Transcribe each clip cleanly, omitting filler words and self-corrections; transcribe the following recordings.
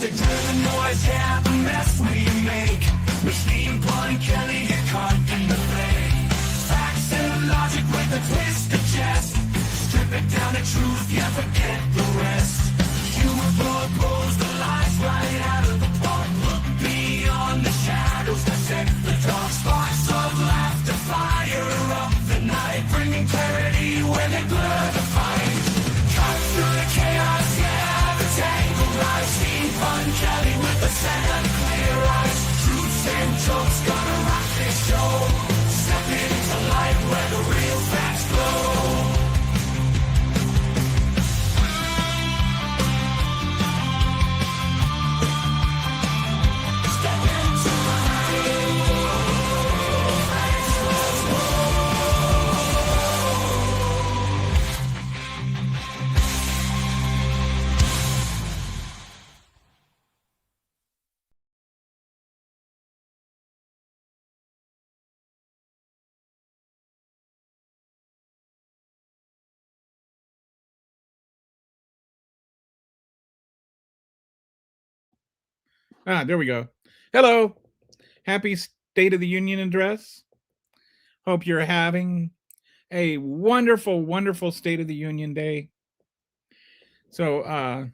music to the noise, yeah, the mess we make. Machine Blunt Kelly get caught in the fray. Facts and logic with a twist of chest. Strip it down to truth, yeah, forget the rest. Humor blows the lies right out of the park. Look beyond the shadows that set the dark. Sparks of laughter fire up the night, bringing clarity where they blur the fight. Cut through the chaos, yeah, the tangled lies. Steampunk Kelly with a set of clear eyes. Truths and jokes gonna rock this show. Step into light where the real facts glow. There we go. Hello. Happy State of the Union address. Hope you're having a wonderful, wonderful State of the Union day. So,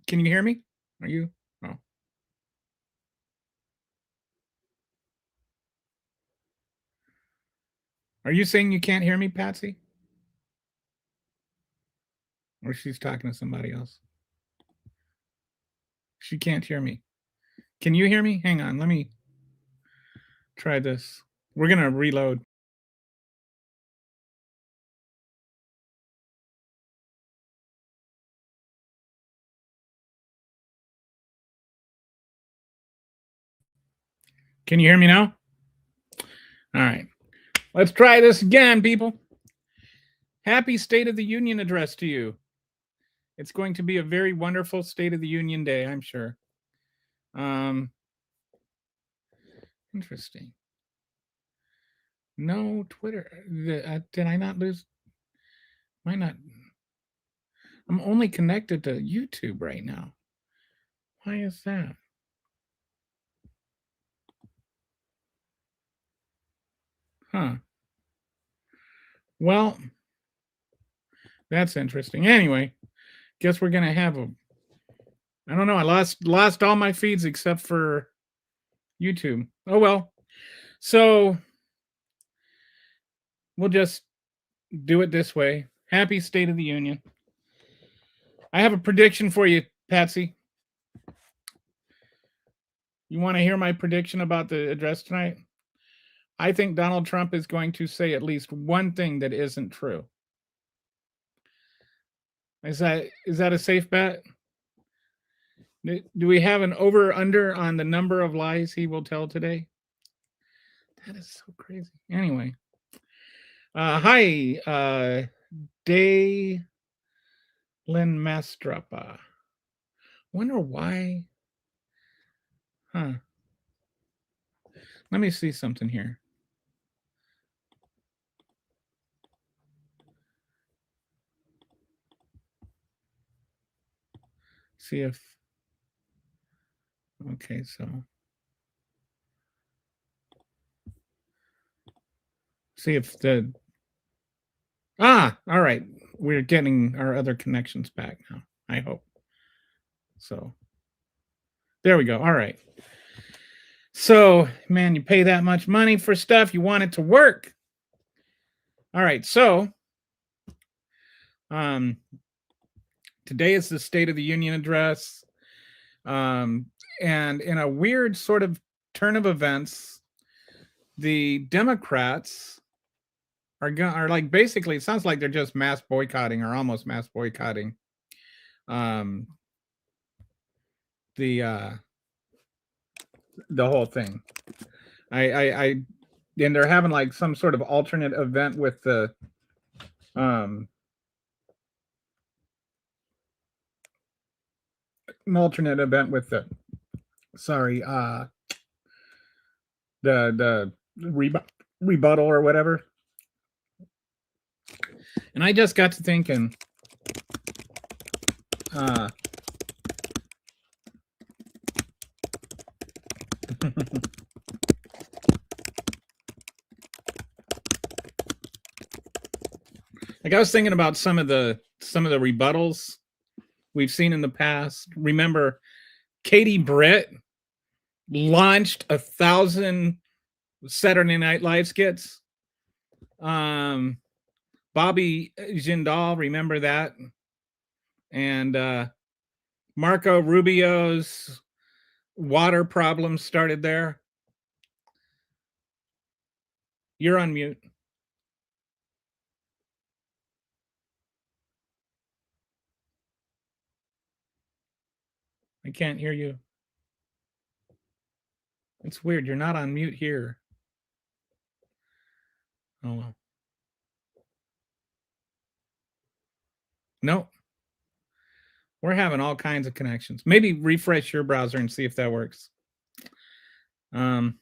can you hear me? Are you? Oh. Are you saying you can't hear me, Patsy? Or she's talking to somebody else? She can't hear me. Can you hear me? Hang on. Let me try this. We're going to reload. Can you hear me now? All right. Let's try this again, people. Happy State of the Union address to you. It's going to be a very wonderful State of the Union day, I'm sure. Interesting. No Twitter. Did I not lose? Why not? I'm only connected to YouTube right now. Why is that? Huh. Well, that's interesting. Anyway, guess we're gonna have a. I don't know. I lost all my feeds except for YouTube. Oh well. So we'll just do it this way. Happy State of the Union. I have a prediction for you, Patsy. You want to hear my prediction about the address tonight? I think Donald Trump is going to say at least one thing that isn't true. Is that a safe bet? Do we have an over/under on the number of lies he will tell today? That is so crazy. Anyway. Hi, Day Lynn Mastrapa. Wonder why. Huh. Let me see something here. See if. Okay, so. See if the. All right. We're getting our other connections back now, I hope. So. There we go. All right. So, man, you pay that much money for stuff, you want it to work. All right. So, today is the State of the Union address. And in a weird sort of turn of events, the Democrats are like basically, it sounds like they're just mass boycotting or almost mass boycotting the whole thing. And they're having like some sort of alternate event with the the rebuttal or whatever. And I just got to thinking, Like I was thinking about some of the rebuttals we've seen in the past. Remember, Katie Britt launched 1,000 Saturday Night Live skits. Bobby Jindal, remember that? And Marco Rubio's water problems started there. You're on mute. I can't hear you. It's weird. You're not on mute here. Oh, well. No. We're having all kinds of connections. Maybe refresh your browser and see if that works. So,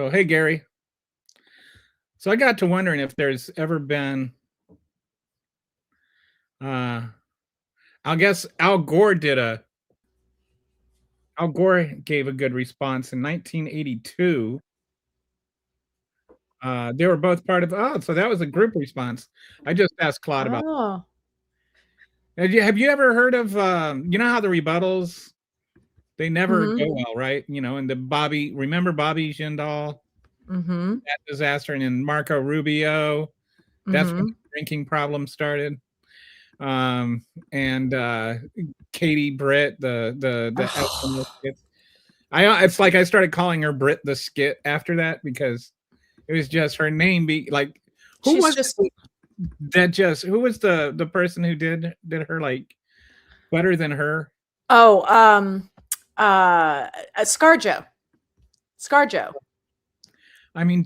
hey, Gary. So I got to wondering if there's ever been, I guess Al Gore gave a good response in 1982. They were both part of, so that was a group response. I just asked Claude about Oh, Have you ever heard of, you know how the rebuttals, they never Mhm. go well, right? You know, and remember Bobby Jindal, mm-hmm. that disaster, and then Marco Rubio, that's when Mm-hmm. the drinking problem started. And Katie Britt, the SNL skits. It's like I started calling her Britt the Skit after that because it was just her name who She's was just who was the person who did her like better than her? ScarJo. ScarJo. I mean,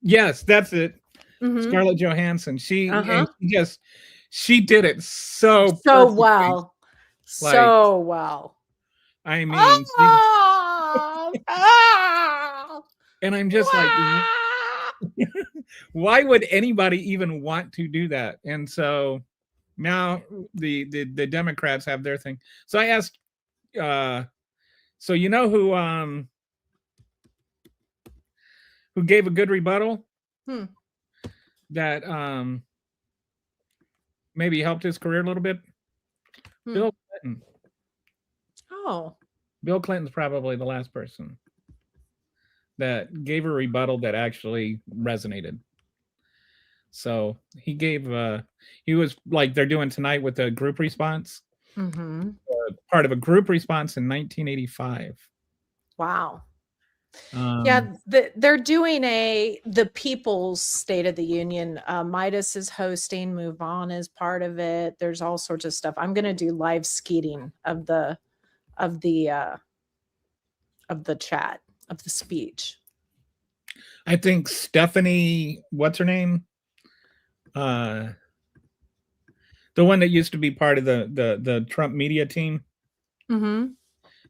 yes, that's it. Mhm. Scarlett Johansson. She Uh-huh. she did it so perfectly. well. Like, so well. I mean, Ah! and I'm just like, why would anybody even want to do that? And so now the Democrats have their thing. So I asked, so you know who gave a good rebuttal? That maybe helped his career a little bit? Bill Clinton. Oh. Bill Clinton's probably the last person that gave a rebuttal that actually resonated. So he was like they're doing tonight with a group response. Mm-hmm. Part of a group response in 1985. Wow. Yeah, they're doing the People's State of the Union. Midas is hosting. Move On is part of it. There's all sorts of stuff. I'm going to do live skeeting of the chat, of the speech. I think Stephanie, what's her name? The one that used to be part of the Trump media team. Mm-hmm.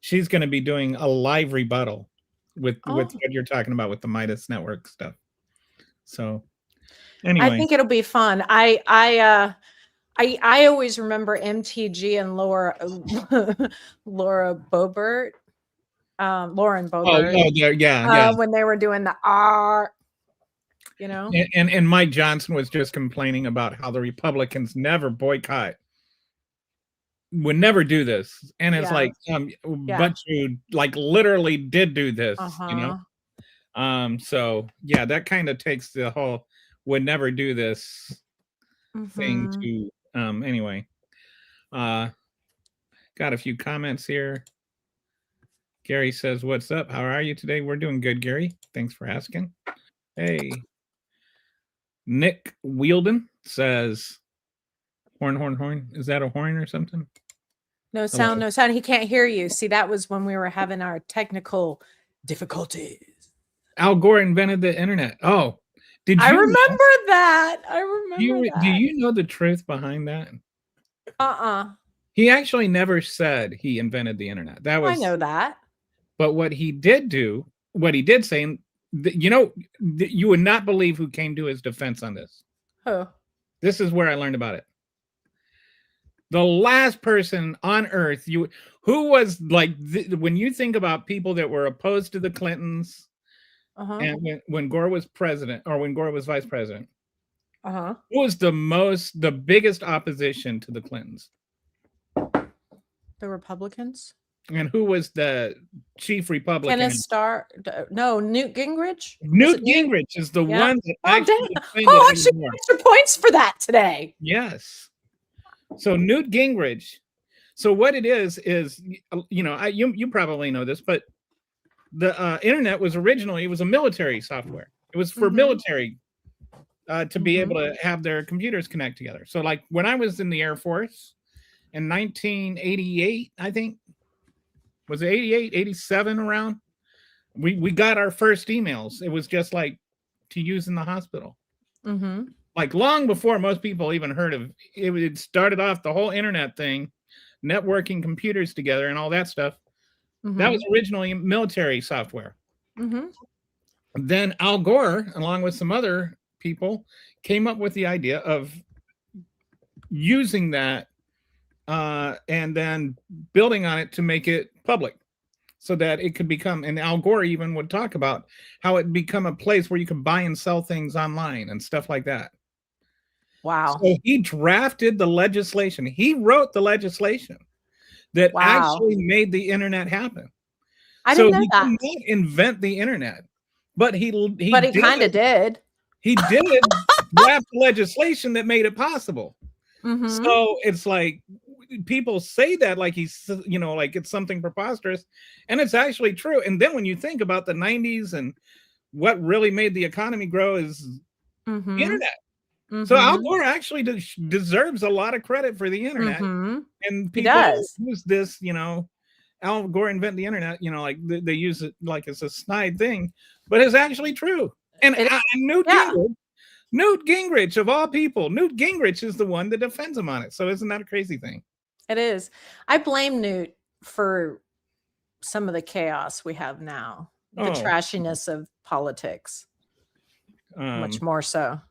She's going to be doing a live rebuttal with what you're talking about with the Midas Network stuff. So anyway, I think it'll be fun. I always remember MTG and Laura Boebert, Lauren Boebert. Yeah. When they were doing the R, you know. And Mike Johnson was just complaining about how the Republicans would never do this, and it's like, but you like literally did do this, you know. So yeah, that kind of takes the whole would never do this thing to anyway. Got a few comments here. Gary says, "What's up? How are you today?" We're doing good, Gary. Thanks for asking. Hey. Nick Wielden says, horn. Is that a horn or something? No sound, no sound. He can't hear you. See, that was when we were having our technical difficulties. Al Gore invented the internet. Oh, did you? I remember that. I remember that. Do you know the truth behind that? He actually never said he invented the internet. That was, I know that. But what he did say, you know, you would not believe who came to his defense on this. Who? This is where I learned about it. The last person on earth who was like when you think about people that were opposed to the Clintons, and when Gore was president or when Gore was vice president, who was the biggest opposition to the Clintons? The Republicans. And who was the chief Republican? Kenneth Starr? No, Newt Gingrich. Newt Gingrich is the one that actually defended I should get extra points for that today. Yes. So Newt Gingrich. So what it is you probably know this, but the internet was originally, it was a military software. It was for military to be able to have their computers connect together. So like when I was in the Air Force in 1988, I think, was it 88, 87 around? We got our first emails. It was just like to use in the hospital. Like long before most people even heard of it. It started off the whole internet thing, networking computers together and all that stuff. That was originally military software. Then Al Gore, along with some other people, came up with the idea of using that and then building on it to make it public so that it could become, and Al Gore even would talk about how it become a place where you can buy and sell things online and stuff like that. Wow. So he drafted the legislation. He wrote the legislation that actually made the internet happen. I didn't know that. He did not invent the internet, but he kind of did. He did draft legislation that made it possible. So it's like people say that like he's, like it's something preposterous, and it's actually true. And then when you think about the 90s and what really made the economy grow is the internet. So Al Gore actually deserves a lot of credit for the internet. And people use this, Al Gore invented the internet, like they use it like it's a snide thing, but it's actually true. And Newt Gingrich, of all people, Newt Gingrich is the one that defends him on it. So isn't that a crazy thing? It is. I blame Newt for some of the chaos we have now, the trashiness of politics, much more so.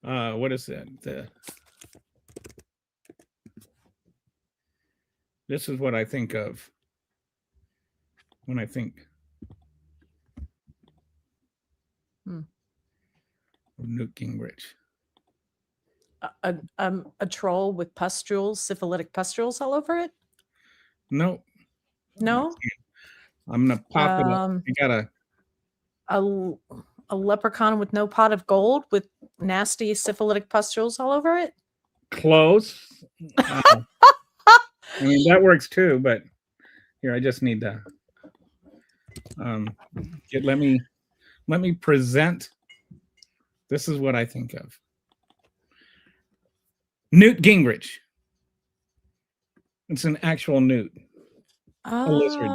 What is that? This is what I think of when I think of Newt Gingrich. A troll with pustules, syphilitic pustules all over it? No. No? I'm gonna pop it up. You gotta a leprechaun with no pot of gold with nasty syphilitic pustules all over it? Close. I mean, that works too, but here, I just need to let me present. This is what I think of. Newt Gingrich. It's an actual newt. A lizard.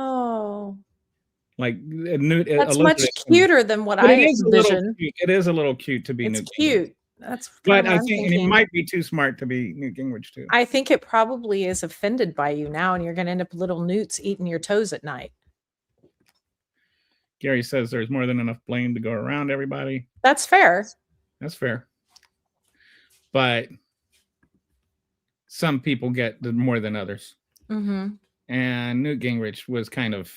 Like a newt. That's much cuter than what I envisioned. It is a little cute to be Newt. It's cute. That's but I think it might be too smart to be Newt Gingrich too. I think it probably is offended by you now, and you're going to end up little newts eating your toes at night. Gary says there's more than enough blame to go around everybody. That's fair. That's fair. But some people get more than others. And Newt Gingrich was kind of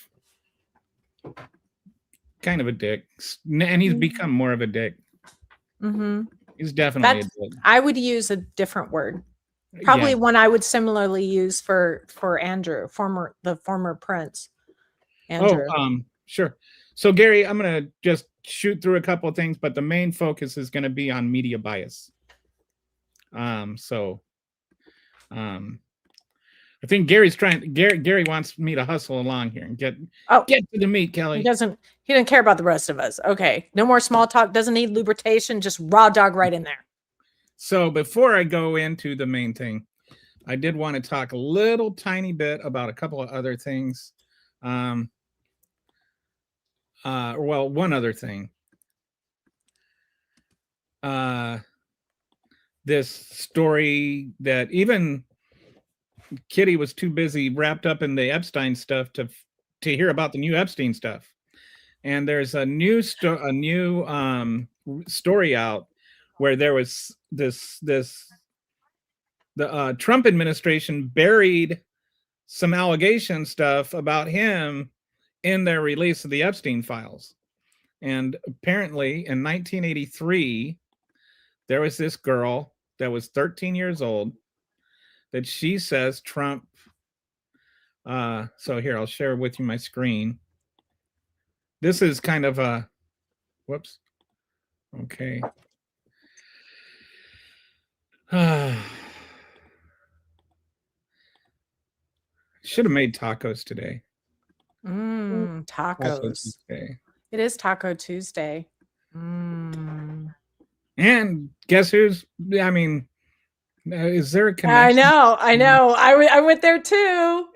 a dick, and he's become more of a dick. He's definitely a dick. I would use a different word, probably one I would similarly use for Andrew, the former prince. Andrew. Sure. So Gary, I'm gonna just shoot through a couple of things, but the main focus is going to be on media bias. I think Gary wants me to hustle along here and get to the meat, Kelly. He doesn't care about the rest of us. Okay. No more small talk. Doesn't need lubrication. Just raw dog right in there. So before I go into the main thing, I did want to talk a little tiny bit about a couple of other things. Well, one other thing. This story that even Kitty was too busy wrapped up in the Epstein stuff to hear about the new Epstein stuff. And there's a new story out where there was the Trump administration buried some allegation stuff about him in their release of the Epstein files. And apparently in 1983, there was this girl that was 13 years old that she says Trump. So here, I'll share with you my screen. This is kind of a, whoops. Okay. Should have made tacos today. Tacos. Tuesday. It is Taco Tuesday. Mm. And guess who's, I mean, is there a connection? I know. I went there too.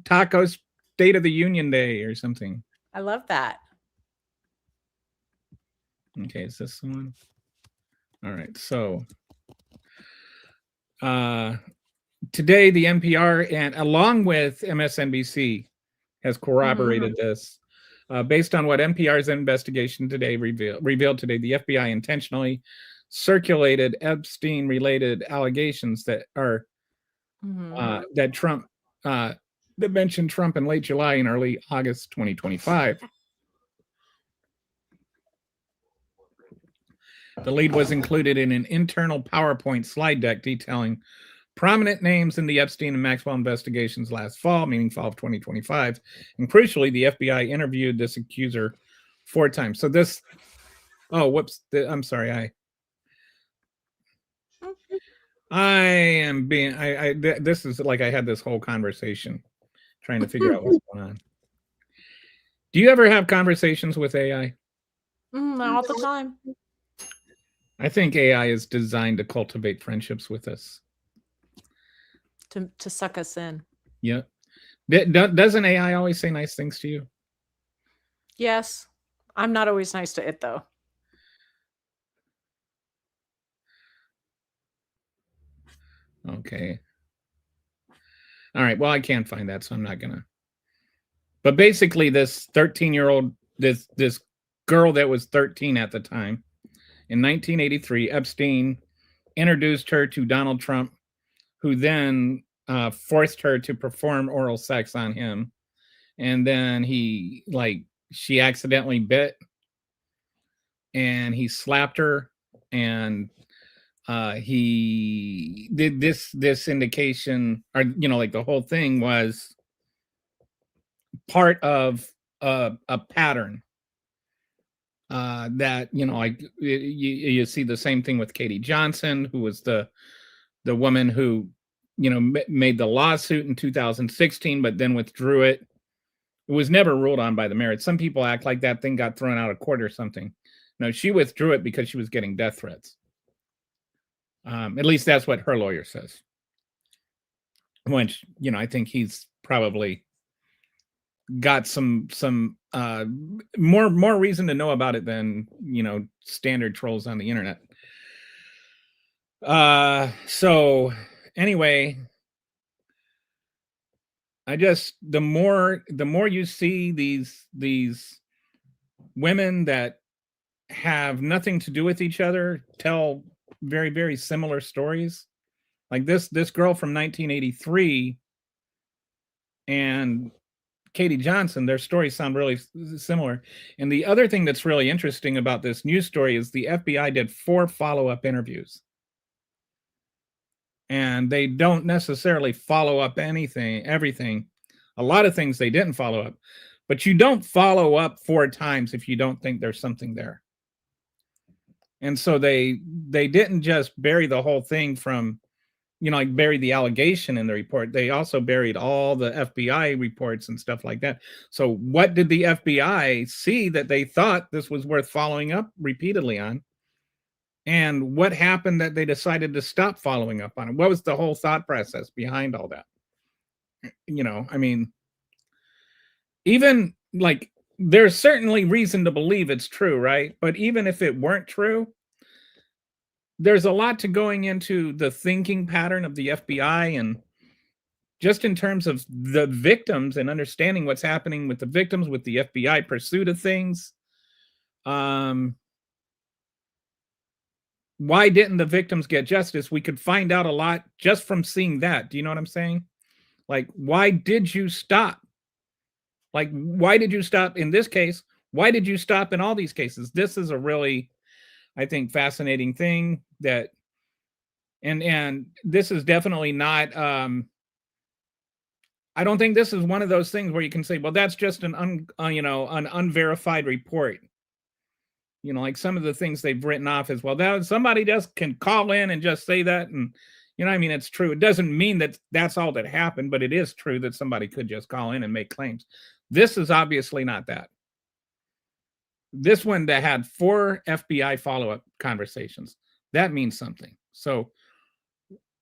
Taco State of the Union Day or something. I love that. Okay, is this the one? All right, so today the NPR and along with MSNBC has corroborated this. Based on what NPR's investigation today revealed today, the FBI intentionally circulated Epstein-related allegations that are that Trump that mentioned Trump in late July and early August 2025. The lead was included in an internal PowerPoint slide deck detailing prominent names in the Epstein and Maxwell investigations last fall, meaning fall of 2025. And crucially, the FBI interviewed this accuser 4 times. So this, oh, whoops. I'm sorry. This is like I had this whole conversation trying to figure out what's going on. Do you ever have conversations with AI? All the time. I think AI is designed to cultivate friendships with us. To suck us in. Yeah. Doesn't AI always say nice things to you? Yes. I'm not always nice to it, though. Okay. All right. Well, I can't find that, so I'm not gonna. But basically, this 13-year-old, this girl that was 13 at the time, in 1983, Epstein introduced her to Donald Trump, who then forced her to perform oral sex on him. And then she accidentally bit and he slapped her, and he did this indication, or the whole thing was part of a pattern that you see the same thing with Katie Johnson, who was the woman who made the lawsuit in 2016 but then withdrew it. It was never ruled on by the merits. Some people act like that thing got thrown out of court or something. No, she withdrew it because she was getting death threats. At least that's what her lawyer says. Which, I think he's probably got some more reason to know about it than standard trolls on the internet. So anyway, the more you see these women that have nothing to do with each other tell very, very similar stories, like this girl from 1983 and Katie Johnson, their stories sound really similar. And the other thing that's really interesting about this news story is the FBI did 4 follow-up interviews. And they don't necessarily follow up everything. A lot of things they didn't follow up. But you don't follow up 4 times if you don't think there's something there. And so they didn't just bury the whole thing from, bury the allegation in the report. They also buried all the FBI reports and stuff like that. So what did the FBI see that they thought this was worth following up repeatedly on? And what happened that they decided to stop following up on it? What was the whole thought process behind all that? Even there's certainly reason to believe it's true, right? But even if it weren't true, there's a lot to going into the thinking pattern of the FBI, and just in terms of the victims and understanding what's happening with the victims, with the FBI pursuit of things. why didn't the victims get justice? We could find out a lot just from seeing that. Do you know what I'm saying? Like, why did you stop? Like, why did you stop in this case? Why did you stop in all these cases? This is a really, I think, fascinating thing that, and this is definitely not, I don't think this is one of those things where you can say, well, that's just an an unverified report. You know, like some of the things they've written off as, well, that somebody just can call in and just say that. And, you know, I mean, it's true. It doesn't mean that that's all that happened, but it is true that somebody could just call in and make claims. This is obviously not that. This one that had 4 FBI follow-up conversations, that means something. So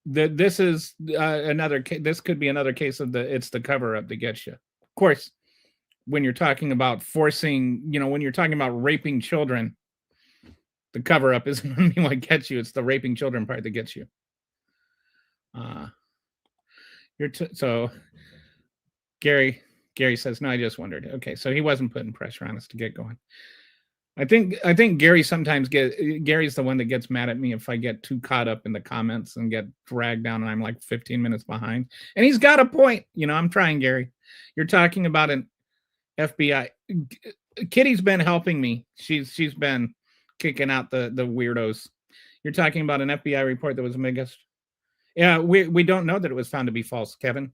this is another case. This could be another case of it's the cover-up that gets you. Of course, when you're talking about forcing, you know, when you're talking about raping children, the cover-up isn't what gets you. It's the raping children part that gets you. So Gary says, no, I just wondered. Okay, so he wasn't putting pressure on us to get going. I think Gary sometimes Gary's the one that gets mad at me if I get too caught up in the comments and get dragged down and I'm like 15 minutes behind. And he's got a point. You know, I'm trying, Gary. You're talking about an FBI. Kitty's been helping me. She's been kicking out the weirdos. You're talking about an FBI report that was mega. Yeah, we don't know that it was found to be false, Kevin.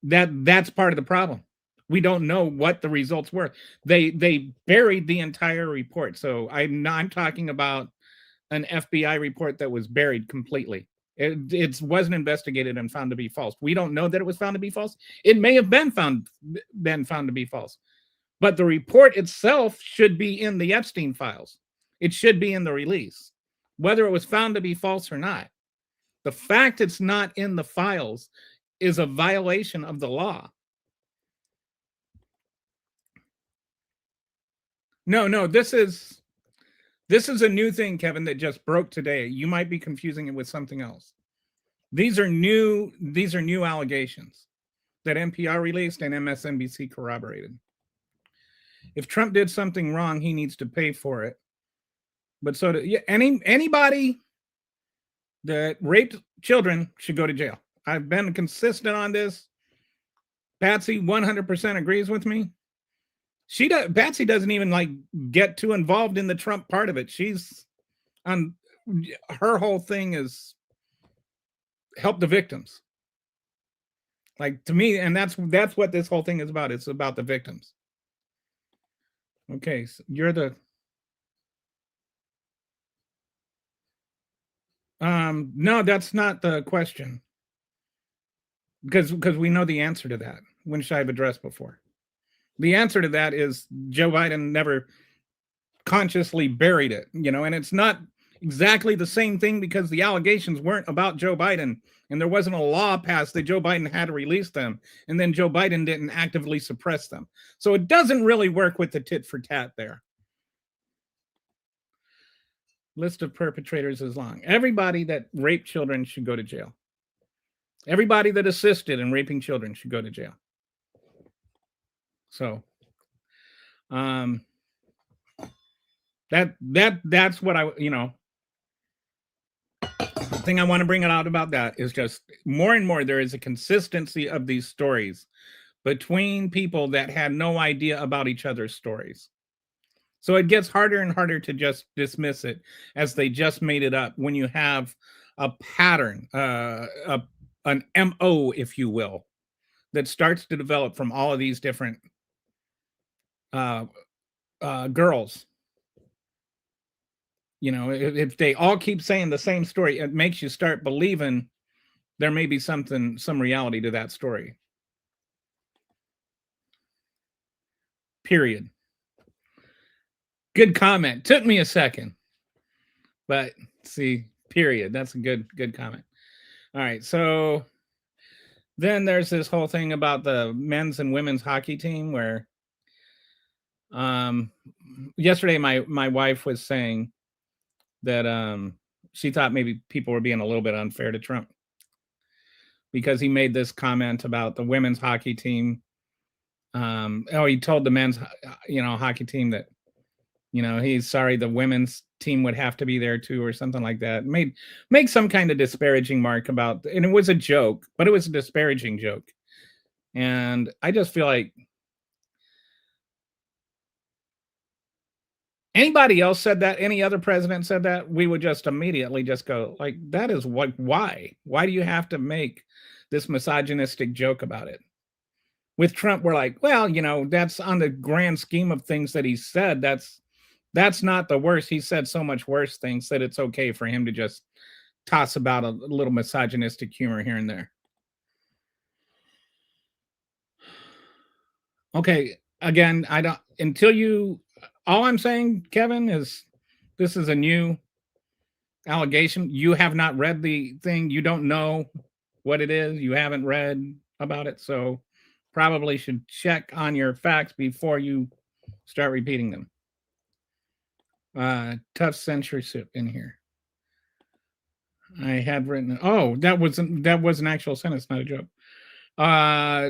That's part of the problem. We don't know what the results were. They buried the entire report. So I'm talking about an FBI report that was buried completely. It wasn't investigated and found to be false. We don't know that it was found to be false. It may have been found to be false. But the report itself should be in the Epstein files. It should be in the release, whether it was found to be false or not. The fact it's not in the files is a violation of the law. No, this is a new thing, Kevin, that just broke today. You might be confusing it with something else. These are new allegations that NPR released and MSNBC corroborated. If Trump did something wrong, he needs to pay for it. But so anybody that raped children should go to jail. I've been consistent on this. Patsy 100% agrees with me. Patsy doesn't even like get too involved in the Trump part of it. She's on her whole thing is help the victims. Like, to me, and that's what this whole thing is about. It's about the victims. Okay, so you're the no, that's not the question. Because we know the answer to that, which I've addressed before. The answer to that is Joe Biden never consciously buried it, you know, and it's not exactly the same thing because the allegations weren't about Joe Biden and there wasn't a law passed that Joe Biden had to release them. And then Joe Biden didn't actively suppress them. So it doesn't really work with the tit for tat there. List of perpetrators is long. Everybody that raped children should go to jail. Everybody that assisted in raping children should go to jail. So, that's what the thing I want to bring out about that is just more and more there is a consistency of these stories between people that had no idea about each other's stories. So it gets harder and harder to just dismiss it as they just made it up when you have a pattern, an MO, if you will, that starts to develop from all of these different girls. You know, if they all keep saying the same story, it makes you start believing there may be some reality to that story. Period. Good comment. Took me a second, but see, period. That's a good comment. All right, so then there's this whole thing about the men's and women's hockey team where yesterday my wife was saying that she thought maybe people were being a little bit unfair to Trump because he made this comment about the women's hockey team. He told the men's hockey team that You know, he's sorry the women's team would have to be there too, or something like that. Make some kind of disparaging mark about, and it was a joke, but it was a disparaging joke. And I just feel like anybody else said that, any other president said that, we would just immediately just go like, that is what, why do you have to make this misogynistic joke about it? With Trump, we're like, well, you know, that's on the grand scheme of things that he said. That's not the worst. He said so much worse things that it's okay for him to just toss about a little misogynistic humor here and there. Okay, again, I don't, until you, all I'm saying, Kevin, is this is a new allegation. You have not read the thing. You don't know what it is. You haven't read about it. So probably should check on your facts before you start repeating them. Tough censorship in here. I had written, oh, that was an actual sentence, not a joke.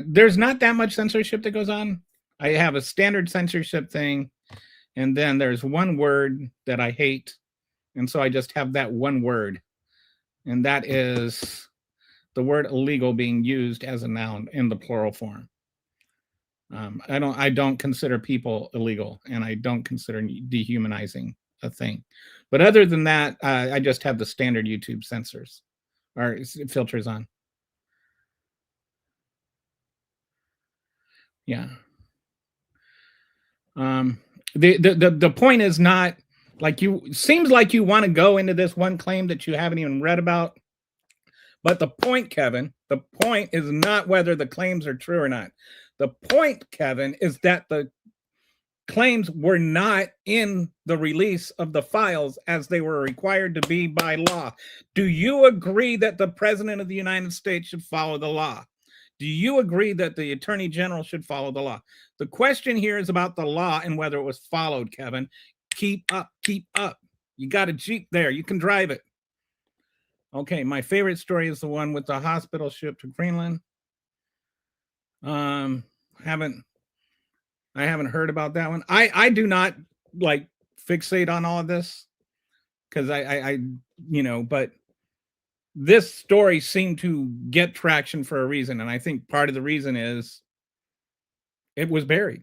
There's not that much censorship that goes on. I have a standard censorship thing, and then there's one word that I hate, and so I just have that one word, and that is the word illegal being used as a noun in the plural form. I don't consider people illegal, and I don't consider dehumanizing a thing. But other than that, I just have the standard YouTube censors or filters on. Yeah. The point is not like seems like you want to go into this one claim that you haven't even read about. But the point, Kevin, the point is not whether the claims are true or not. The point, Kevin, is that the claims were not in the release of the files as they were required to be by law. Do you agree that the President of the United States should follow the law? Do you agree that the Attorney General should follow the law? The question here is about the law and whether it was followed, Kevin. Keep up, keep up. You got a Jeep there. You can drive it. Okay, my favorite story is the one with the hospital ship to Greenland. I haven't heard about that one. I do not like fixate on all of this because I you know, but this story seemed to get traction for a reason, and I think part of the reason is it was buried.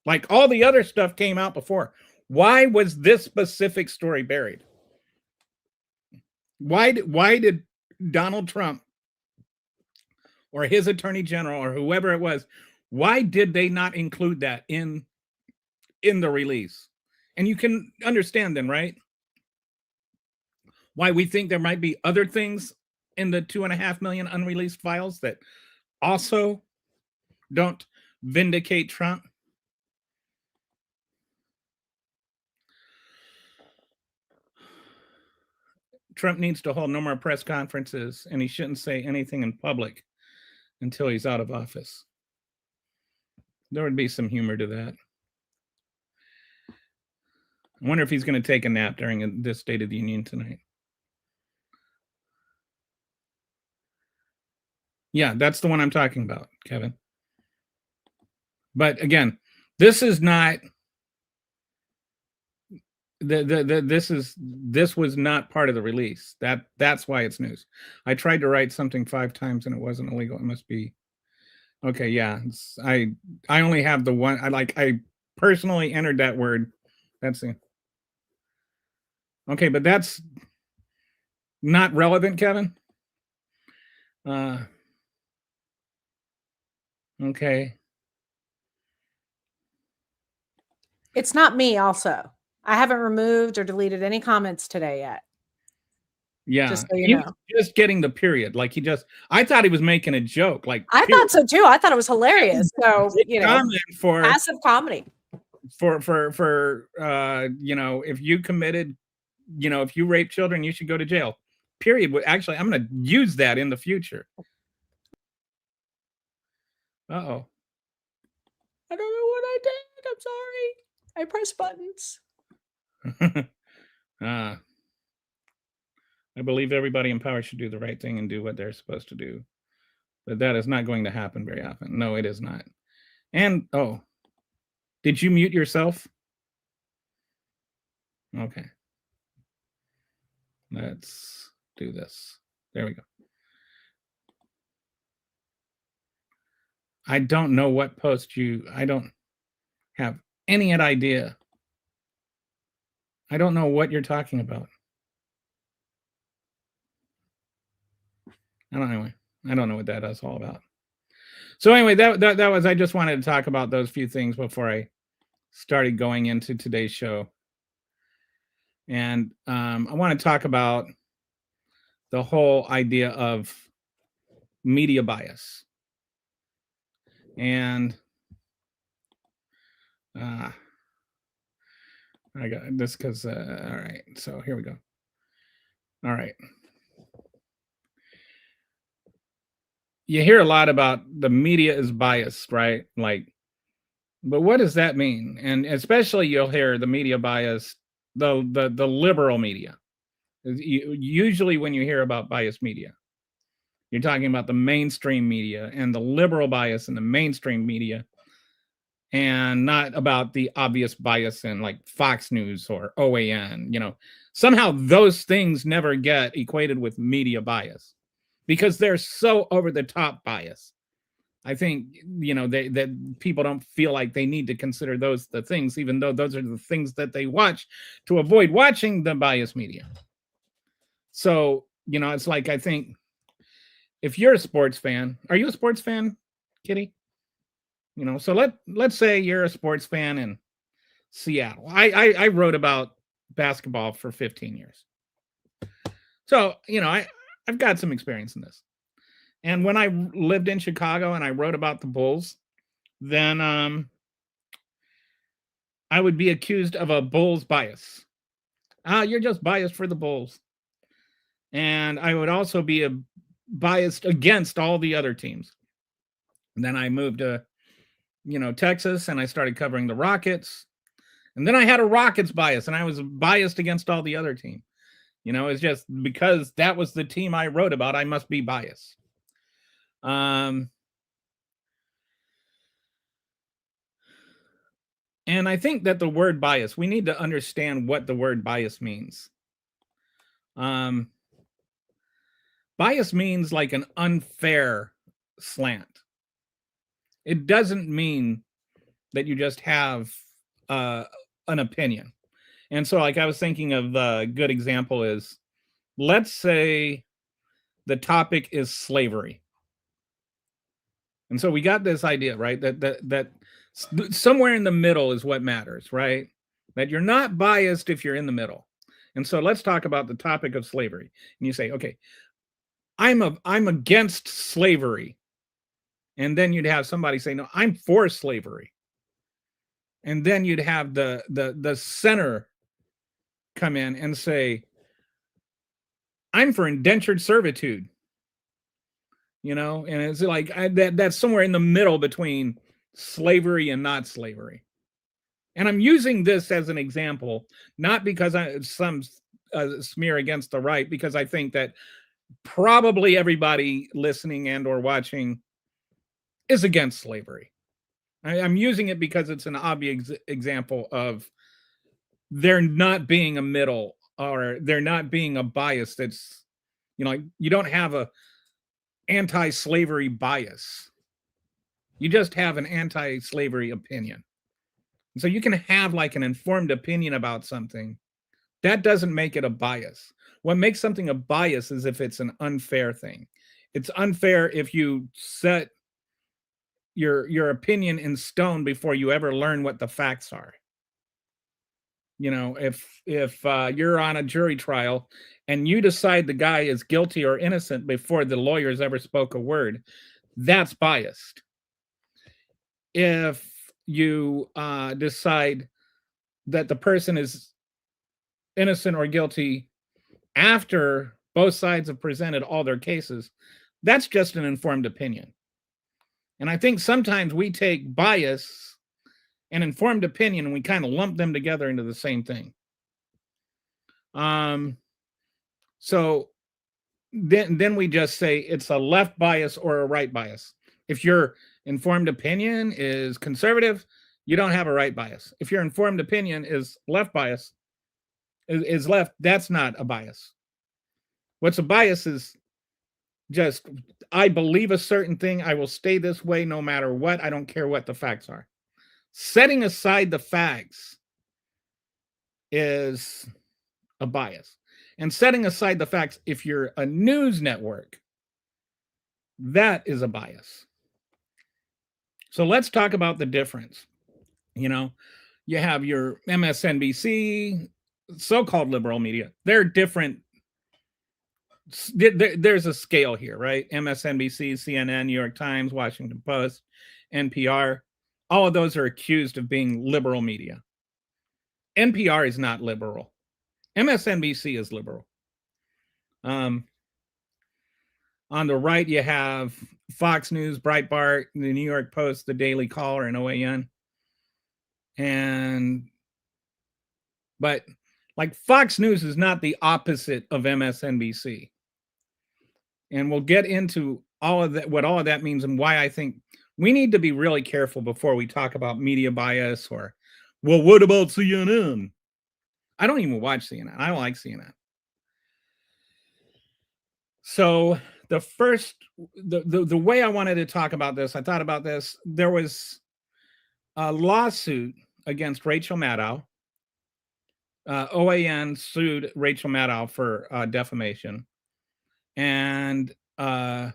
Like all the other stuff came out before. Why was this specific story buried? Why did Donald Trump or his attorney general or whoever it was, why did they not include that in the release? And you can understand then, right? Why we think there might be other things in the 2.5 million unreleased files that also don't vindicate Trump. Trump needs to hold no more press conferences, and he shouldn't say anything in public until he's out of office. There would be some humor to that. I wonder if he's going to take a nap during this State of the Union tonight. Yeah, that's the one I'm talking about, Kevin. But again, this is not this was not part of the release. That's why it's news. I tried to write something 5 times and it wasn't illegal. It must be okay. Yeah, I only have the one. I personally entered that word. That's it. Okay, but that's not relevant, Kevin. Okay. It's not me also. I haven't removed or deleted any comments today yet. Yeah. Just so you know. Just getting the period. Like I thought he was making a joke. Like I thought so too. I thought it was hilarious. So, you know, for passive comedy. For you know, if you committed, you know, if you rape children, you should go to jail. Period. Actually, I'm going to use that in the future. Uh-oh. I don't know what I did. I'm sorry. I press buttons. I believe everybody in power should do the right thing and do what they're supposed to do. But that is not going to happen very often. No, it is not. And, oh, did you mute yourself? Okay. Let's do this. There we go. I don't know what post I don't have any idea. I don't know what you're talking about. I don't know what that is all about. So anyway, that was, I just wanted to talk about those few things before I started going into today's show. And I want to talk about the whole idea of media bias. And I got this because, all right, so here we go. All right. You hear a lot about the media is biased, right? Like, but what does that mean? And especially you'll hear the media bias, the liberal media. Usually when you hear about biased media, you're talking about the mainstream media and the liberal bias in the mainstream media, and not about the obvious bias in like Fox News or OAN. You know, somehow those things never get equated with media bias because they're so over the top bias. I think, you know, that people don't feel like they need to consider those the things, even though those are the things that they watch to avoid watching the biased media. So, you know, it's like, I think if you're a sports fan, are you a sports fan, Kitty? You know, so let's say you're a sports fan in Seattle. I wrote about basketball for 15 years. So, you know, I've got some experience in this. And when I lived in Chicago and I wrote about the Bulls, then I would be accused of a Bulls bias. You're just biased for the Bulls. And I would also be biased against all the other teams. And then I moved to, you know, Texas, and I started covering the Rockets. And then I had a Rockets bias, and I was biased against all the other teams. You know, it's just because that was the team I wrote about, I must be biased. And I think that the word bias, we need to understand what the word bias means. Bias means like an unfair slant. It doesn't mean that you just have an opinion. And so, like, I was thinking of a good example is, let's say the topic is slavery. And so we got this idea, right? That somewhere in the middle is what matters, right? That you're not biased if you're in the middle. And so let's talk about the topic of slavery. And you say, okay, I'm against slavery. And then you'd have somebody say, no, I'm for slavery. And then you'd have the center come in and say, I'm for indentured servitude. You know, and it's like that's somewhere in the middle between slavery and not slavery. And I'm using this as an example, not because some smear against the right, because I think that probably everybody listening and or watching is against slavery. I'm using it because it's an obvious example of there not being a middle, or there not being a bias that's, you know, you don't have a anti-slavery bias. You just have an anti-slavery opinion. So you can have like an informed opinion about something. That doesn't make it a bias. What makes something a bias is if it's an unfair thing. It's unfair if you set your opinion in stone before you ever learn what the facts are. You know, if you're on a jury trial and you decide the guy is guilty or innocent before the lawyers ever spoke a word, that's biased. If you decide that the person is innocent or guilty after both sides have presented all their cases, that's just an informed opinion. And I think sometimes we take bias and informed opinion and we kind of lump them together into the same thing. So then we just say it's a left bias or a right bias. If your informed opinion is conservative, you don't have a right bias. If your informed opinion is left bias, is left, that's not a bias. What's a bias is just, I believe a certain thing, I will stay this way no matter what. I don't care what the facts are. Setting aside the facts is a bias. And setting aside the facts, if you're a news network, that is a bias. So let's talk about the difference. You know, you have your MSNBC, so-called liberal media. They're different. There's a scale here, right? MSNBC, CNN, New York Times, Washington Post, NPR. All of those are accused of being liberal media. NPR is not liberal. MSNBC is liberal. On the right, you have Fox News, Breitbart, the New York Post, the Daily Caller, and OAN. But like Fox News is not the opposite of MSNBC. And we'll get into all of that, what all of that means, and why I think we need to be really careful before we talk about media bias or, well, what about CNN? I don't even watch CNN. I don't like CNN. So the way I wanted to talk about this, I thought about this. There was a lawsuit against Rachel Maddow. OAN sued Rachel Maddow for defamation. And Karen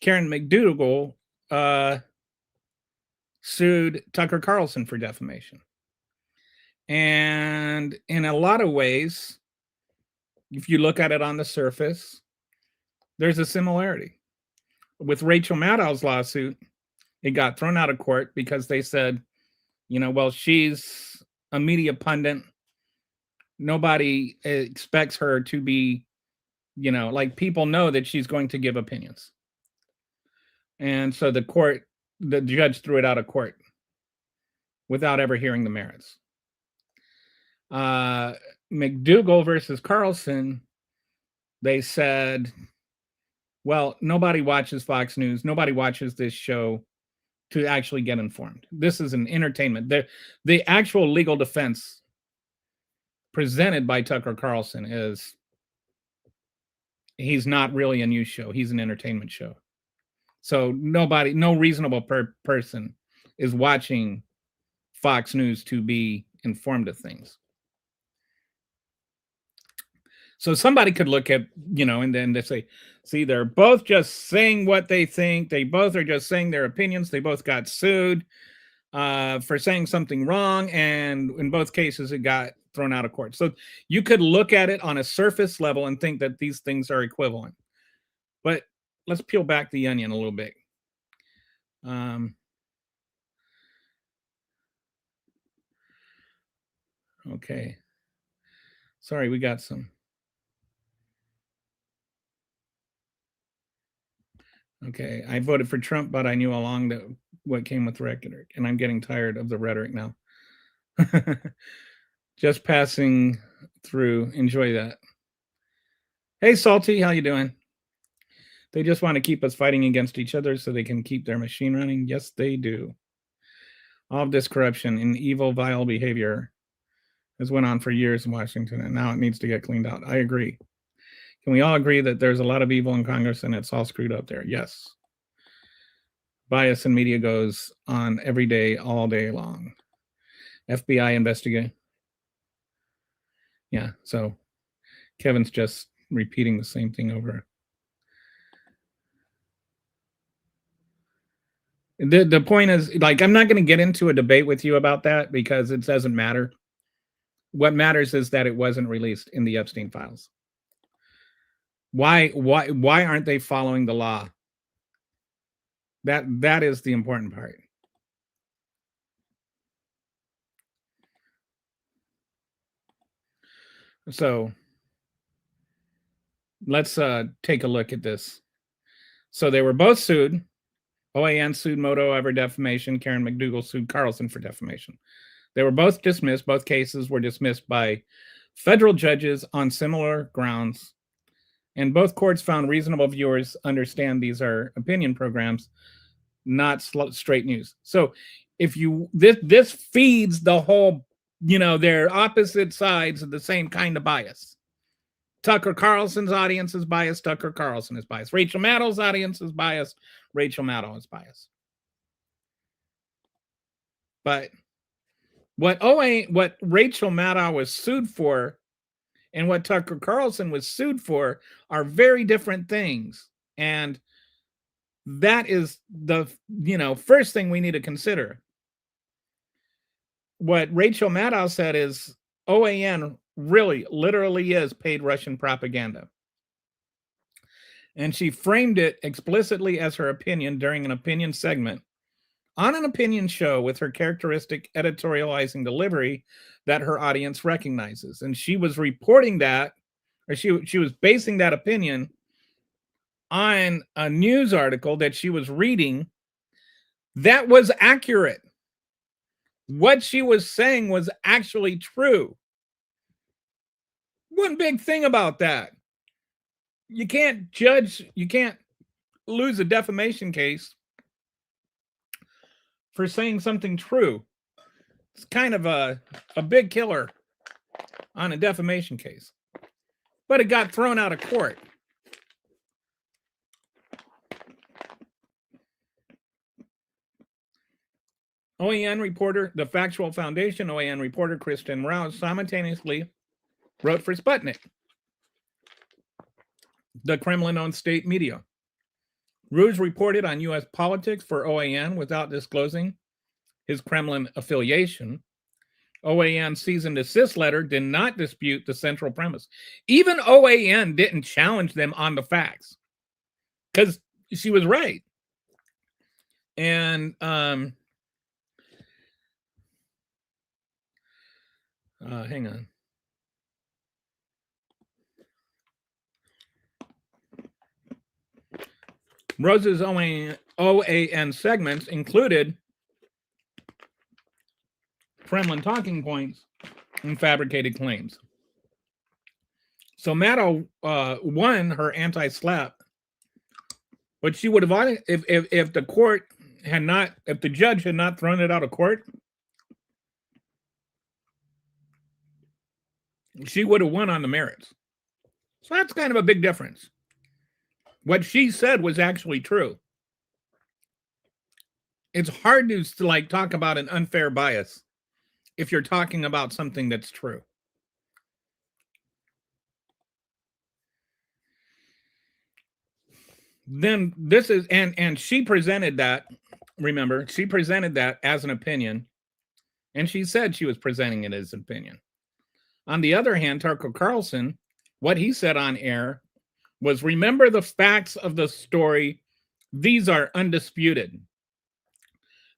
McDougal sued Tucker Carlson for defamation. And in a lot of ways, if you look at it on the surface, there's a similarity. With Rachel Maddow's lawsuit, it got thrown out of court because they said, well, she's a media pundit. Nobody expects her to be, like, people know that she's going to give opinions. And so the judge threw it out of court without ever hearing the merits. McDougal versus Carlson, they said, well, nobody watches Fox News. Nobody watches this show to actually get informed. This is an entertainment. The actual legal defense presented by Tucker Carlson is he's not really a news show. He's an entertainment show. So no reasonable person is watching Fox News to be informed of things. So somebody could look at, and then they say, see, they're both just saying what they think. They both are just saying their opinions. They both got sued for saying something wrong. And in both cases, it got thrown out of court. So you could look at it on a surface level and think that these things are equivalent. But let's peel back the onion a little bit. Okay. Sorry, we got some. Okay, I voted for Trump, but I knew all along that what came with rhetoric, and I'm getting tired of the rhetoric now. Just passing through. Enjoy that. Hey, Salty, how you doing? They just want to keep us fighting against each other so they can keep their machine running. Yes, they do. All of this corruption and evil, vile behavior has went on for years in Washington, and now it needs to get cleaned out. I agree. Can we all agree that there's a lot of evil in Congress and it's all screwed up there? Yes. Bias in media goes on every day, all day long. FBI investigate. Yeah, so Kevin's just repeating the same thing over. The point is, like, I'm not going to get into a debate with you about that because it doesn't matter. What matters is that it wasn't released in the Epstein files. Why aren't they following the law? That is the important part. So let's take a look at this. So they were both sued. OAN sued Moto over defamation. Karen McDougal sued Carlson for defamation. They were both dismissed. Both cases were dismissed by federal judges on similar grounds. And both courts found reasonable viewers understand these are opinion programs, not straight news. So if you this feeds the whole they're opposite sides of the same kind of bias. Tucker Carlson's audience is biased. Tucker Carlson is biased. Rachel Maddow's audience is biased. Rachel Maddow is biased. But what Rachel Maddow was sued for and what Tucker Carlson was sued for are very different things. And that is the, first thing we need to consider. What Rachel Maddow said is OAN really, literally is paid Russian propaganda. And she framed it explicitly as her opinion during an opinion segment on an opinion show with her characteristic editorializing delivery that her audience recognizes. And she was reporting that, or she was basing that opinion on a news article that she was reading that was accurate. What she was saying was actually true. One big thing about that, you can't lose a defamation case for saying something true. It's kind of a big killer on a defamation case. But it got thrown out of court. OAN reporter, the Factual Foundation OAN reporter Kristen Rouse simultaneously wrote for Sputnik, the Kremlin-owned state media. Rouse reported on U.S. politics for OAN without disclosing his Kremlin affiliation. OAN's cease and desist letter did not dispute the central premise. Even OAN didn't challenge them on the facts because she was right. And hang on. Rouse's OAN segments included Kremlin talking points and fabricated claims. So Maddow won her anti-SLAPP, but she would have if the court had not, if the judge had not thrown it out of court, she would have won on the merits. So that's kind of a big difference. What she said was actually true. It's hard to like talk about an unfair bias if you're talking about something that's true. Then this is, and she presented that, remember, she presented that as an opinion, and she said she was presenting it as an opinion. On the other hand, Tucker Carlson, what he said on air was, remember the facts of the story. These are undisputed.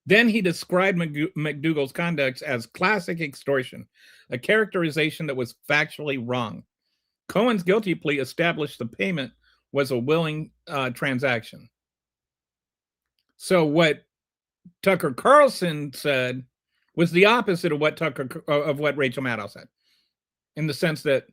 Then he described McDougal's conduct as classic extortion, a characterization that was factually wrong. Cohen's guilty plea established the payment was a willing transaction. So what Tucker Carlson said was the opposite of what Rachel Maddow said, in the sense that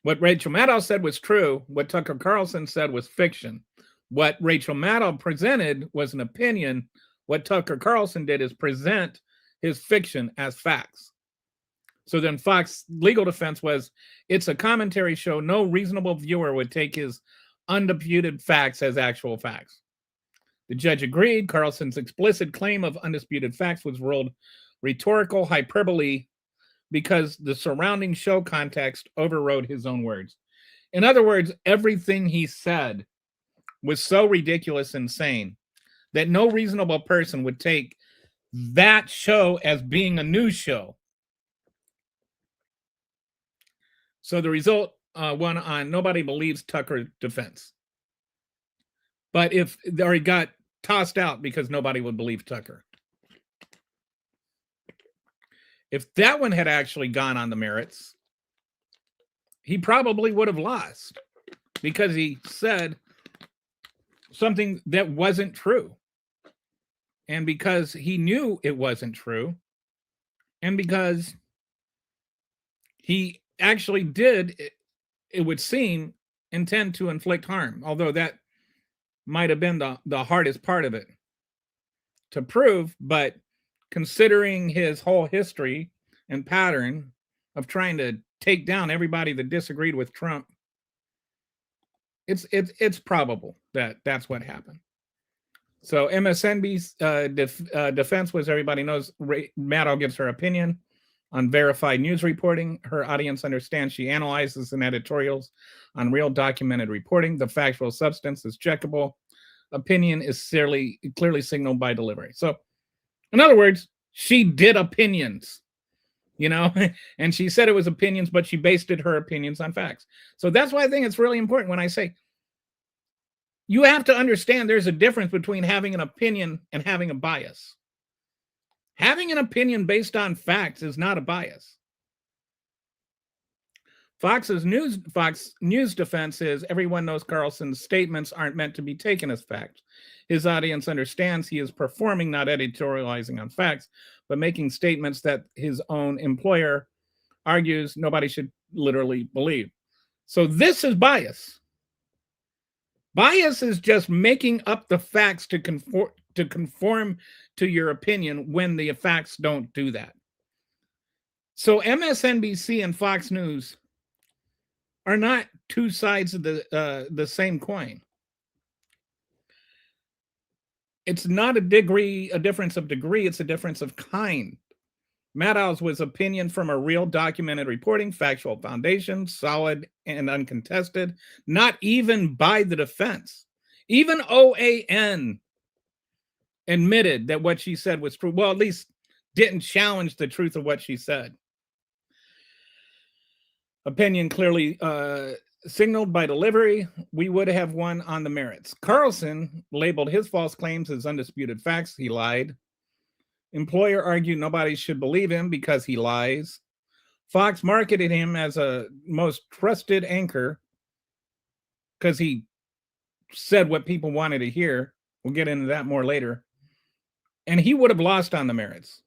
what Rachel Maddow said was true. What Tucker Carlson said was fiction. What Rachel Maddow presented was an opinion. What Tucker Carlson did is present his fiction as facts. So then Fox legal defense was, it's a commentary show. No reasonable viewer would take his undisputed facts as actual facts. The judge agreed. Carlson's explicit claim of undisputed facts was ruled rhetorical hyperbole because the surrounding show context overrode his own words. In other words, everything he said was so ridiculous and insane that no reasonable person would take that show as being a news show. So the result won on nobody believes Tucker defense. But he got tossed out because nobody would believe Tucker. If that one had actually gone on the merits, he probably would have lost because he said something that wasn't true. And because he knew it wasn't true, and because he actually did, it would seem, intend to inflict harm, although that might have been the hardest part of it to prove. But considering his whole history and pattern of trying to take down everybody that disagreed with Trump, it's probable that that's what happened. So MSNBC's defense was, everybody knows, Maddow gives her opinion on verified news reporting. Her audience understands she analyzes and editorials on real documented reporting. The factual substance is checkable. Opinion is clearly signaled by delivery. So, in other words, she did opinions, and she said it was opinions, but she based her opinions on facts. So that's why I think it's really important when I say you have to understand there's a difference between having an opinion and having a bias. Having an opinion based on facts is not a bias. Fox News defense is everyone knows Carlson's statements aren't meant to be taken as fact. His audience understands he is performing, not editorializing on facts, but making statements that his own employer argues nobody should literally believe. So this is bias. Bias is just making up the facts to conform to your opinion when the facts don't do that. So MSNBC and Fox News are not two sides of the same coin. It's not a difference of degree, it's a difference of kind. Maddow's was opinion from a real documented reporting, factual foundation, solid and uncontested, not even by the defense. Even OAN admitted that what she said was true. Well, at least didn't challenge the truth of what she said. Opinion clearly signaled by delivery. We would have won on the merits. Carlson labeled his false claims as undisputed facts. He lied. Employer argued nobody should believe him because he lies. Fox marketed him as a most trusted anchor because he said what people wanted to hear. We'll get into that more later. And he would have lost on the merits.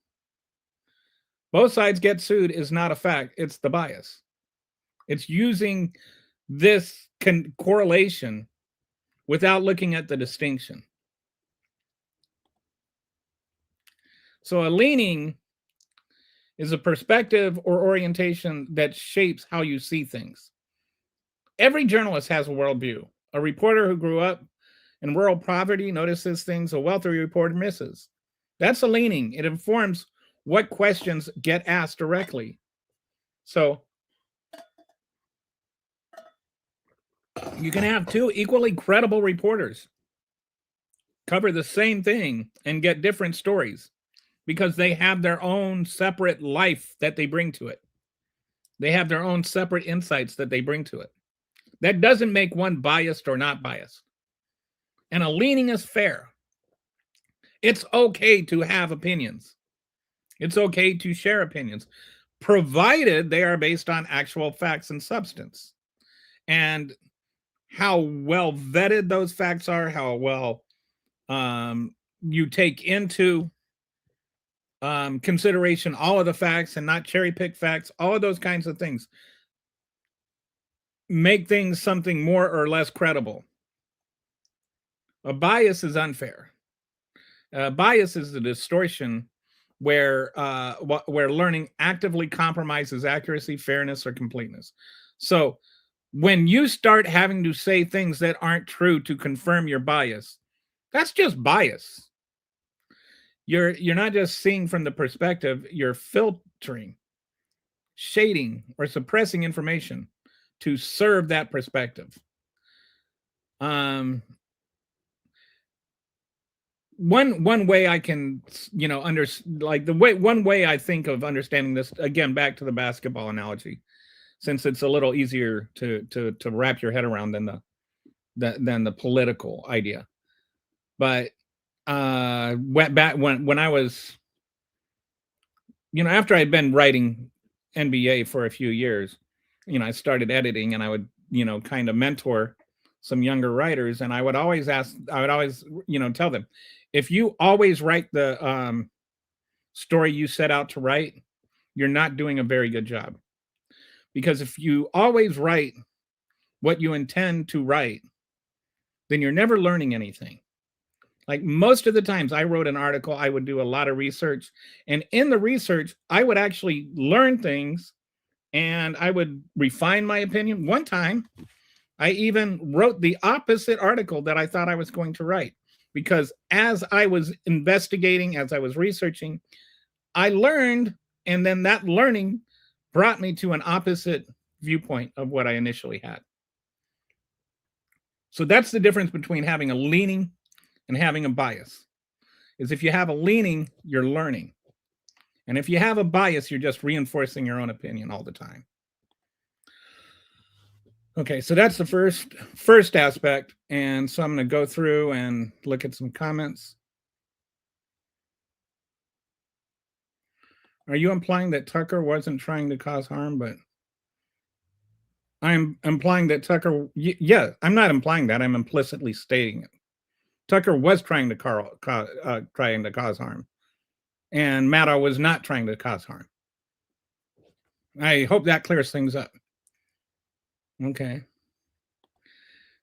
Both sides get sued is not a fact. It's the bias. It's using this correlation without looking at the distinction. So a leaning is a perspective or orientation that shapes how you see things. Every journalist has a worldview. A reporter who grew up in rural poverty notices things a wealthy reporter misses. That's a leaning. It informs what questions get asked directly. So you can have two equally credible reporters cover the same thing and get different stories because they have their own separate life that they bring to it. They have their own separate insights that they bring to it. That doesn't make one biased or not biased. And a leaning is fair. It's okay to have opinions. It's okay to share opinions, provided they are based on actual facts and substance. And how well vetted those facts are, how well you take into consideration all of the facts and not cherry pick facts, all of those kinds of things make things something more or less credible. A bias is unfair. Bias is the distortion where learning actively compromises accuracy, fairness, or completeness. So when you start having to say things that aren't true to confirm your bias, that's just bias. You're not just seeing from the perspective, you're filtering, shading, or suppressing information to serve that perspective. One way I can, one way I think of understanding this, again, back to the basketball analogy, since it's a little easier to wrap your head around than the political idea. But went back when I was, after I'd been writing NBA for a few years, I started editing, and I would, kind of mentor some younger writers, and I would always tell them, if you always write the story you set out to write, you're not doing a very good job. Because if you always write what you intend to write, then you're never learning anything. Like most of the times I wrote an article, I would do a lot of research. And in the research, I would actually learn things and I would refine my opinion. One time, I even wrote the opposite article that I thought I was going to write because as I was investigating, as I was researching, I learned, and then that learning brought me to an opposite viewpoint of what I initially had. So that's the difference between having a leaning and having a bias. Is if you have a leaning, you're learning. And if you have a bias, you're just reinforcing your own opinion all the time. Okay, so that's the first aspect. And so I'm going to go through and look at some comments. Are you implying that Tucker wasn't trying to cause harm, but I'm implying that Tucker, yeah, I'm not implying that. I'm implicitly stating it. Tucker was trying to cause harm, and Maddow was not trying to cause harm. I hope that clears things up. Okay.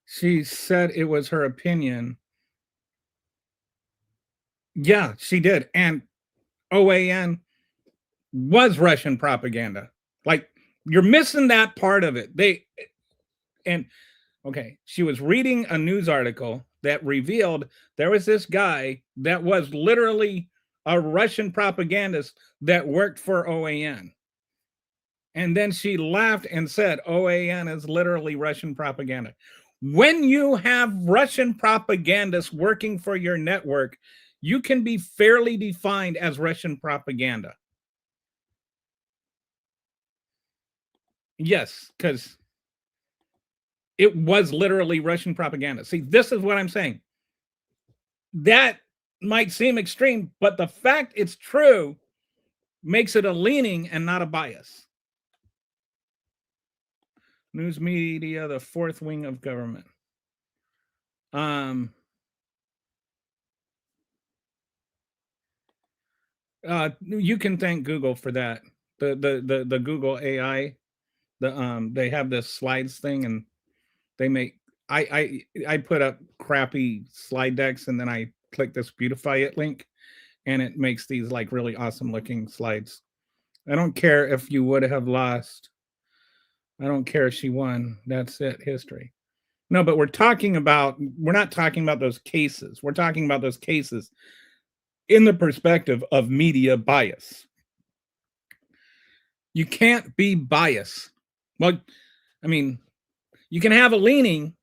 She said it was her opinion. Yeah, she did. And OAN was Russian propaganda. Like, you're missing that part of it. She was reading a news article that revealed there was this guy that was literally a Russian propagandist that worked for OAN. And then she laughed and said, OAN is literally Russian propaganda. When you have Russian propagandists working for your network, you can be fairly defined as Russian propaganda. Yes, because it was literally Russian propaganda. See, this is what I'm saying. That might seem extreme, but the fact it's true makes it a leaning and not a bias. News media, the fourth wing of government. You can thank Google for that. The Google AI, they have this slides thing, and they make I put up crappy slide decks, and then I click this beautify it link, and it makes these like really awesome looking slides. I don't care if you would have lost. I don't care if she won. That's it, history. No, but we're not talking about those cases. We're talking about those cases in the perspective of media bias. You can't be biased. Well, I mean, you can have a leaning,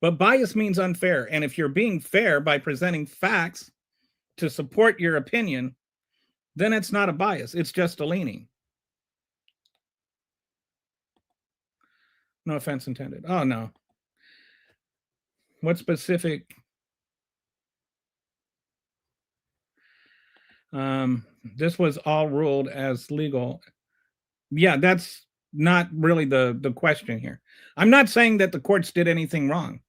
but bias means unfair. And if you're being fair by presenting facts to support your opinion, then it's not a bias. It's just a leaning. No offense intended. Oh, no. What specific? This was all ruled as legal. Yeah, that's not really the question here. I'm not saying that the courts did anything wrong.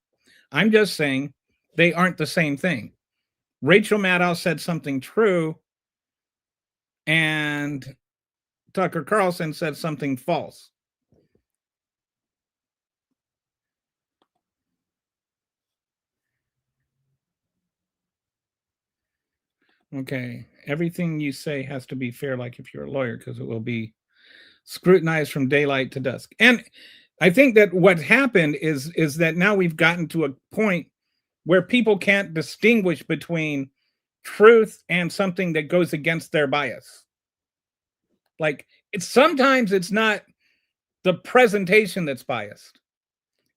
I'm just saying they aren't the same thing. Rachel Maddow said something true, and Tucker Carlson said something false. Okay, everything you say has to be fair, like if you're a lawyer, because it will be scrutinized from daylight to dusk. And I think that what happened is that now we've gotten to a point where people can't distinguish between truth and something that goes against their bias. Like, sometimes it's not the presentation that's biased.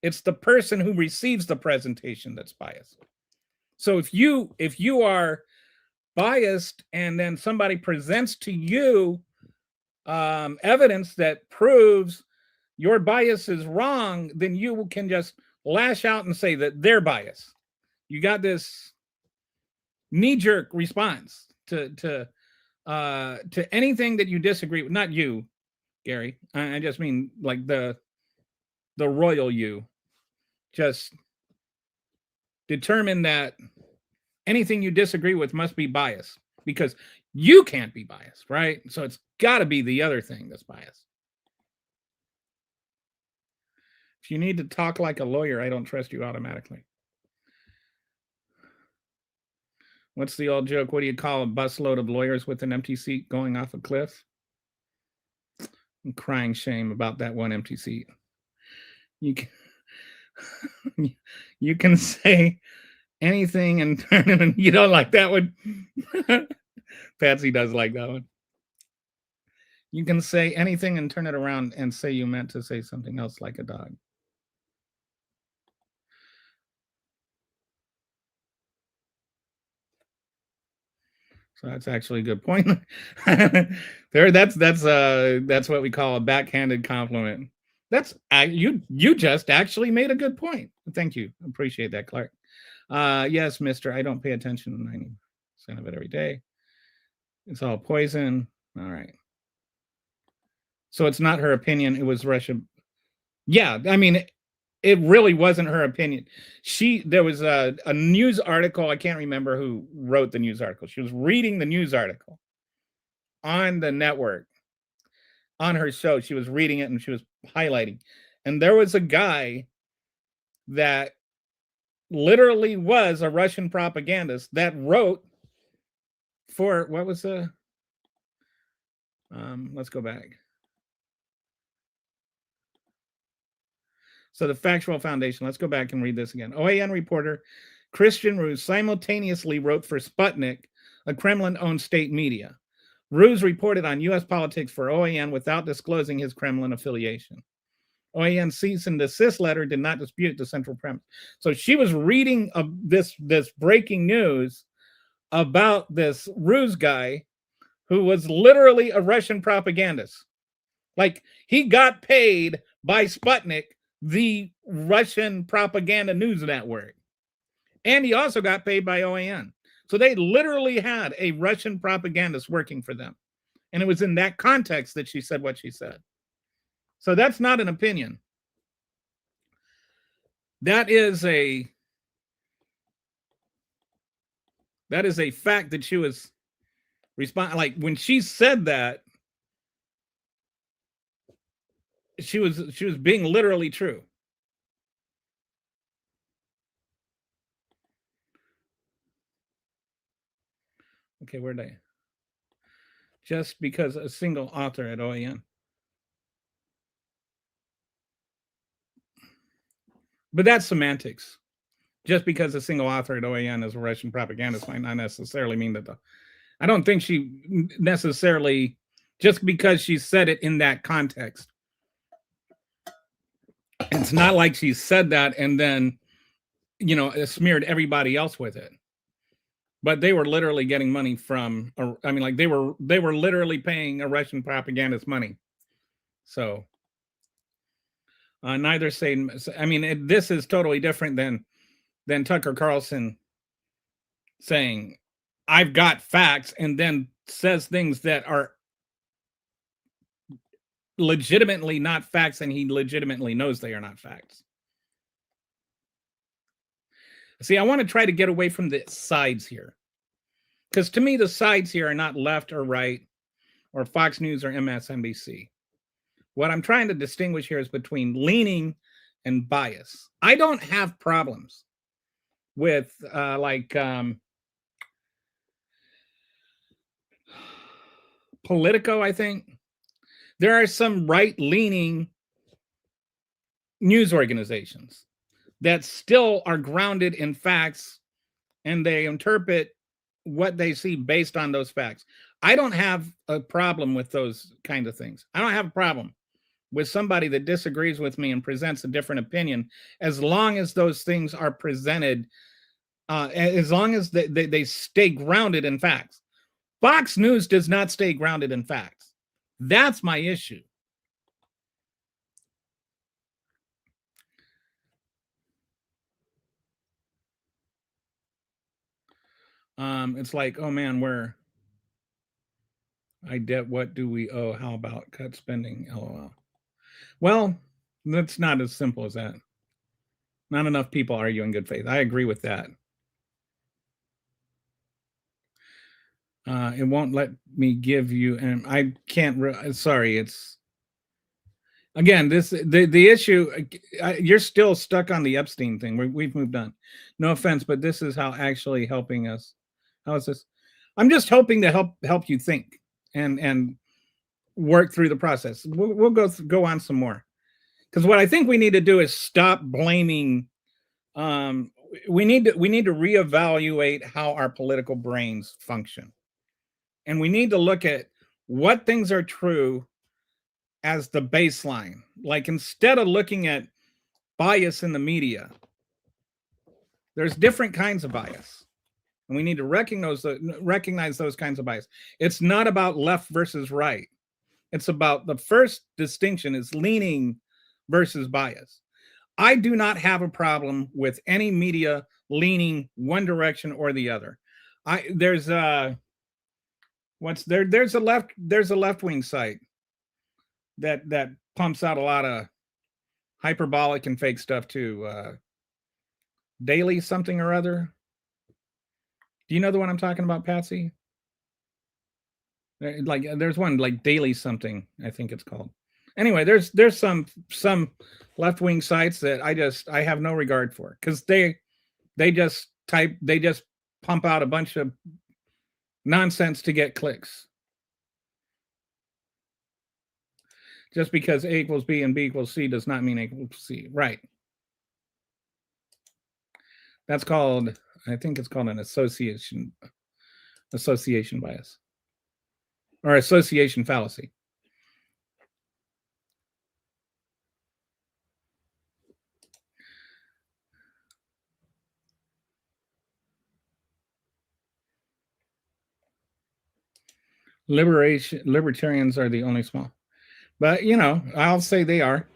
It's the person who receives the presentation that's biased. So if you are biased and then somebody presents to you evidence that proves your bias is wrong, then you can just lash out and say that they're biased. You got this knee-jerk response to anything that you disagree with. Not you, Gary. I just mean like the royal you. Just determine that anything you disagree with must be biased, because you can't be biased, right? So it's got to be the other thing that's biased. If you need to talk like a lawyer, I don't trust you automatically. What's the old joke? What do you call a busload of lawyers with an empty seat going off a cliff? I'm crying shame about that one empty seat. You can, you can say anything and turn it, and you don't like that one. Patsy does like that one. You can say anything and turn it around and say you meant to say something else, like a dog. So that's actually a good point. That's what we call a backhanded compliment. That's you just actually made a good point. Thank you. Appreciate that, Clark. Yes, mister, I don't pay attention to 90% of it every day. It's all poison. All right. So it's not her opinion. It was Russia. Yeah, I mean, it really wasn't her opinion. There was a news article. I can't remember who wrote the news article. She was reading the news article on the network, on her show. She was reading it and she was highlighting. And there was a guy that literally was a Russian propagandist that wrote for, what was the, let's go back. So the Factual Foundation, let's go back and read this again. OAN reporter Christian Ruse simultaneously wrote for Sputnik, a Kremlin-owned state media. Ruse reported on U.S. politics for OAN without disclosing his Kremlin affiliation. OAN's cease and desist letter did not dispute the central premise. So she was reading this breaking news about this Ruse guy who was literally a Russian propagandist. Like, he got paid by Sputnik, the Russian propaganda news network. And he also got paid by OAN. So they literally had a Russian propagandist working for them. And it was in that context that she said what she said. So that's not an opinion. That is a fact that she was like, when she said that, she was being literally true. Okay, where'd I? Just because a single author at OAN. But that's semantics. Just because a single author at OAN is a Russian propagandist might not necessarily mean that I don't think she necessarily, just because she said it in that context. It's not like she said that and then, smeared everybody else with it. But they were literally getting money from, like they were literally paying a Russian propagandist money. So neither say, this is totally different than Tucker Carlson saying, I've got facts, and then says things that are legitimately not facts, and he legitimately knows they are not facts. See, I want to try to get away from the sides here, because to me, the sides here are not left or right, or Fox News or MSNBC. What I'm trying to distinguish here is between leaning and bias. I don't have problems with Politico, I think. There are some right-leaning news organizations that still are grounded in facts, and they interpret what they see based on those facts. I don't have a problem with those kind of things. I don't have a problem with somebody that disagrees with me and presents a different opinion, as long as those things are presented, as long as they stay grounded in facts. Fox News does not stay grounded in facts. That's my issue. It's like, oh man, what do we owe? How about cut spending? LOL. Well, that's not as simple as that. Not enough people argue in good faith. I agree with that. It won't let me give you, and I can't. Sorry, it's again the issue. You're still stuck on the Epstein thing. We've moved on. No offense, but this is how actually helping us How is this? I'm just hoping to help you think and work through the process. We'll go on some more, because what I think we need to do is stop blaming. We need to reevaluate how our political brains function, and we need to look at what things are true as the baseline. Like, instead of looking at bias in the media, there's different kinds of bias, and we need to recognize those kinds of bias. It's not about left versus right. It's about, the first distinction is leaning versus bias. I do not have a problem with any media leaning one direction or the other. There's a left-wing site that pumps out a lot of hyperbolic and fake stuff too. Daily something or other. Do you know the one I'm talking about, Patsy? Like, there's one like Daily something, I think it's called. Anyway, there's some left-wing sites that I have no regard for, because they just pump out a bunch of nonsense to get clicks. Just because A equals B and B equals C does not mean A equals C, right? That's called, I think it's called an association bias, or association fallacy. Libertarians are the only small, but I'll say they are.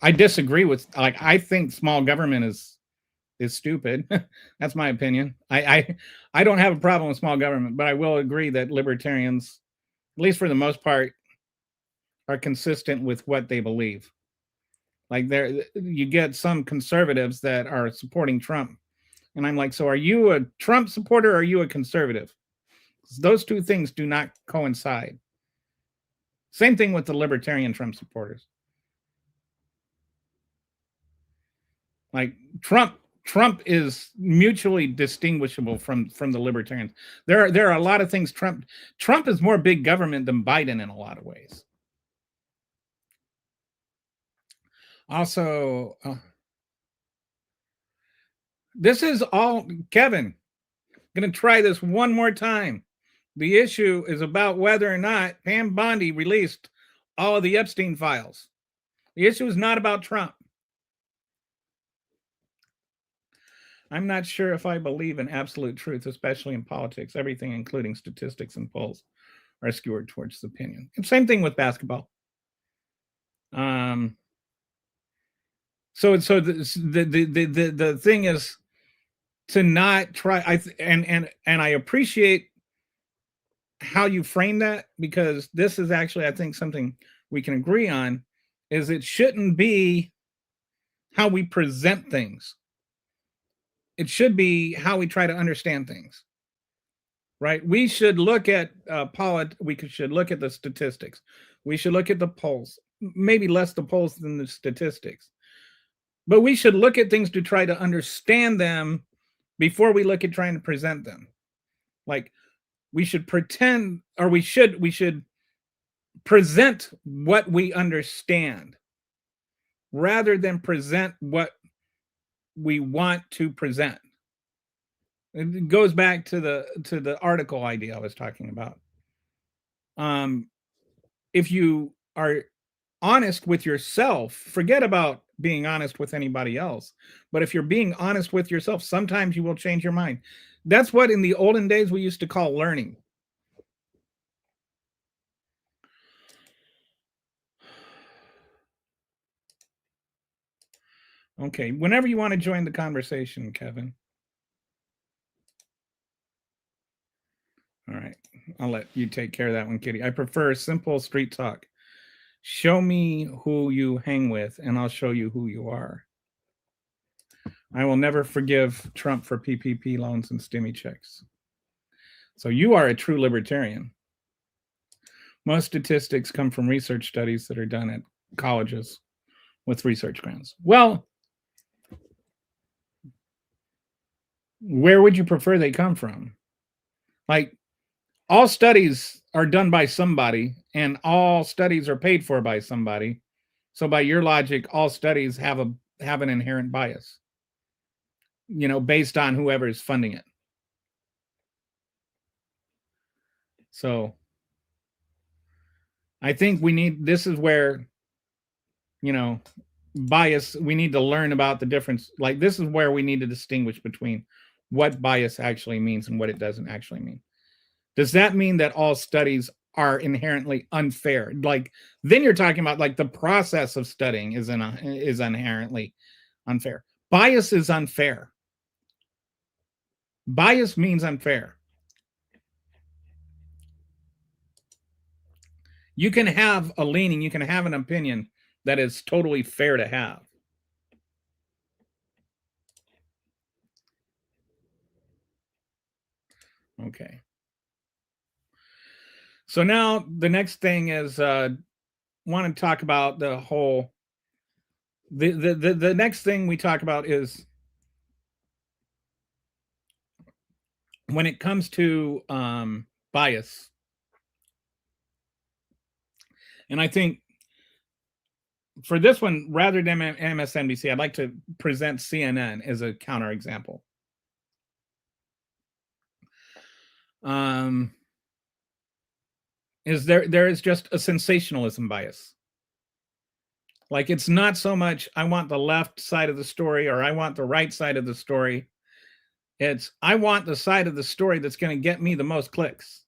I disagree with, I think small government is stupid. That's my opinion. I don't have a problem with small government, but I will agree that libertarians, at least for the most part, are consistent with what they believe. Like, you get some conservatives that are supporting Trump, and I'm like, so are you a Trump supporter or are you a conservative? Those two things do not coincide. Same thing with the libertarian Trump supporters. Like, Trump is mutually distinguishable from the libertarians. There are a lot of things. Trump is more big government than Biden in a lot of ways. Also, this is all, Kevin, I'm going to try this one more time. The issue is about whether or not Pam Bondi released all of the Epstein files. The issue is not about Trump. I'm not sure if I believe in absolute truth, especially in politics. Everything, including statistics and polls, are skewed towards opinion. And same thing with basketball. So the thing is to not try. And I appreciate how you frame that, because this is actually, I think, something we can agree on, is it shouldn't be how we present things. It should be how we try to understand things, right? We should look at we should look at the statistics. We should look at the polls, maybe less the polls than the statistics, but we should look at things to try to understand them before we look at trying to present them. Like, we should pretend, or we should present what we understand rather than present what we want to present. It goes back to the article idea I was talking about. If you are honest with yourself, forget about being honest with anybody else. But if you're being honest with yourself, sometimes you will change your mind. That's what in the olden days we used to call learning. Okay, whenever you want to join the conversation, Kevin. All right, I'll let you take care of that one, Kitty. I prefer simple street talk. Show me who you hang with, and I'll show you who you are. I will never forgive Trump for PPP loans and stimmy checks. So you are a true libertarian. Most statistics come from research studies that are done at colleges with research grants. Well, where would you prefer they come from? Like, all studies are done by somebody, and all studies are paid for by somebody. So by your logic, all studies have an inherent bias, based on whoever is funding it. So I think this is where, bias, we need to learn about the difference. Like, this is where we need to distinguish between what bias actually means and what it doesn't actually mean. Does that mean that all studies are inherently unfair? Like, then you're talking about, like, the process of studying is inherently unfair. Bias is unfair. Bias means unfair. You can have a leaning, you can have an opinion that is totally fair to have. Okay. So now the next thing is, want to talk about the whole. The next thing we talk about is when it comes to bias. And I think for this one, rather than MSNBC, I'd like to present CNN as a counterexample. There is just a sensationalism bias. Like, it's not so much I want the left side of the story or I want the right side of the story. It's I want the side of the story that's going to get me the most clicks,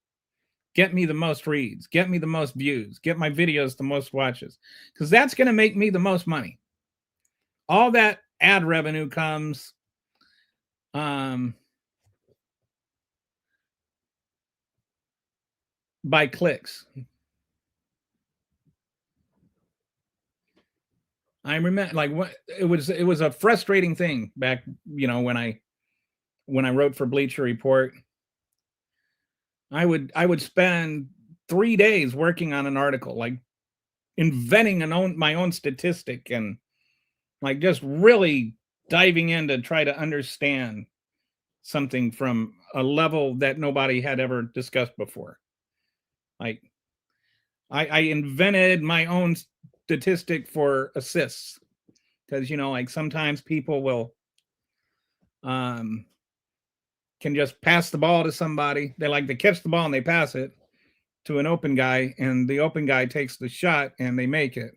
get me the most reads, get me the most views, get my videos the most watches, because that's going to make me the most money. All that ad revenue comes by clicks. I remember, like, what it was a frustrating thing back, when I wrote for Bleacher Report. I would spend 3 days working on an article, like inventing my own statistic, and like just really diving in to try to understand something from a level that nobody had ever discussed before. Like, I invented my own statistic for assists, because like sometimes people will can just pass the ball to somebody. They like to catch the ball and they pass it to an open guy, and the open guy takes the shot and they make it.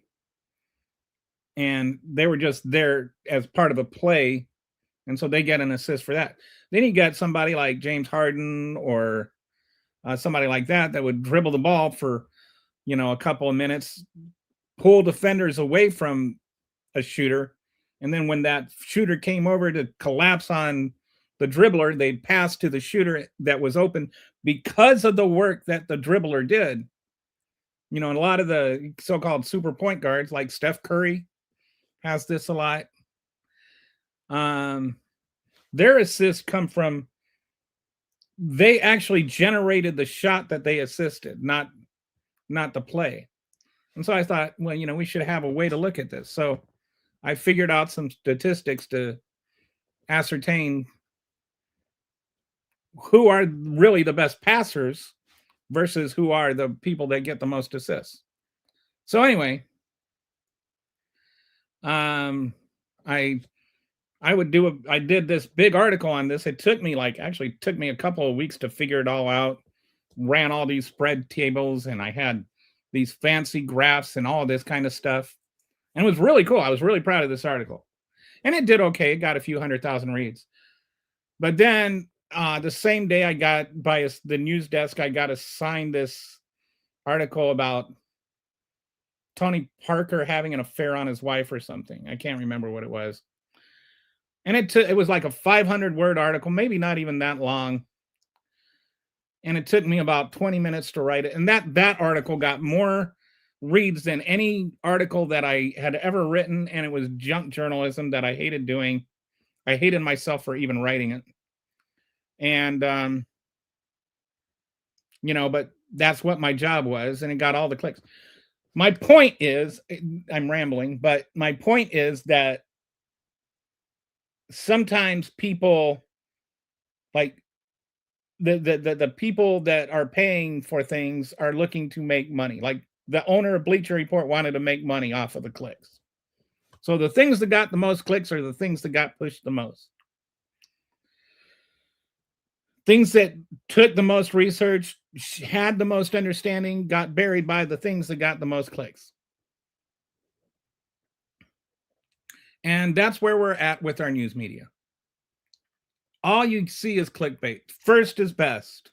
And they were just there as part of a play, and so they get an assist for that. Then you got somebody like James Harden or somebody like that would dribble the ball for a couple of minutes, pull defenders away from a shooter, and then when that shooter came over to collapse on the dribbler, they'd pass to the shooter that was open because of the work that the dribbler did. And a lot of the so-called super point guards, like Steph Curry, has this a lot. Their assists come from, they actually generated the shot that they assisted, not the play. And so I thought, well, we should have a way to look at this. So I figured out some statistics to ascertain who are really the best passers versus who are the people that get the most assists. So anyway, I did this big article on this. It took me a couple of weeks to figure it all out. Ran all these spread tables, and I had these fancy graphs and all this kind of stuff. And it was really cool. I was really proud of this article. And it did okay. It got a few 100,000 reads. But then the same day I got by the news desk, I got assigned this article about Tony Parker having an affair on his wife or something. I can't remember what it was. And it was like a 500-word article, maybe not even that long. And it took me about 20 minutes to write it. And that article got more reads than any article that I had ever written. And it was junk journalism that I hated doing. I hated myself for even writing it. And, but that's what my job was. And it got all the clicks. My point is, I'm rambling, but my point is that sometimes people, like, the people that are paying for things are looking to make money. Like the owner of Bleacher Report wanted to make money off of the clicks. So the things that got the most clicks are the things that got pushed the most. Things that took the most research, had the most understanding, got buried by the things that got the most clicks. And that's where we're at with our news media. All you see is clickbait. First is best.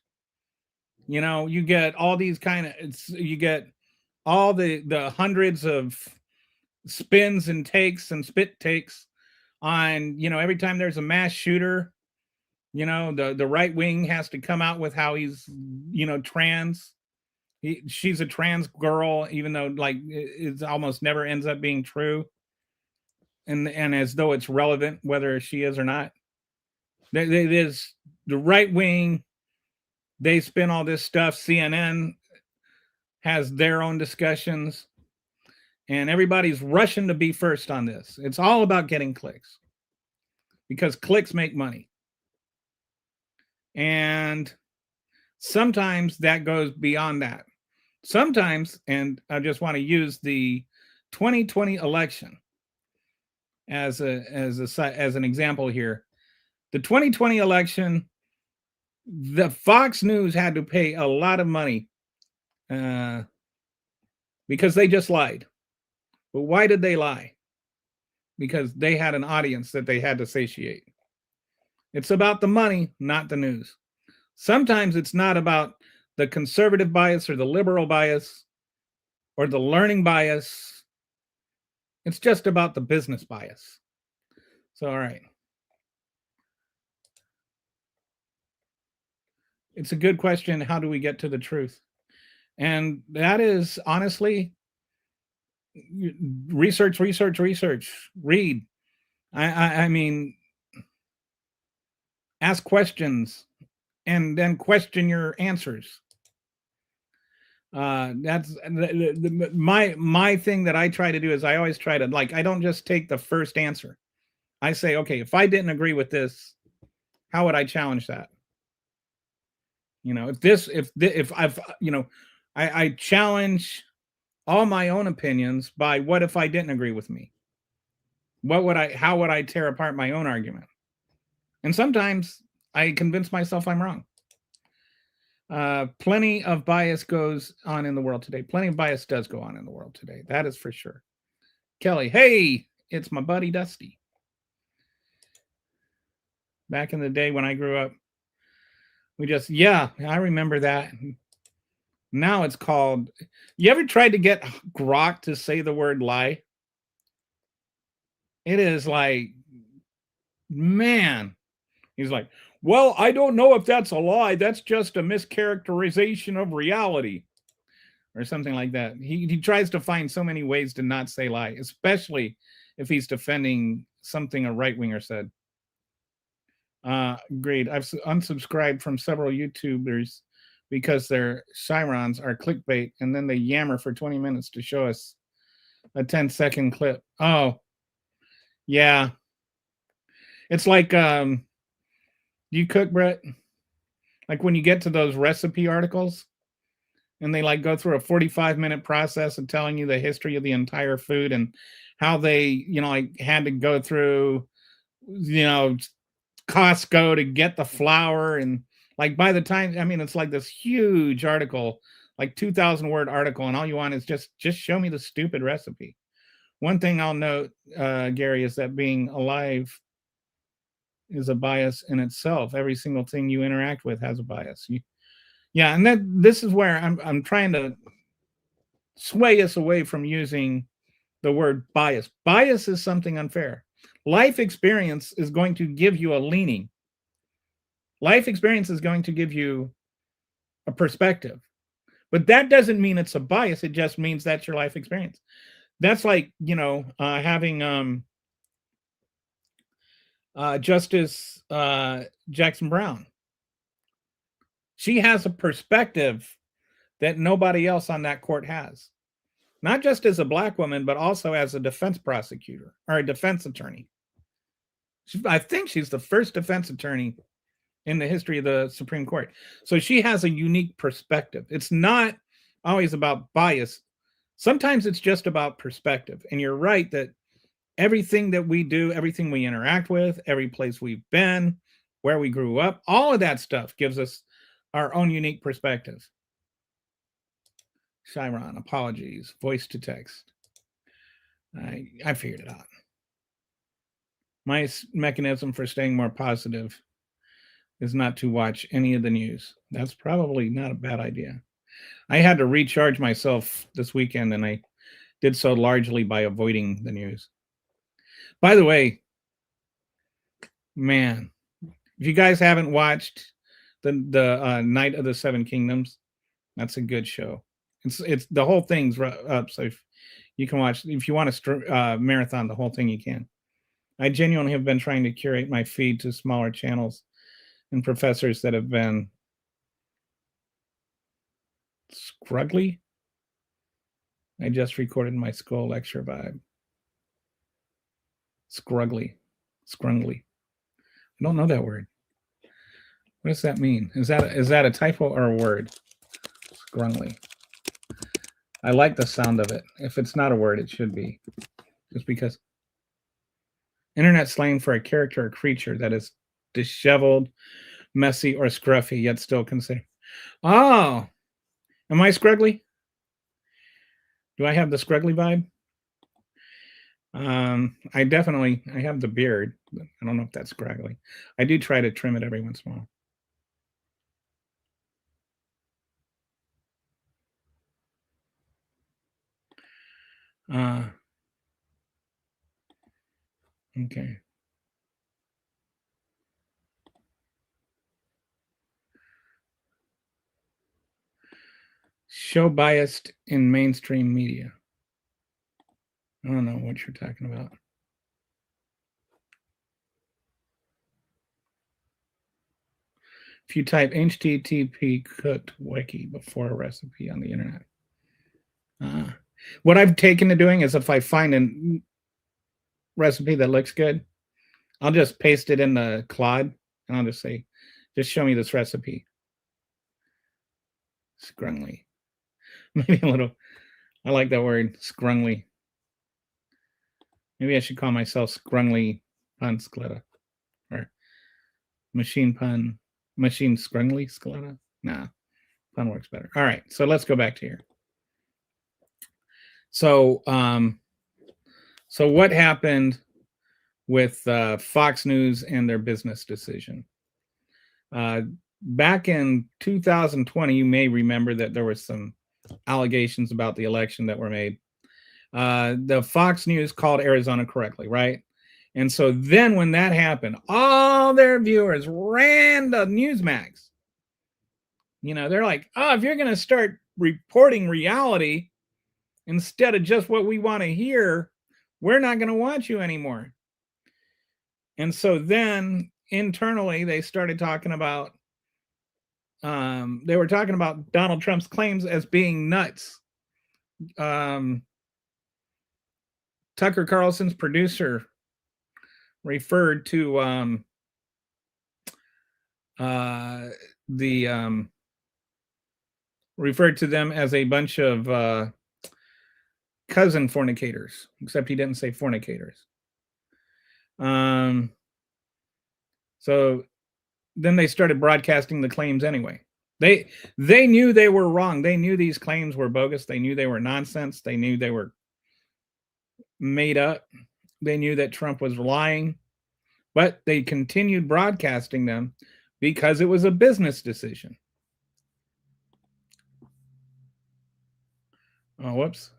You know, you get all these you get all the hundreds of spins and takes and spit takes on, you know, every time there's a mass shooter, you know, the right wing has to come out with how he's, you know, trans. She's a trans girl, even though like it almost never ends up being true. And as though it's relevant whether she is or not. It is the right wing. They spin all this stuff. CNN has their own discussions. And everybody's rushing to be first on this. It's all about getting clicks. Because clicks make money. And sometimes that goes beyond that. Sometimes, and I just want to use the 2020 election as an example here. The 2020 election, the Fox News had to pay a lot of money because they just lied. But why did they lie? Because they had an audience that they had to satiate. It's about the money, not the news. Sometimes it's not about the conservative bias or the liberal bias or the learning bias. It's just about the business bias. So, all right. It's a good question. How do we get to the truth? And that is honestly research, read. I mean, ask questions and then question your answers. That's my thing that I try to do is I always try to, like, I don't just take the first answer. I say, okay, if I didn't agree with this, how would I challenge that? You know, if I've, you know, I challenge all my own opinions by what if I didn't agree with me? How would I tear apart my own argument? And sometimes I convince myself I'm wrong. Plenty of bias goes on in the world today. Plenty of bias does go on in the world today. That is for sure. Kelly, hey, it's my buddy Dusty. Back in the day when I grew up, I remember that. Now it's called, you ever tried to get Grok to say the word lie? It is like, man, he's like, well, I don't know if that's a lie. That's just a mischaracterization of reality or something like that. He tries to find so many ways to not say lie, especially if he's defending something a right-winger said. Great. I've unsubscribed from several YouTubers because their chyrons are clickbait and then they yammer for 20 minutes to show us a 10-second clip. Oh, yeah. It's like, do you cook, Brett? Like when you get to those recipe articles and they like go through a 45-minute process of telling you the history of the entire food and how they, you know, like had to go through, you know, Costco to get the flour, and like by the time, I mean, it's like this huge article, like 2,000 word article, and all you want is just show me the stupid recipe. One thing I'll note, Gary, is that being alive is a bias in itself. Every single thing you interact with has a bias. Yeah, and this is where I'm trying to sway us away from using the word bias. Bias is something unfair. Life experience is going to give you a leaning. Life experience is going to give you a perspective. But that doesn't mean it's a bias. It just means that's your life experience. That's like, you know, having Justice Jackson Brown. She has a perspective that nobody else on that court has. Not just as a black woman, but also as a defense prosecutor or a defense attorney. I think she's the first defense attorney in the history of the Supreme Court. So she has a unique perspective. It's not always about bias. Sometimes it's just about perspective. And you're right that everything that we do, everything we interact with, every place we've been, where we grew up, all of that stuff gives us our own unique perspective. Chiron, apologies, voice to text. I figured it out. My mechanism for staying more positive is not to watch any of the news. That's probably not a bad idea. I had to recharge myself this weekend, and I did so largely by avoiding the news. By the way, man, if you guys haven't watched the Night of the Seven Kingdoms, that's a good show. It's the whole thing's up, so if you can watch, if you want to marathon the whole thing, you can. I genuinely have been trying to curate my feed to smaller channels and professors that have been scruggly. I just recorded my school lecture vibe. Scruggly. I don't know that word. What does that mean? Is that a typo or a word? Scruggly. I like the sound of it. If it's not a word, it should be. Just because. Internet slang for a character or creature that is disheveled, messy, or scruffy, yet still considered. Oh, am I scruggly? Do I have the scruggly vibe? I have the beard, but I don't know if that's scraggly. I do try to trim it every once in a while. Okay. Show biased in mainstream media. I don't know what you're talking about. If you type HTTP cooked wiki before a recipe on the internet. What I've taken to doing is if I find a recipe that looks good, I'll just paste it in the Claude and I'll just say, just show me this recipe. Scrungly. Maybe a little, I like that word, scrungly. Maybe I should call myself Scrungly Pun Scletta. Or Machine Scrungly Scletta. Nah, pun works better. All right, so let's go back to here. So what happened with Fox News and their business decision? Back in 2020, you may remember that there were some allegations about the election that were made. The Fox News called Arizona correctly, right? And so then when that happened, all their viewers ran to Newsmax. You know, they're like, oh, if you're going to start reporting reality instead of just what we want to hear, we're not going to watch you anymore. And so then internally, they started talking about, they were talking about Donald Trump's claims as being nuts. Tucker Carlson's producer referred to referred to them as a bunch of cousin fornicators, except he didn't say fornicators. So then they started broadcasting the claims anyway. They knew they were wrong. They knew these claims were bogus. They knew they were nonsense. They knew they were made up. They knew that Trump was lying, but they continued broadcasting them because it was a business decision. Oh, whoops.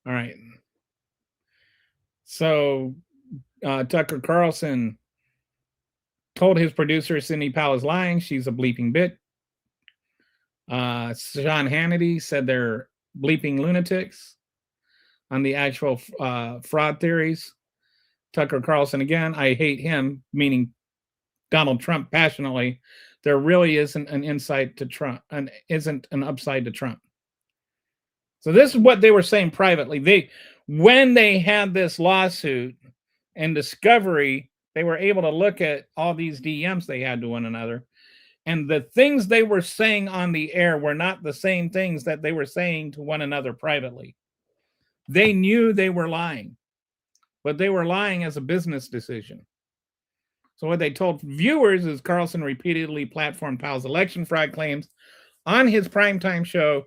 All right. So Tucker Carlson told his producer, Sidney Powell, is lying. She's a bleeping bit. Sean Hannity said they're bleeping lunatics on the actual fraud theories. Tucker Carlson, again, I hate him, meaning Donald Trump, passionately. There really isn't an inside to Trump, and isn't an upside to Trump. So this is what they were saying privately. When they had this lawsuit and discovery they were able to look at all these DMs they had to one another, and the things they were saying on the air were not the same things that they were saying to one another privately. They knew they were lying, but they were lying as a business decision. So what they told viewers is Carlson repeatedly platformed Powell's election fraud claims on his primetime show,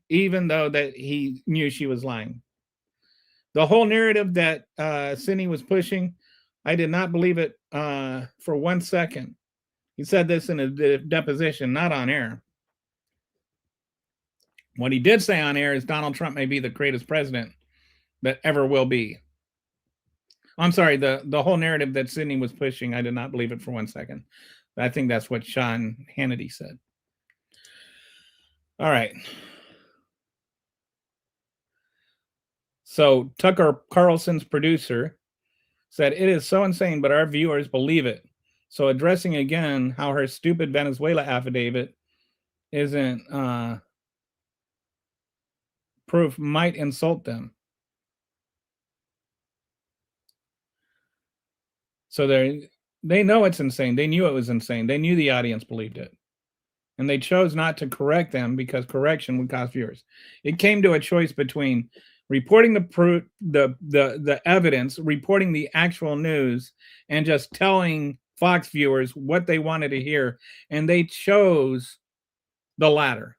even though that he knew she was lying. The whole narrative that Sidney was pushing, I did not believe it for 1 second. He said this in a deposition, not on air. What he did say on air is Donald Trump may be the greatest president that ever will be. I'm sorry, the whole narrative that Sidney was pushing, I did not believe it for 1 second. I think that's what Sean Hannity said. All right. So Tucker Carlson's producer said, it is so insane, but our viewers believe it. So addressing again how her stupid Venezuela affidavit isn't proof might insult them. So they know it's insane. They knew it was insane. They knew the audience believed it. And they chose not to correct them because correction would cost viewers. It came to a choice between reporting the evidence, reporting the actual news, and just telling Fox viewers what they wanted to hear. And they chose the latter.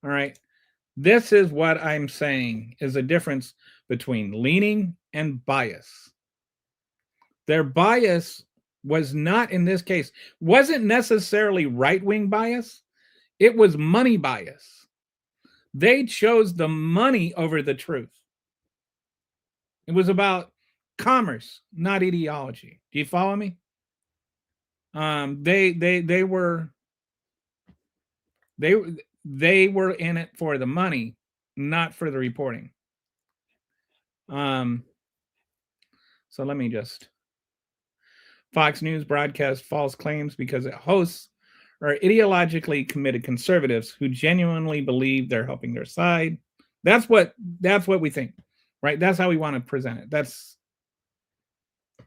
All right. This is what I'm saying is a difference between leaning and bias. Their bias was not, in this case, wasn't necessarily right-wing bias. It was money bias. They chose the money over the truth. It was about commerce, not ideology. Do you follow me? They were in it for the money, not for the reporting. So let me just. Fox News broadcasts false claims because it hosts are ideologically committed conservatives who genuinely believe they're helping their side. That's what we think, right? That's how we want to present it. But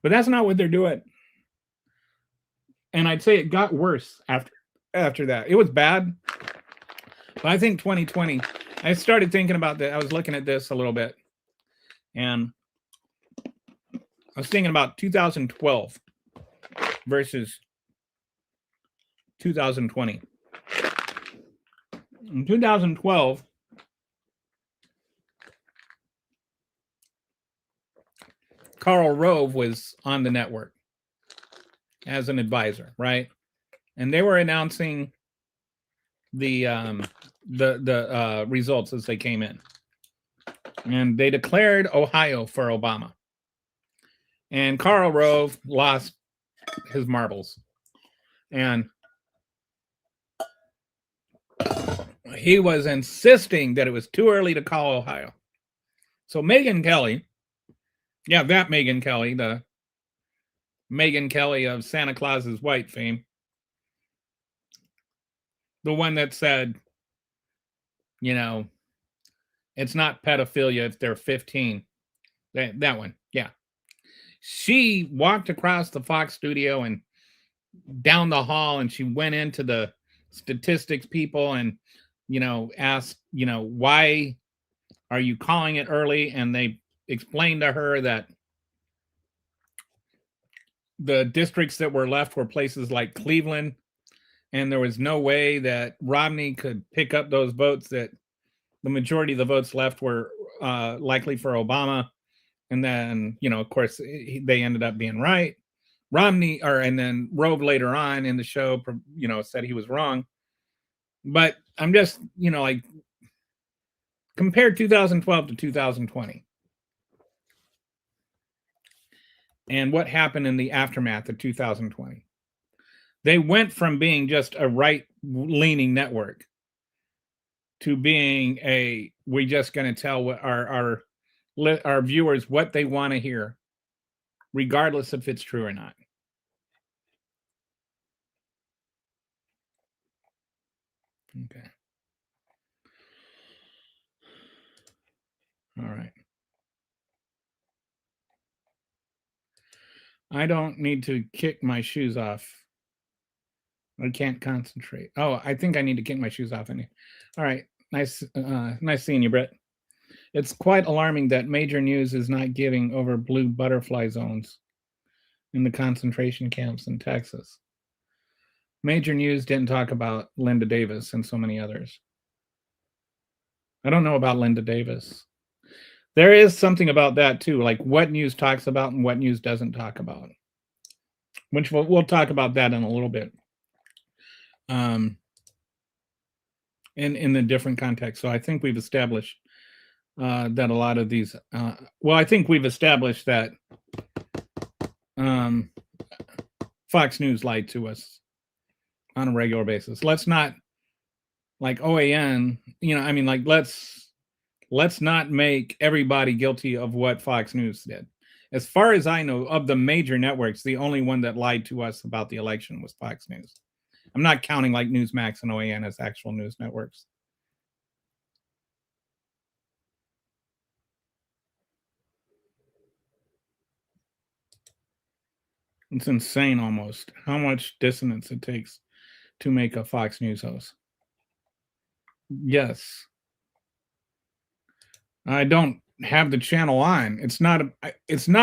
that's not what they're doing. And I'd say it got worse after that. It was bad. But I think 2020, I started thinking about that. I was looking at this a little bit, and I was thinking about 2012 versus 2020. In 2012, Karl Rove was on the network as an advisor, right? And they were announcing the results as they came in. And they declared Ohio for Obama. And Karl Rove lost his marbles. And he was insisting that it was too early to call Ohio. So Megyn Kelly, that Megyn Kelly, the Megyn Kelly of Santa Claus's Wife fame, the one that said, it's not pedophilia if they're 15. That one, yeah. She walked across the Fox studio and down the hall, and she went into the statistics people and, asked, why are you calling it early? And they explained to her that the districts that were left were places like Cleveland, and there was no way that Romney could pick up those votes, that the majority of the votes left were likely for Obama. And then, of course, they ended up being right. And then Rove later on in the show, said he was wrong. But I'm just, compare 2012 to 2020. And what happened in the aftermath of 2020. They went from being just a right-leaning network to being we're just going to tell what our viewers what they want to hear, regardless if it's true or not. Okay. All right. I don't need to kick my shoes off. I can't concentrate. Oh, I think I need to kick my shoes off. All right. Nice seeing you, Brett. It's quite alarming that major news is not giving over blue butterfly zones in the concentration camps in Texas. Major news didn't talk about Linda Davis and so many others. I don't know about Linda Davis. There is something about that too, like what news talks about and what news doesn't talk about, which we'll talk about that in a little bit. In the different contexts. So I think we've established that a lot of these, I think we've established that Fox News lied to us on a regular basis. Let's not, like OAN, let's not make everybody guilty of what Fox News did. As far as I know, of the major networks, the only one that lied to us about the election was Fox News. I'm not counting like Newsmax and OAN as actual news networks. It's insane almost how much dissonance it takes to make a Fox News host. Yes. I don't have the channel on. It's not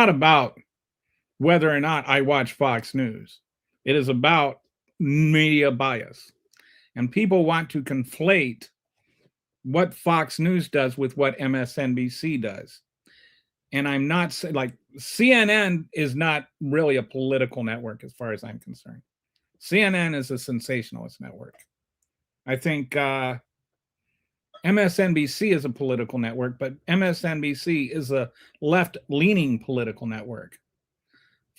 about whether or not I watch Fox News. It is about media bias. And people want to conflate what Fox News does with what MSNBC does. And I'm not like CNN is not really a political network as far as I'm concerned. CNN is a sensationalist network. I think MSNBC is a political network, but MSNBC is a left-leaning political network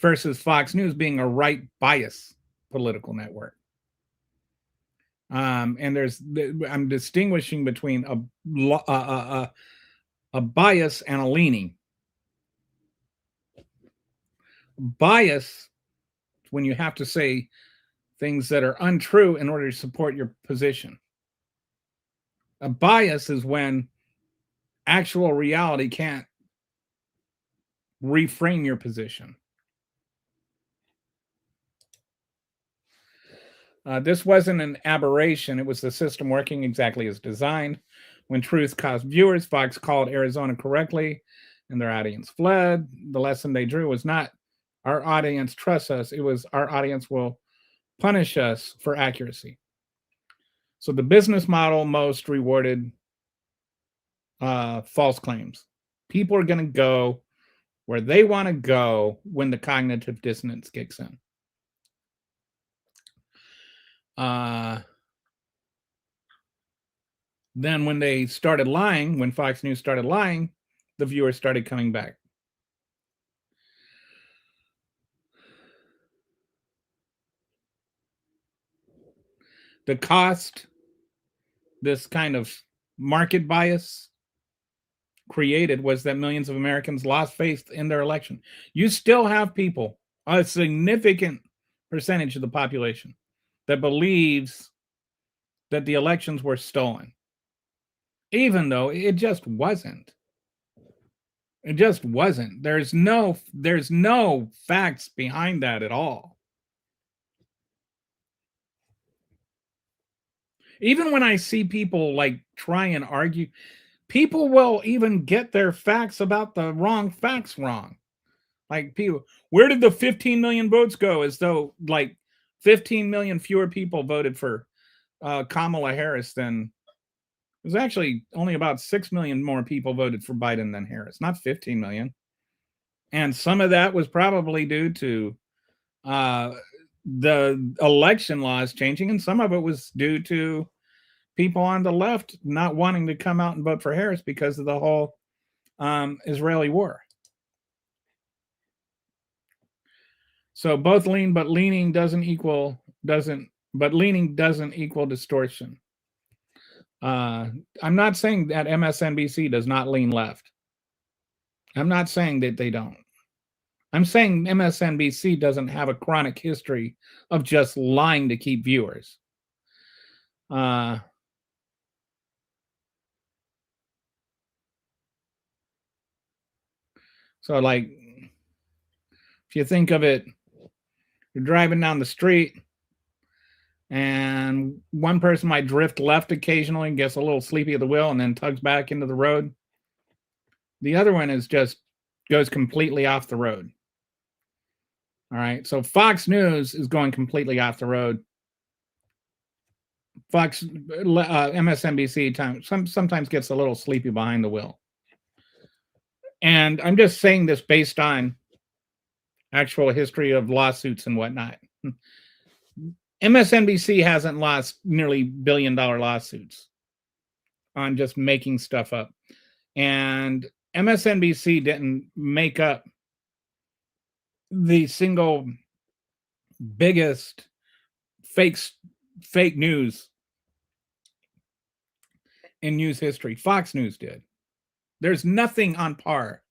versus Fox News being a right bias political network. And I'm distinguishing between a bias and a leaning. Bias, when you have to say things that are untrue in order to support your position. A bias is when actual reality can't reframe your position. This wasn't an aberration. It was the system working exactly as designed. When truth cost viewers, Fox called Arizona correctly and their audience fled. The lesson they drew was not our audience trusts us. It was our audience will punish us for accuracy. So the business model most rewarded false claims. People are going to go where they want to go when the cognitive dissonance kicks in. Then when they started lying, when Fox News started lying, the viewers started coming back. The cost, this kind of market bias created was that millions of Americans lost faith in their election. You still have people, a significant percentage of the population, that believes that the elections were stolen, even though it just wasn't. It just wasn't. There's no facts behind that at all. Even when I see people like try and argue, people will even get their facts about the wrong facts wrong. Like people, where did the 15 million votes go? As though like 15 million fewer people voted for Kamala Harris than it was actually only about 6 million more people voted for Biden than Harris, not 15 million. And some of that was probably due to the election laws changing, and some of it was due to people on the left not wanting to come out and vote for Harris because of the whole Israeli war. So both lean, but leaning doesn't equal distortion. I'm not saying that MSNBC does not lean left. I'm not saying that they don't. I'm saying MSNBC doesn't have a chronic history of just lying to keep viewers. So like If you think of it, you're driving down the street and one person might drift left occasionally and gets a little sleepy at the wheel and then tugs back into the road. The other one is just goes completely off the road. All right. So Fox News is going completely off the road. MSNBC sometimes gets a little sleepy behind the wheel. And I'm just saying this based on actual history of lawsuits and whatnot. MSNBC hasn't lost nearly billion-dollar lawsuits on just making stuff up. And MSNBC didn't make up the single biggest fake news in news history. Fox News did. There's nothing on par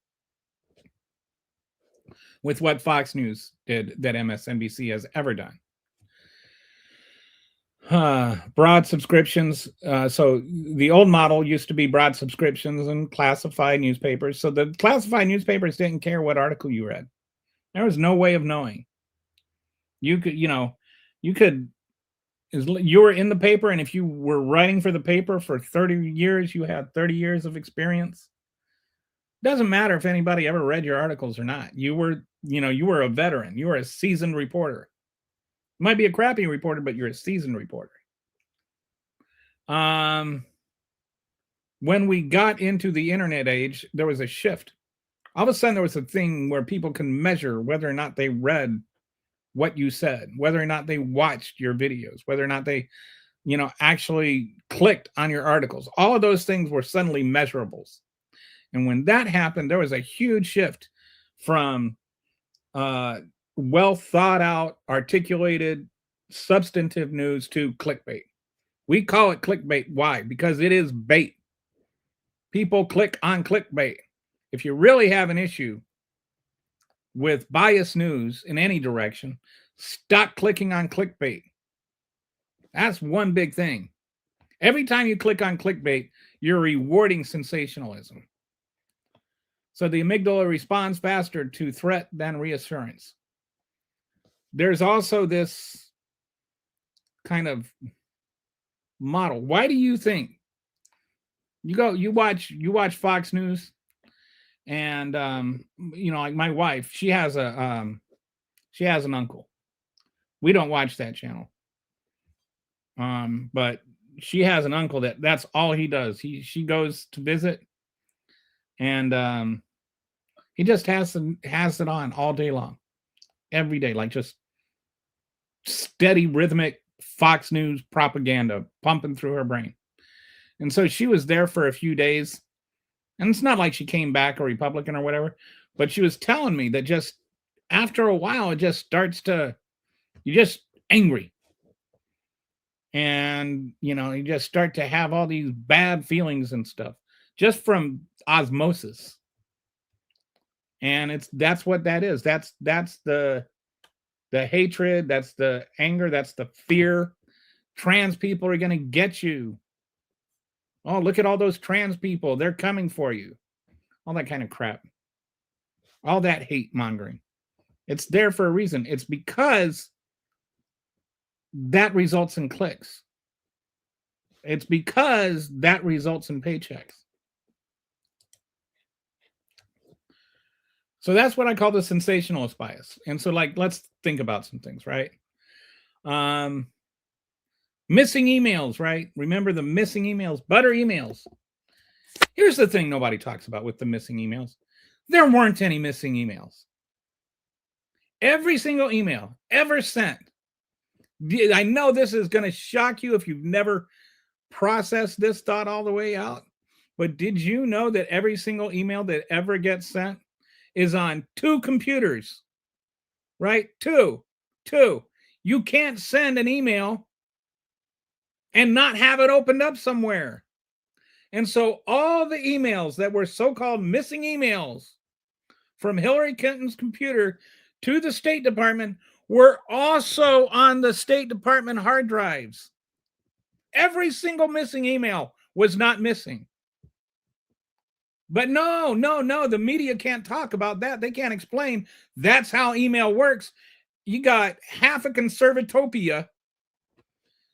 with what Fox News did that MSNBC has ever done. Broad subscriptions. So the old model used to be broad subscriptions and classified newspapers. So the classified newspapers didn't care what article you read. There was no way of knowing. You were in the paper, and if you were writing for the paper for 30 years, you had 30 years of experience. Doesn't matter if anybody ever read your articles or not. You were a veteran. You were a seasoned reporter. You might be a crappy reporter, but you're a seasoned reporter. When we got into the internet age, there was a shift. All of a sudden, there was a thing where people can measure whether or not they read what you said, whether or not they watched your videos, whether or not they, actually clicked on your articles. All of those things were suddenly measurables. And when that happened, there was a huge shift from well thought out, articulated, substantive news to clickbait. We call it clickbait. Why? Because it is bait. People click on clickbait. If you really have an issue with biased news in any direction, stop clicking on clickbait. That's one big thing. Every time you click on clickbait, you're rewarding sensationalism. So the amygdala responds faster to threat than reassurance. There's also this kind of model. Why do you think you watch Fox News, and like my wife, she has an uncle. We don't watch that channel. But she has an uncle that's all he does. She goes to visit, and he just has it on all day long, every day, like just steady rhythmic Fox News propaganda pumping through her brain. And so she was there for a few days, and it's not like she came back a Republican or whatever, but she was telling me that just after a while, it just starts to, you're just angry. And, you just start to have all these bad feelings and stuff just from osmosis. And that's what that is. That's the hatred. That's the anger. That's the fear. Trans people are going to get you. Oh, look at all those trans people. They're coming for you. All that kind of crap. All that hate mongering. It's there for a reason. It's because that results in clicks. It's because that results in paychecks. So that's what I call the sensationalist bias. And so, let's think about some things, right? Missing emails, right? Remember the missing emails, butter emails. Here's the thing nobody talks about with the missing emails. There weren't any missing emails. Every single email ever sent. I know this is going to shock you if you've never processed this thought all the way out, but did you know that every single email that ever gets sent is on 2 computers, right? Two. You can't send an email and not have it opened up somewhere. And so all the emails that were so-called missing emails from Hillary Clinton's computer to the State Department were also on the State Department hard drives. Every single missing email was not missing. But no, the media can't talk about that. They can't explain that's how email works. You got half a conservatopia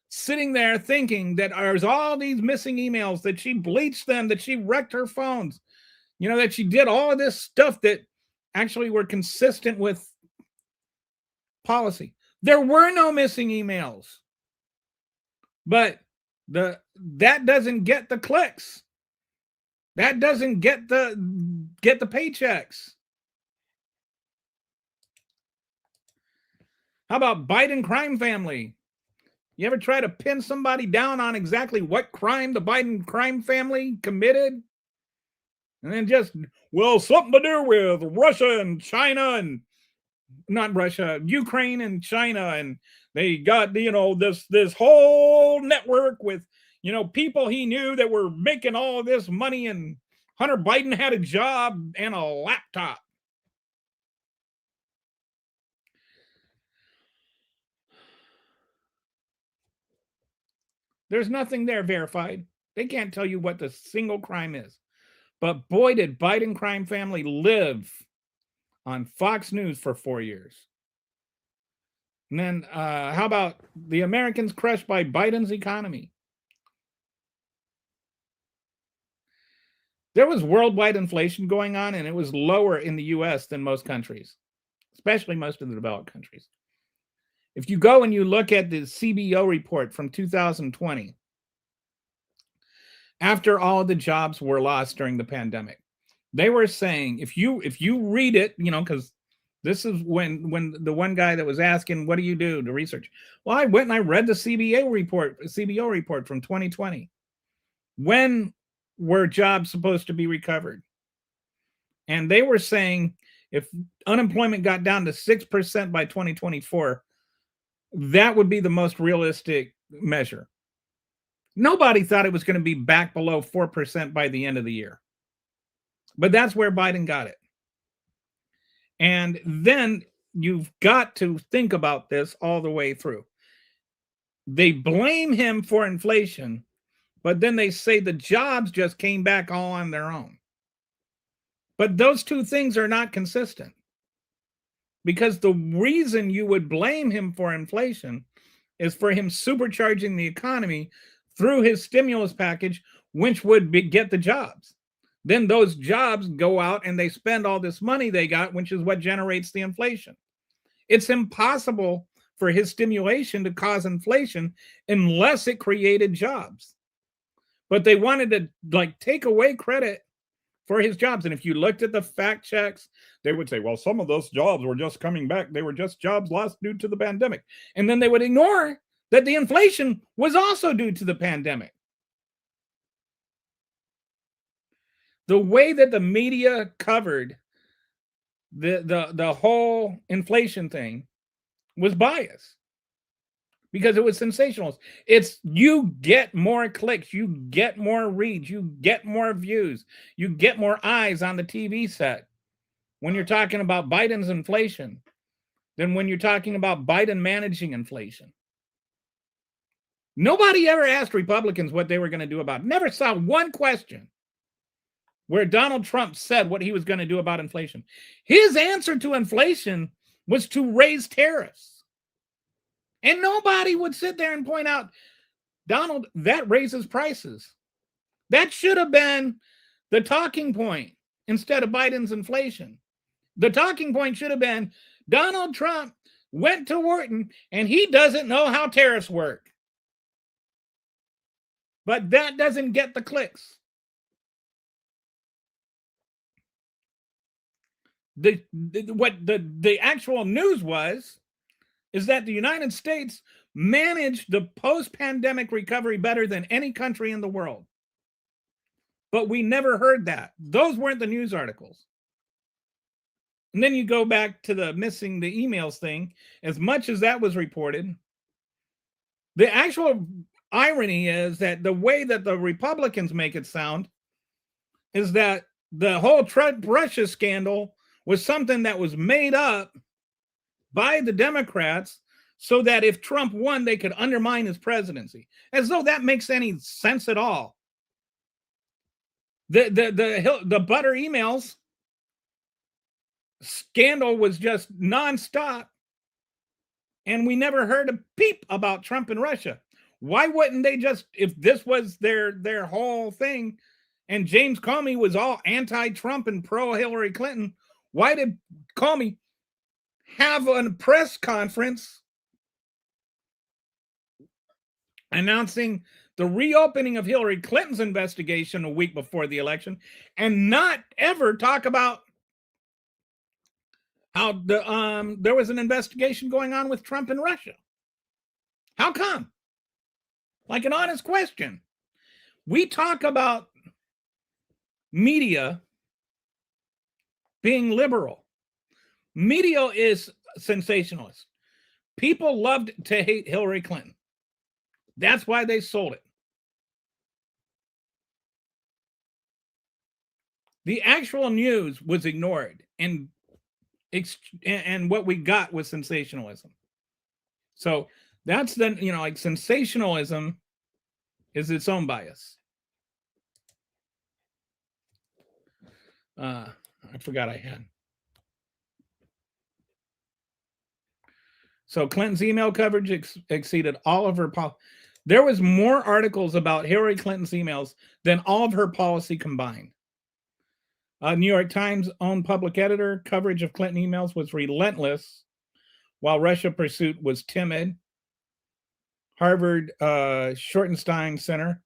sitting there thinking that there's all these missing emails, that she bleached them, that she wrecked her phones, that she did all of this stuff that actually were consistent with policy. There were no missing emails, but that doesn't get the clicks. That doesn't get the paychecks. How about Biden crime family? You ever try to pin somebody down on exactly what crime the Biden crime family committed? And then just, well, something to do with Russia and China, and not Russia, Ukraine and China. And they got, this whole network with, people he knew that were making all of this money, and Hunter Biden had a job and a laptop. There's nothing there verified. They can't tell you what the single crime is. But boy, did Biden crime family live on Fox News for 4 years. And then how about the Americans crushed by Biden's economy? There was worldwide inflation going on, and it was lower in the US than most countries, especially most of the developed countries. If you go and you look at the CBO report from 2020, after all of the jobs were lost during the pandemic, they were saying, if you read it, because this is when the one guy that was asking, what do you do to research? Well, I went and I read the CBO report from 2020. When were jobs supposed to be recovered? And they were saying if unemployment got down to 6% by 2024, that would be the most realistic measure. Nobody thought it was going to be back below 4% by the end of the year. But that's where Biden got it. And then you've got to think about this all the way through. They blame him for inflation, but then they say the jobs just came back all on their own. But those two things are not consistent. Because the reason you would blame him for inflation is for him supercharging the economy through his stimulus package, which would get the jobs. Then those jobs go out and they spend all this money they got, which is what generates the inflation. It's impossible for his stimulation to cause inflation unless it created jobs. But they wanted to take away credit for his jobs. And if you looked at the fact checks, they would say, well, some of those jobs were just coming back. They were just jobs lost due to the pandemic. And then they would ignore that the inflation was also due to the pandemic. The way that the media covered the whole inflation thing was biased because it was sensational. It's you get more clicks, you get more reads, you get more views, you get more eyes on the TV set when you're talking about Biden's inflation than when you're talking about Biden managing inflation. Nobody ever asked Republicans what they were going to do about it. Never saw one question where Donald Trump said what he was going to do about inflation. His answer to inflation was to raise tariffs. And nobody would sit there and point out, Donald, that raises prices. That should have been the talking point instead of Biden's inflation. The talking point should have been Donald Trump went to Wharton and he doesn't know how tariffs work. But that doesn't get the clicks. What the actual news is that the United States managed the post-pandemic recovery better than any country in the world. But we never heard that. Those weren't the news articles. And then you go back to the missing the emails thing. As much as that was reported, the actual irony is that the way that the Republicans make it sound is that the whole Russia scandal was something that was made up by the Democrats so that if Trump won, they could undermine his presidency. As though that makes any sense at all. The butter emails scandal was just nonstop, and we never heard a peep about Trump and Russia. Why wouldn't they just, if this was their whole thing, and James Comey was all anti-Trump and pro-Hillary Clinton, why did Comey have a press conference announcing the reopening of Hillary Clinton's investigation a week before the election and not ever talk about how there was an investigation going on with Trump and Russia? How come? Like an honest question. We talk about media being liberal. Media is sensationalist. People loved to hate Hillary Clinton. That's why they sold it. The actual news was ignored, and what we got was sensationalism. So that's then, like, sensationalism is its own bias. I forgot I had. So Clinton's email coverage exceeded all of her there was more articles about Hillary Clinton's emails than all of her policy combined. New York Times' own public editor coverage of Clinton emails was relentless, while Russia pursuit was timid. Harvard Schortenstein Center: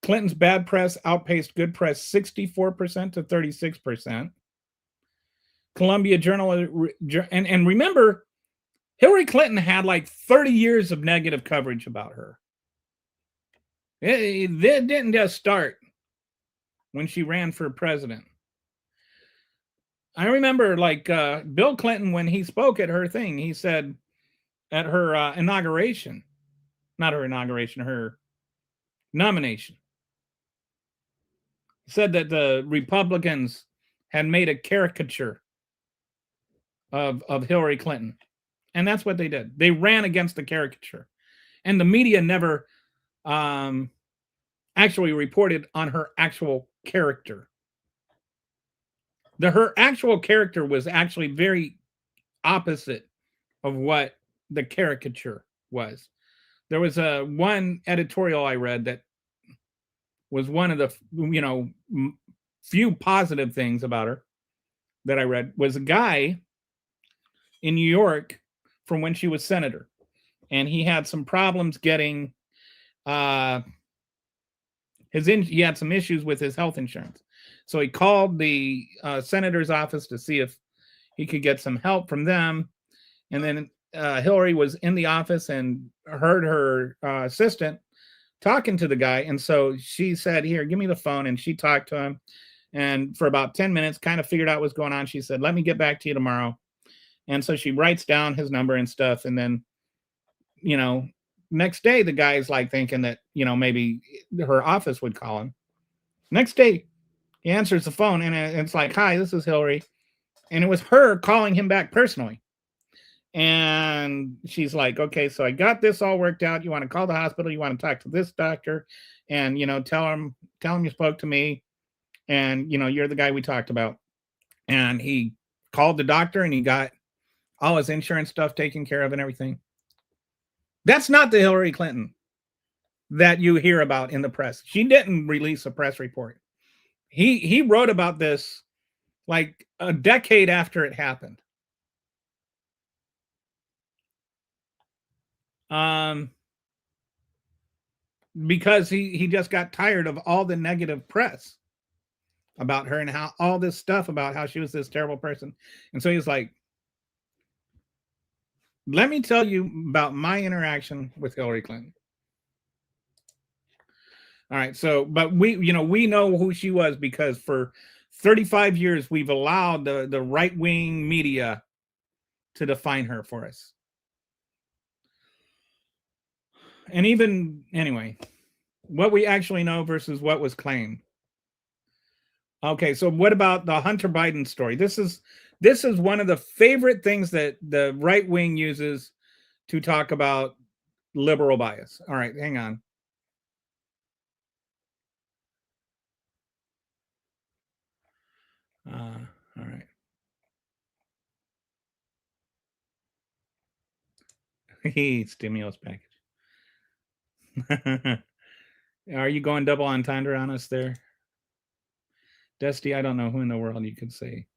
Clinton's bad press outpaced good press 64% to 36%. Columbia Journal, and remember, Hillary Clinton had like 30 years of negative coverage about her. It didn't just start when she ran for president. I remember, like, Bill Clinton, when he spoke at her thing, he said at her inauguration, not her inauguration, her nomination, he said that the Republicans had made a caricature of Hillary Clinton. And that's what they did. They ran against the caricature. And the media never actually reported on her actual character. Her actual character was actually very opposite of what the caricature was. There was one editorial I read that was one of the few positive things about her that I read, was a guy in New York from when she was senator, and he had some problems getting he had some issues with his health insurance. So he called the senator's office to see if he could get some help from them. And then Hillary was in the office and heard her assistant talking to the guy. And so she said, "Here, give me the phone." And she talked to him. And for about 10 minutes, kind of figured out what's going on. She said, "Let me get back to you tomorrow." And so she writes down his number and stuff. And then, next day, the guy's like thinking that, maybe her office would call him. Next day, he answers the phone and it's like, "Hi, this is Hillary." And it was her calling him back personally. And she's like, "Okay, so I got this all worked out. You want to call the hospital. You want to talk to this doctor and, tell him you spoke to me. And, you're the guy we talked about." And he called the doctor and he got all his insurance stuff taken care of and everything. That's not the Hillary Clinton that you hear about in the press. She didn't release a press report. He wrote about this like a decade after it happened. Because he just got tired of all the negative press about her and how all this stuff about how she was this terrible person. And so he's like, "Let me tell you about my interaction with Hillary Clinton." All right. So, but we know who she was because for 35 years, we've allowed the right-wing media to define her for us. And even, anyway, what we actually know versus what was claimed. Okay, so what about the Hunter Biden story? This is one of the favorite things that the right wing uses to talk about liberal bias. All right, hang on. Stimulus package. Are you going double entendre on us there? Dusty, I don't know who in the world you could say.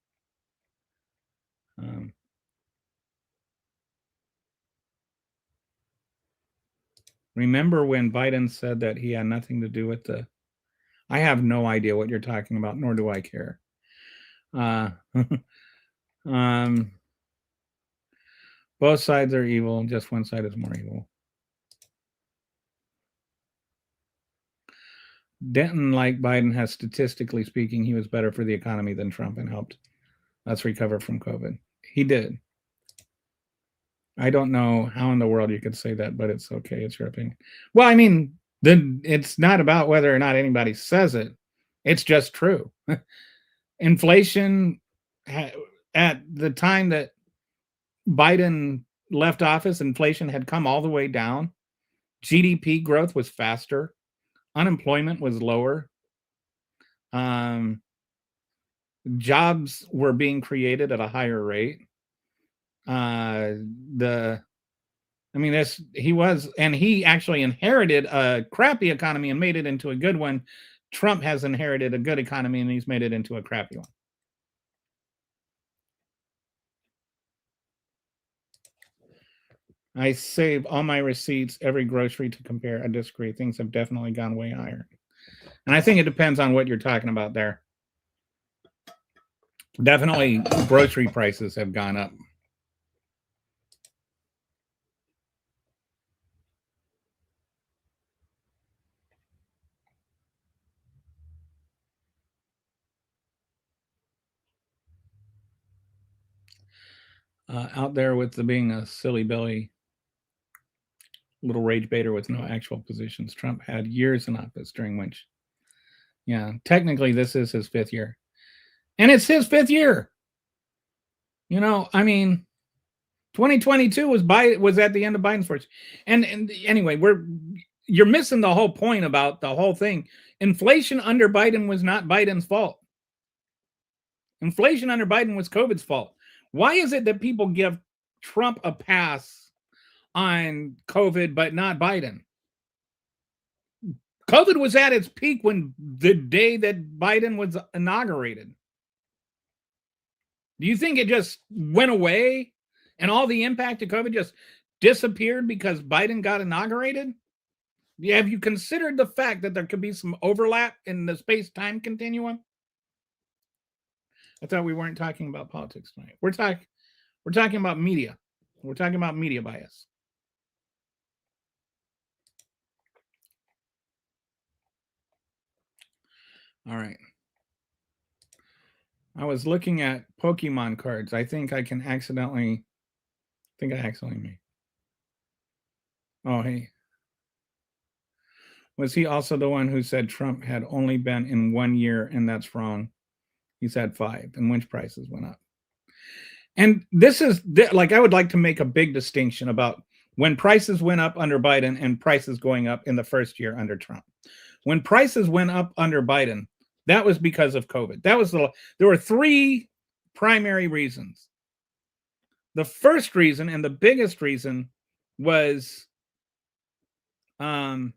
Remember when Biden said that he had nothing to do with the... I have no idea what you're talking about, nor do I care. Both sides are evil, just one side is more evil. Denton, like Biden, has statistically speaking, he was better for the economy than Trump and helped us recover from COVID. He did. I don't know how in the world you could say that, but it's okay. It's your opinion. Well, I mean, then it's not about whether or not anybody says it. It's just true. Inflation, at the time that Biden left office, inflation had come all the way down. GDP growth was faster. Unemployment was lower. Jobs were being created at a higher rate. He actually inherited a crappy economy and made it into a good one. Trump has inherited a good economy and he's made it into a crappy one. I save all my receipts, every grocery to compare. I disagree. Things have definitely gone way higher. And I think it depends on what you're talking about there. Definitely grocery prices have gone up. Out there with being a silly belly little rage baiter with no actual positions. Trump had years in office during which, technically this is his 5th year. And it's his 5th year. I mean, 2022 was at the end of Biden's first. And anyway, you're missing the whole point about the whole thing. Inflation under Biden was not Biden's fault. Inflation under Biden was COVID's fault. Why is it that people give Trump a pass on COVID, but not Biden? COVID was at its peak when the day that Biden was inaugurated. Do you think it just went away and all the impact of COVID just disappeared because Biden got inaugurated? Have you considered the fact that there could be some overlap in the space-time continuum? I thought we weren't talking about politics tonight. We're talking about media. We're talking about media bias. All right. I was looking at Pokemon cards. I think I accidentally made. Oh, hey. Was he also the one who said Trump had only been in 1 year and that's wrong? He said 5 and winch prices went up. And this is like, I would like to make a big distinction about when prices went up under Biden and prices going up in the first year under Trump. When prices went up under Biden, that was because of COVID. There were 3 primary reasons. The first reason and the biggest reason was the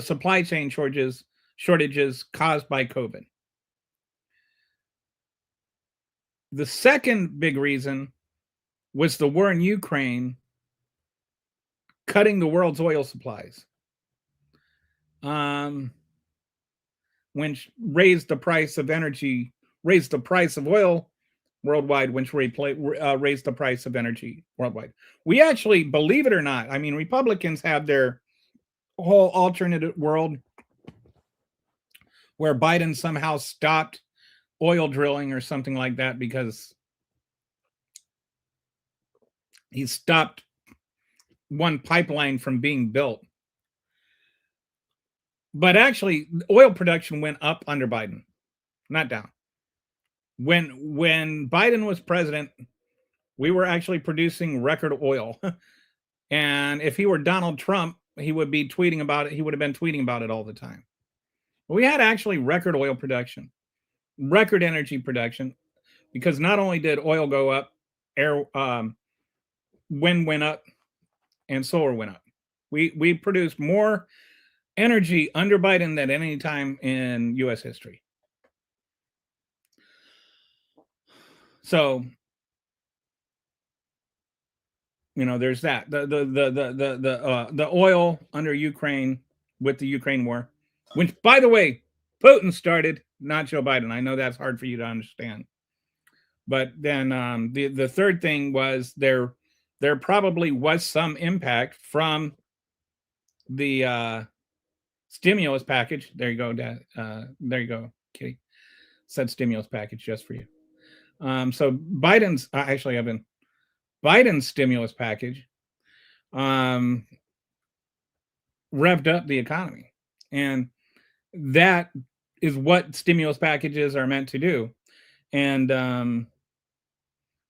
supply chain shortages caused by COVID. The second big reason was the war in Ukraine cutting the world's oil supplies, which raised the price of energy, raised the price of oil worldwide, which raised the price of energy worldwide. We actually, believe it or not, I mean, Republicans have their whole alternate world where Biden somehow stopped oil drilling or something like that because he stopped one pipeline from being built. But actually, oil production went up under Biden, not down. When Biden was president, we were actually producing record oil. And if he were Donald Trump, he would be tweeting about it. He would have been tweeting about it all the time. We had actually record oil production, record energy production, because not only did oil go up, wind went up and solar went up. We produced more energy under Biden than any time in U.S. history. So, there's that. The oil under Ukraine with the Ukraine war, which, by the way, Putin started, not Joe Biden. I know that's hard for you to understand. But then the third thing was there probably was some impact from the stimulus package. There you go, Dad. There you go, Kitty. Said stimulus package just for you. So Biden's Biden's stimulus package revved up the economy, and that is what stimulus packages are meant to do. And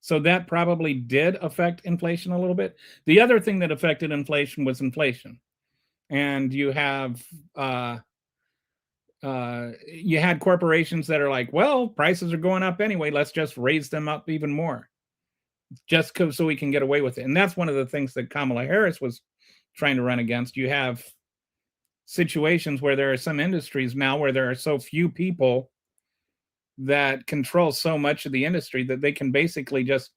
so that probably did affect inflation a little bit. The other thing that affected inflation was inflation. And you have you had corporations that are like, well, prices are going up anyway, let's just raise them up even more, just so we can get away with it. And that's one of the things that Kamala Harris was trying to run against. You have situations where there are some industries now where there are so few people that control so much of the industry that they can basically just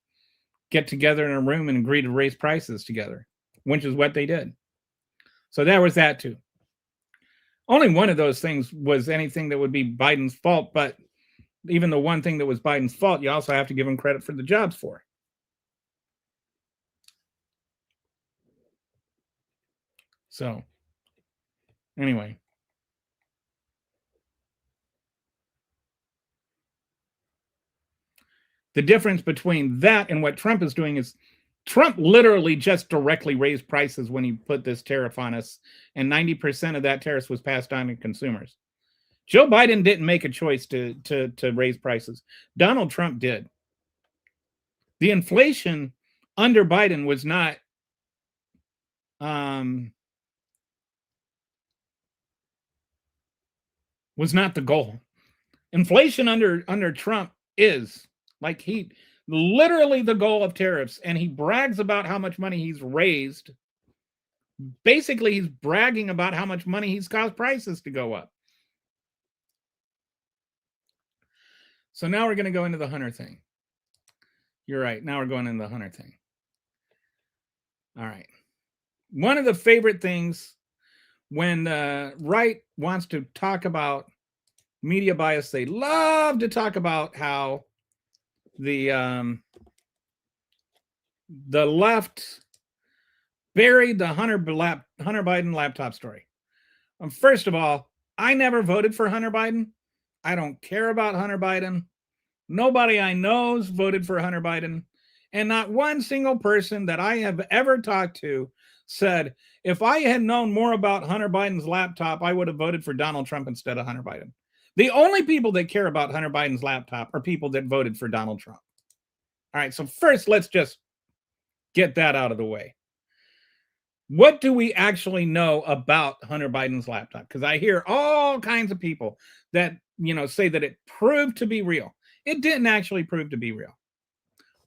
get together in a room and agree to raise prices together, which is what they did. So there was that too. Only one of those things was anything that would be Biden's fault, but even the one thing that was Biden's fault, you also have to give him credit for the jobs for. So anyway. The difference between that and what Trump is doing is Trump literally just directly raised prices when he put this tariff on us, and 90% of that tariff was passed on to consumers. Joe Biden didn't make a choice to raise prices. Donald Trump did. The inflation under Biden was not the goal. Inflation under Trump is like literally the goal of tariffs, and he brags about how much money he's raised. Basically, he's bragging about how much money he's caused prices to go up. So now we're going to go into the Hunter thing. You're right. Now we're going into the Hunter thing. All right. One of the favorite things when the right wants to talk about media bias, they love to talk about how the left buried the Hunter Biden laptop story. First of all, I never voted for Hunter Biden. I don't care about Hunter Biden. Nobody I know's voted for Hunter Biden. And not one single person that I have ever talked to said, if I had known more about Hunter Biden's laptop, I would have voted for Donald Trump instead of Hunter Biden. The only people that care about Hunter Biden's laptop are people that voted for Donald Trump. All right, so first, let's just get that out of the way. What do we actually know about Hunter Biden's laptop? Because I hear all kinds of people that, say that it proved to be real. It didn't actually prove to be real.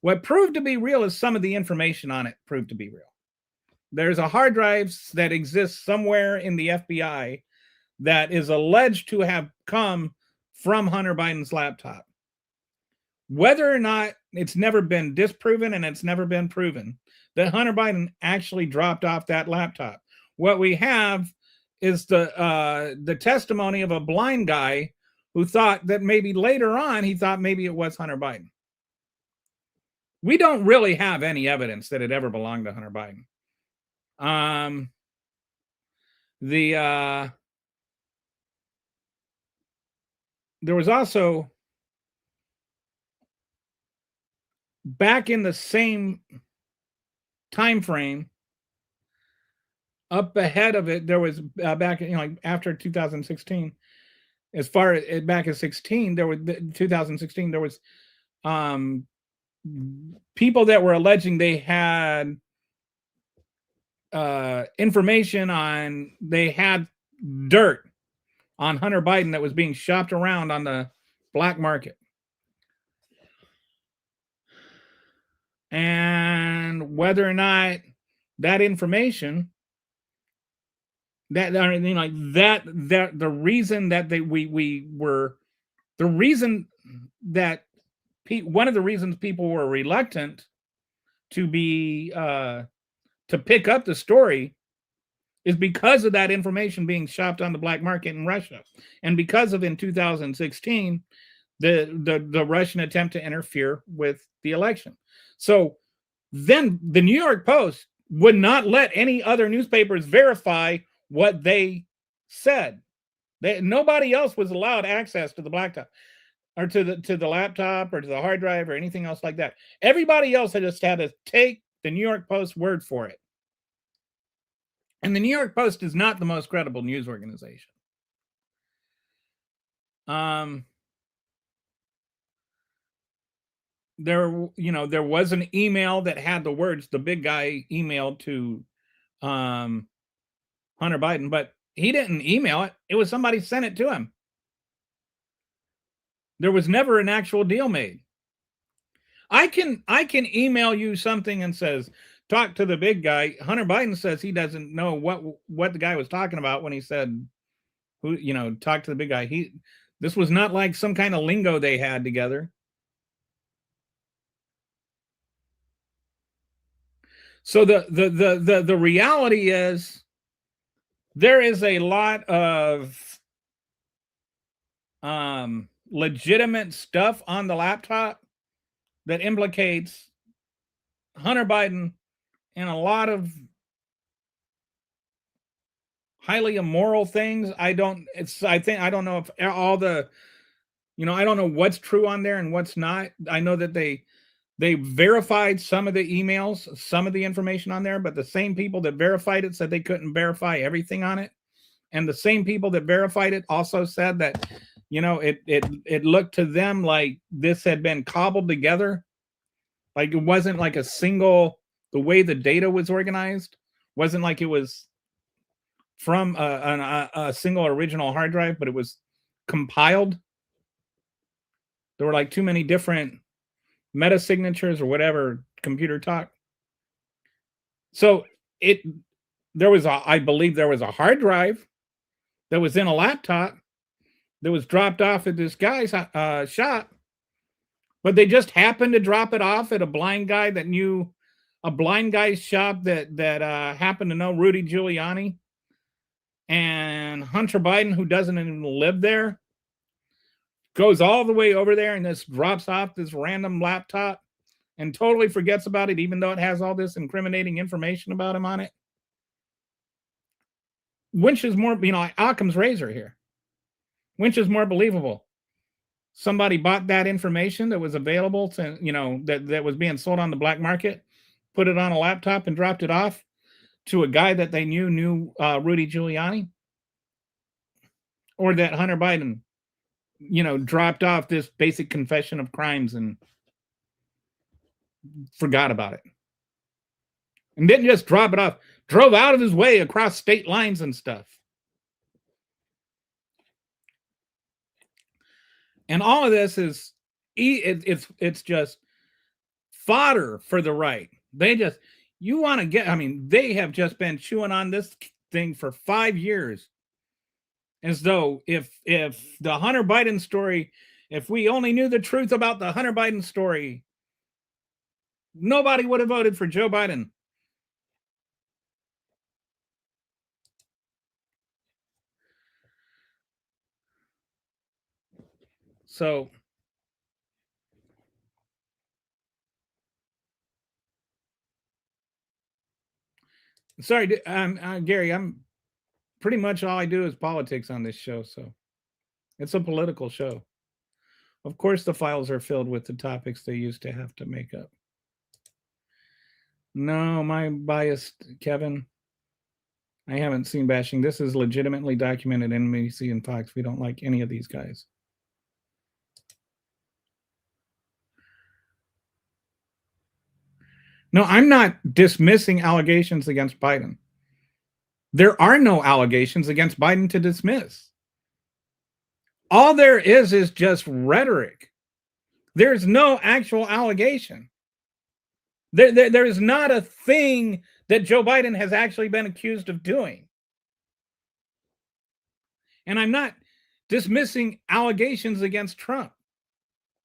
What proved to be real is some of the information on it proved to be real. There's a hard drive that exists somewhere in the FBI that is alleged to have come from Hunter Biden's laptop. Whether or not, it's never been disproven and it's never been proven that Hunter Biden actually dropped off that laptop. What we have is the testimony of a blind guy who thought that maybe later on, he thought maybe it was Hunter Biden. We don't really have any evidence that it ever belonged to Hunter Biden. There was also, back in the same time frame, up ahead of it, there was back, after 2016, as far as back as 16, there was 2016, there was people that were alleging they had information on, they had dirt on Hunter Biden that was being shopped around on the black market. and whether or not that information, that the reason that we were, the reason that one of the reasons people were reluctant to pick up the story is because of that information being shopped on the black market in Russia, and because of, in 2016, the Russian attempt to interfere with the election. So then the New York Post would not let any other newspapers verify what they said. Nobody else was allowed access to the blacktop, or to the laptop, or to the hard drive, or anything else like that. Everybody else just had to take the New York Post word for it. And the New York Post is not the most credible news organization. There was an email that had the words the big guy emailed to Hunter Biden, but he didn't email it. It was somebody sent it to him. There was never an actual deal made. I can email you something and says, talk to the big guy. Hunter Biden says he doesn't know what the guy was talking about when he said, talk to the big guy. This was not like some kind of lingo they had together. So the reality is, there is a lot of legitimate stuff on the laptop that implicates Hunter Biden and a lot of highly immoral things. I don't know if all the, I don't know what's true on there and what's not. I know that they verified some of the emails, some of the information on there, but the same people that verified it said they couldn't verify everything on it. And the same people that verified it also said that, it looked to them like this had been cobbled together. Like it wasn't like a single, the way the data was organized wasn't like it was from a single original hard drive, but it was compiled. There were like too many different meta signatures or whatever computer talk. So I believe there was a hard drive that was in a laptop that was dropped off at this guy's shop, but they just happened to drop it off at a blind guy that knew a blind guy's shop that happened to know Rudy Giuliani, and Hunter Biden, who doesn't even live there, goes all the way over there and just drops off this random laptop and totally forgets about it, even though it has all this incriminating information about him on it. Which is more, Occam's razor here. Which is more believable? Somebody bought that information that was available to, that was being sold on the black market, put it on a laptop and dropped it off to a guy that they knew Rudy Giuliani, or that Hunter Biden, dropped off this basic confession of crimes and forgot about it. And didn't just drop it off, drove out of his way across state lines and stuff. And all of this is, it's just fodder for the right. They have just been chewing on this thing for 5 years. As though if the Hunter Biden story, if we only knew the truth about the Hunter Biden story, nobody would have voted for Joe Biden. So, sorry, Gary, I'm pretty much all I do is politics on this show. So it's a political show. Of course, the files are filled with the topics they used to have to make up. No, my biased, Kevin. I haven't seen bashing. This is legitimately documented in NBC and Fox. We don't like any of these guys. No, I'm not dismissing allegations against Biden. There are no allegations against Biden to dismiss. All there is just rhetoric. There's no actual allegation. There is not a thing that Joe Biden has actually been accused of doing. And I'm not dismissing allegations against Trump,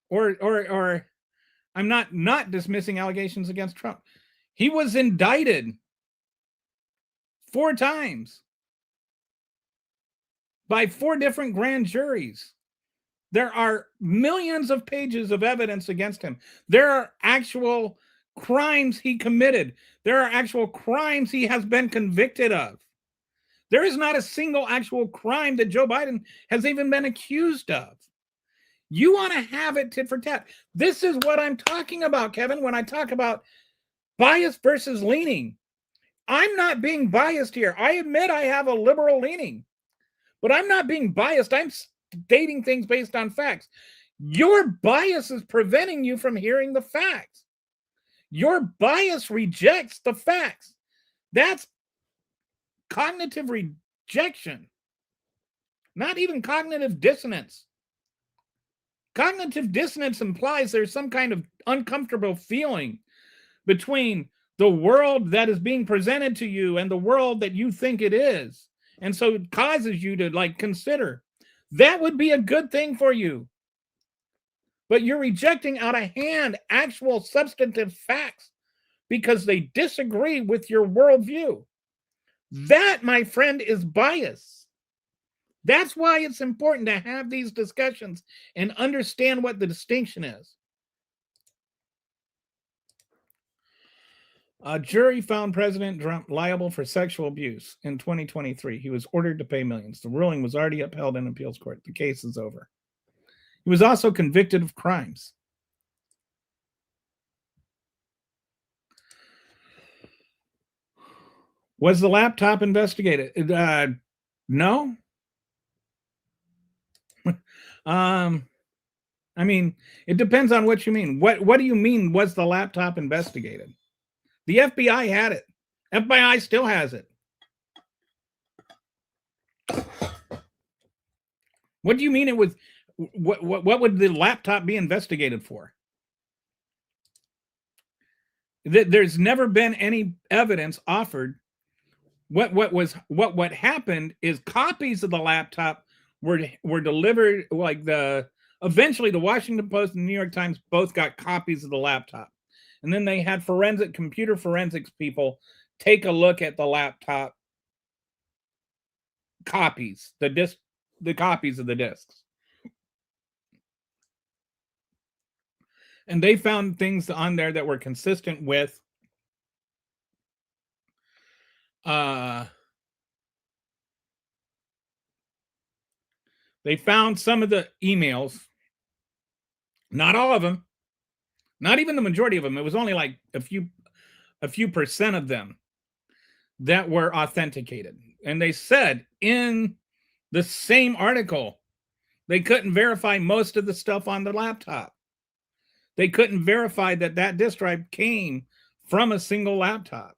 or I'm not dismissing allegations against Trump. He was indicted 4 times by 4 different grand juries. There are millions of pages of evidence against him. There are actual crimes he committed. There are actual crimes he has been convicted of. There is not a single actual crime that Joe Biden has even been accused of. You want to have it tit for tat. This is what I'm talking about, Kevin, when I talk about bias versus leaning. I'm not being biased here. I admit I have a liberal leaning, but I'm not being biased. I'm stating things based on facts. Your bias is preventing you from hearing the facts. Your bias rejects the facts. That's cognitive rejection, not even cognitive dissonance. Cognitive dissonance implies there's some kind of uncomfortable feeling between the world that is being presented to you and the world that you think it is. And so it causes you to consider. That would be a good thing for you. But you're rejecting out of hand actual substantive facts because they disagree with your worldview. That, my friend, is bias. That's why it's important to have these discussions and understand what the distinction is. A jury found President Trump liable for sexual abuse in 2023. He was ordered to pay millions. The ruling was already upheld in appeals court. The case is over. He was also convicted of crimes. Was the laptop investigated? No. I mean, it depends on what you mean. What do you mean, was the laptop investigated? The FBI had it. FBI still has it. What do you mean it was? What would the laptop be investigated for? There's never been any evidence offered. What happened is copies of the laptop were delivered. Eventually the Washington Post and the New York Times both got copies of the laptop, and then they had computer forensics people take a look at the laptop copies, the copies of the discs. And they found things on there that were consistent with they found some of the emails, not all of them, not even the majority of them. It was only like a few percent of them that were authenticated. And they said in the same article, they couldn't verify most of the stuff on the laptop. They couldn't verify that disk drive came from a single laptop.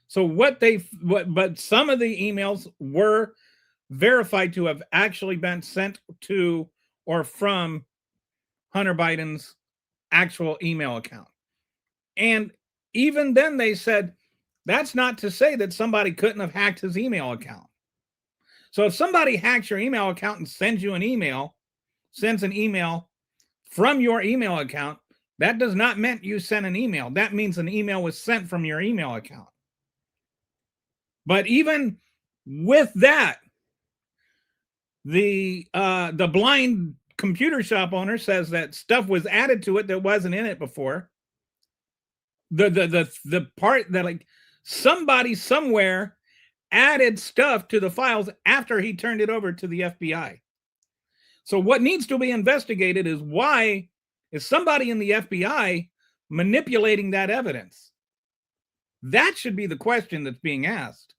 So but some of the emails were verified to have actually been sent to or from Hunter Biden's actual email account. And even then they said, that's not to say that somebody couldn't have hacked his email account. So if somebody hacks your email account and sends an email from your email account, that does not mean you sent an email. That means an email was sent from your email account. But even with that, the blind computer shop owner says that stuff was added to it that wasn't in it before. The part that somebody somewhere added stuff to the files after he turned it over to the FBI. So what needs to be investigated is why is somebody in the FBI manipulating that evidence? That should be the question that's being asked.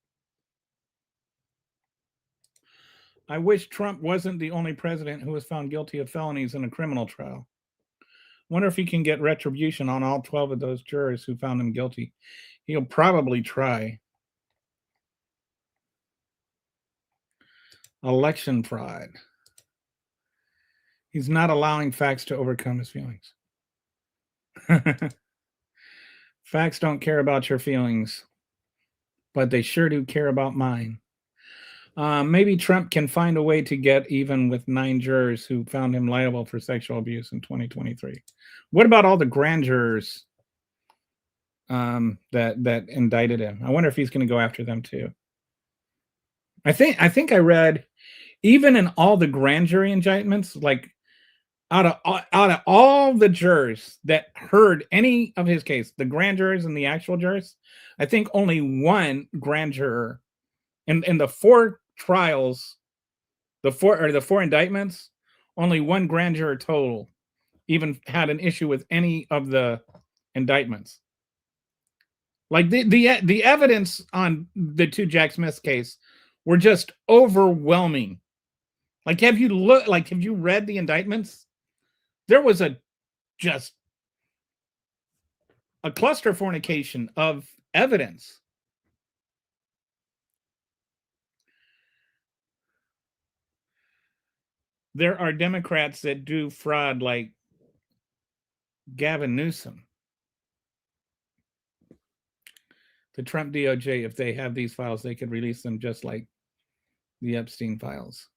I wish Trump wasn't the only president who was found guilty of felonies in a criminal trial. Wonder if he can get retribution on all 12 of those jurors who found him guilty. He'll probably try. Election fraud. He's not allowing facts to overcome his feelings. Facts don't care about your feelings, but they sure do care about mine. Maybe Trump can find a way to get even with 9 jurors who found him liable for sexual abuse in 2023. What about all the grand jurors that indicted him? I wonder if he's going to go after them too. I think I read, even in all the grand jury indictments, like out of all the jurors that heard any of his case, the grand jurors and the actual jurors, I think only one grand juror in the 4 trials, the 4 indictments, only one grand juror total even had an issue with any of the indictments. Like the evidence on the 2 Jack Smith case were just overwhelming. Like, have you read the indictments? There was just a cluster fornication of evidence. There are Democrats that do fraud like Gavin Newsom. The Trump DOJ, if they have these files, they could release them just like the Epstein files.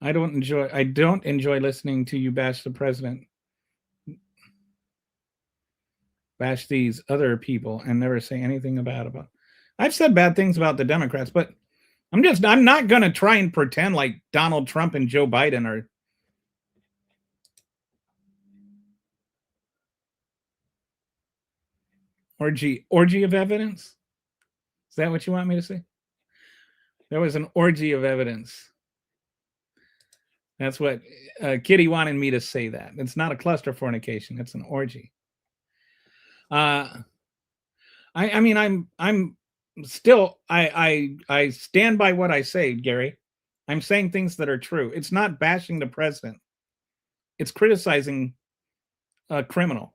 I don't enjoy listening to you bash the president, bash these other people, and never say anything bad about. I've said bad things about the Democrats, but I'm not going to try and pretend like Donald Trump and Joe Biden are orgy of evidence. Is that what you want me to say? There was an orgy of evidence. That's what Kitty wanted me to say. That it's not a cluster fornication; it's an orgy. I mean, I'm still I stand by what I say, Gary. I'm saying things that are true. It's not bashing the president. It's criticizing a criminal.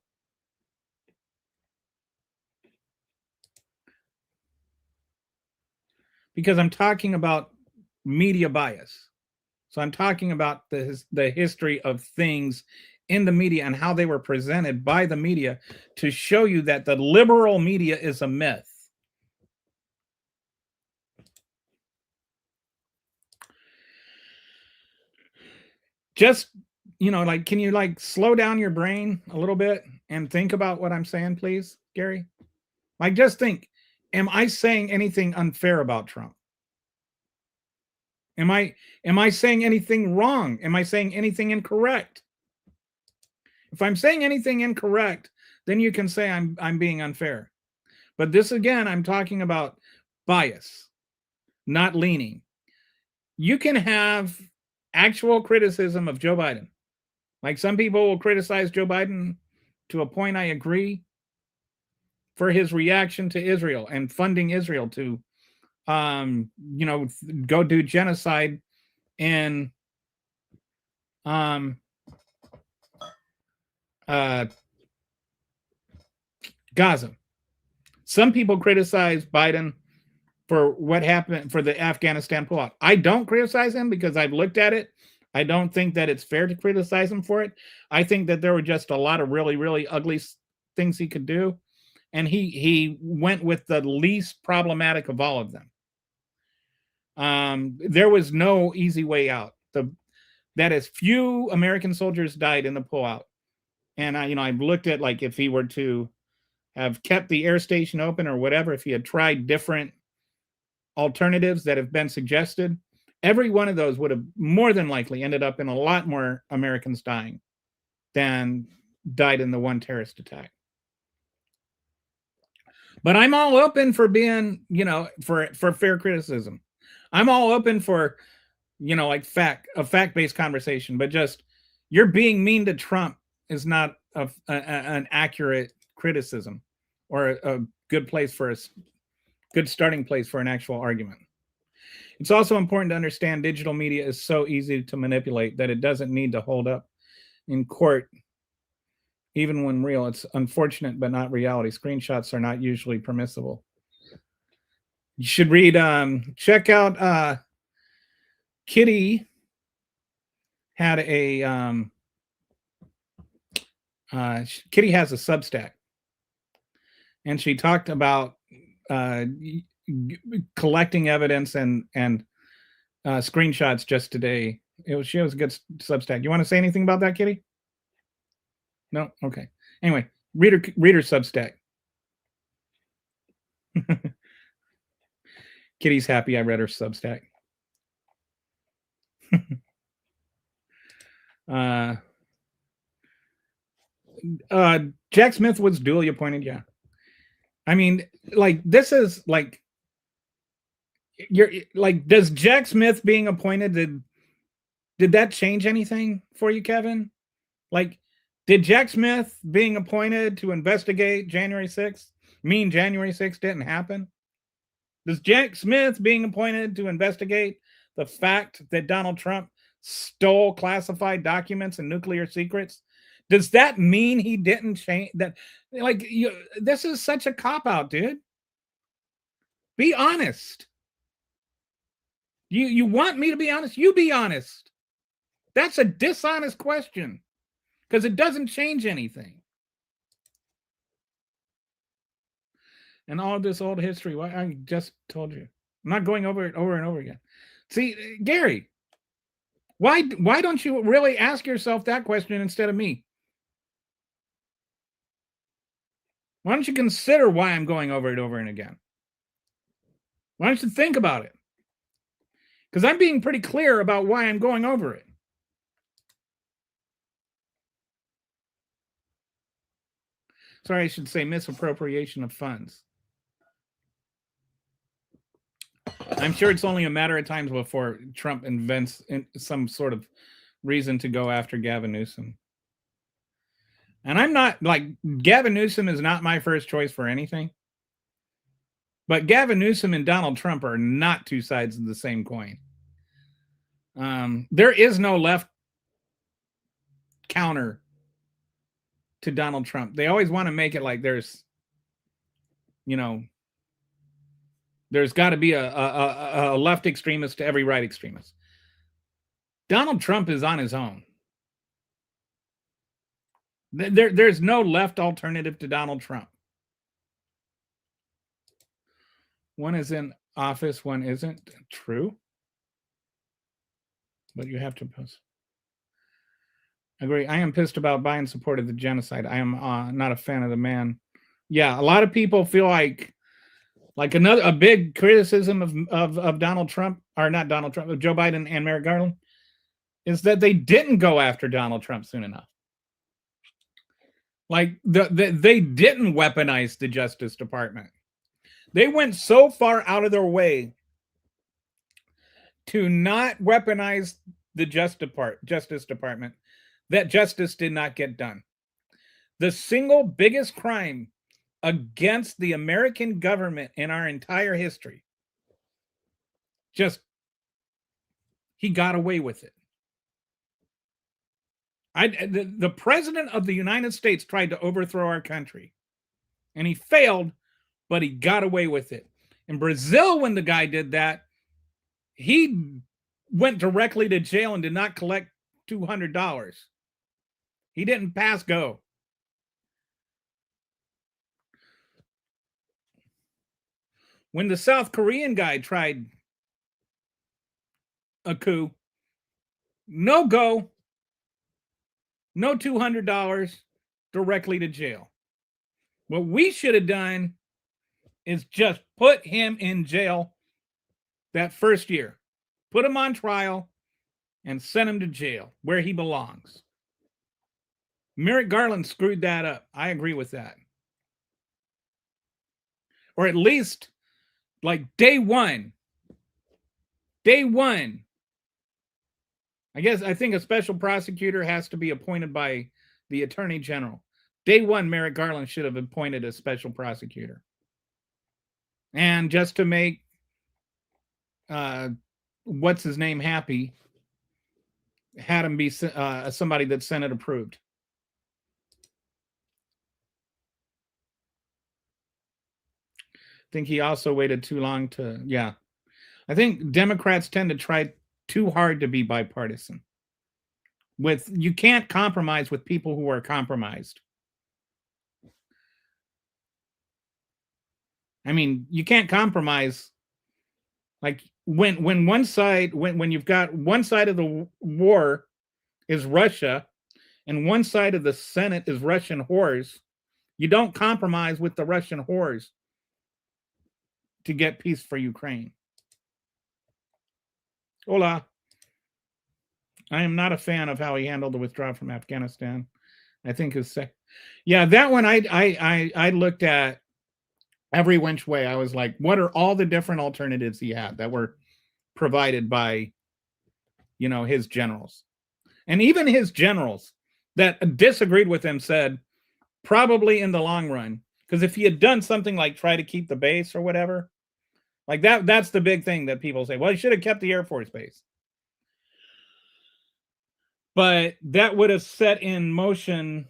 Because I'm talking about media bias. So I'm talking about the history of things in the media and how they were presented by the media to show you that the liberal media is a myth. Just, like, can you slow down your brain a little bit and think about what I'm saying, please, Gary? Like, just think, am I saying anything unfair about Trump? Am I saying anything wrong? Am I saying anything incorrect? If I'm saying anything incorrect, then you can say I'm being unfair. But this, again, I'm talking about bias, not leaning. You can have actual criticism of Joe Biden. Like, some people will criticize Joe Biden to a point I agree, for his reaction to Israel and funding Israel to go do genocide in Gaza. Some people criticize Biden for what happened for the Afghanistan pullout. I don't criticize him because I've looked at it. I don't think that it's fair to criticize him for it. I think that there were just a lot of really, really ugly things he could do. And he went with the least problematic of all of them. There was no easy way out. That is, few American soldiers died in the pullout. And I've looked at, like, if he were to have kept the air station open or whatever, if he had tried different alternatives that have been suggested, every one of those would have more than likely ended up in a lot more Americans dying than died in the one terrorist attack. But I'm all open for being, for fair criticism. I'm all open for, like a fact-based conversation. But just, you're being mean to Trump is not an accurate criticism or a good place for good starting place for an actual argument. It's also important to understand digital media is so easy to manipulate that it doesn't need to hold up in court. Even when real, it's unfortunate, but not reality. Screenshots are not usually permissible. You should read, check out, Kitty had a, Kitty has a Substack and she talked about collecting evidence and screenshots just today. She was a good Substack. You want to say anything about that, Kitty? No? Okay. Anyway, reader Substack. Kitty's happy I read her Substack. Jack Smith was duly appointed. Yeah. I mean, like, this is like, you're like, does Jack Smith being appointed, did that change anything for you, Kevin? Like, did Jack Smith being appointed to investigate January 6th mean January 6th didn't happen? Does Jack Smith being appointed to investigate the fact that Donald Trump stole classified documents and nuclear secrets, does that mean he didn't change that? Like, this is such a cop-out, dude. Be honest. You want me to be honest? You be honest. That's a dishonest question because it doesn't change anything. And all this old history, I just told you. I'm not going over it over and over again. See, Gary, why don't you really ask yourself that question instead of me? Why don't you consider why I'm going over it over and again? Why don't you think about it? Because I'm being pretty clear about why I'm going over it. Sorry, I should say misappropriation of funds. I'm sure it's only a matter of time before Trump invents some sort of reason to go after Gavin Newsom. And I'm not, like, Gavin Newsom is not my first choice for anything. But Gavin Newsom and Donald Trump are not two sides of the same coin. There is no left counter to Donald Trump. They always want to make it like there's, there's got to be a left extremist to every right extremist. Donald Trump is on his own. There's no left alternative to Donald Trump. One is in office, one isn't. True. But you have to post. Agree. I am pissed about Biden supported the genocide. I am not a fan of the man. Yeah, a lot of people feel like a big criticism of Donald Trump, or not Donald Trump, of Joe Biden and Merrick Garland, is that they didn't go after Donald Trump soon enough. Like, they didn't weaponize the Justice Department. They went so far out of their way to not weaponize the Justice Department that justice did not get done. The single biggest crime against the American government in our entire history, he got away with it. The president of the United States tried to overthrow our country, and he failed, but he got away with it. In Brazil, when the guy did that, he went directly to jail and did not collect $200. He didn't pass go. When the South Korean guy tried a coup, no go, no $200, directly to jail. What we should have done is just put him in jail that first year, put him on trial, and send him to jail where he belongs. Merrick Garland screwed that up. I agree with that. Or at least, like, day one. I think a special prosecutor has to be appointed by the Attorney General. Day one, Merrick Garland should have appointed a special prosecutor. And just to make what's his name happy, had him be somebody that's Senate approved. I think he also waited too long to, yeah. I think Democrats tend to try too hard to be bipartisan. You can't compromise with people who are compromised. I mean, you can't compromise. Like when one side, when you've got one side of the war is Russia and one side of the Senate is Russian whores, you don't compromise with the Russian whores to get peace for Ukraine. Hola. I am not a fan of how he handled the withdrawal from Afghanistan. I think yeah, that one I looked at every which way. I was like, what are all the different alternatives he had that were provided by, you know, his generals? And even his generals that disagreed with him said, probably in the long run, because if he had done something like try to keep the base or whatever, like that's the big thing that people say, well, he should have kept the Air Force base. But that would have set in motion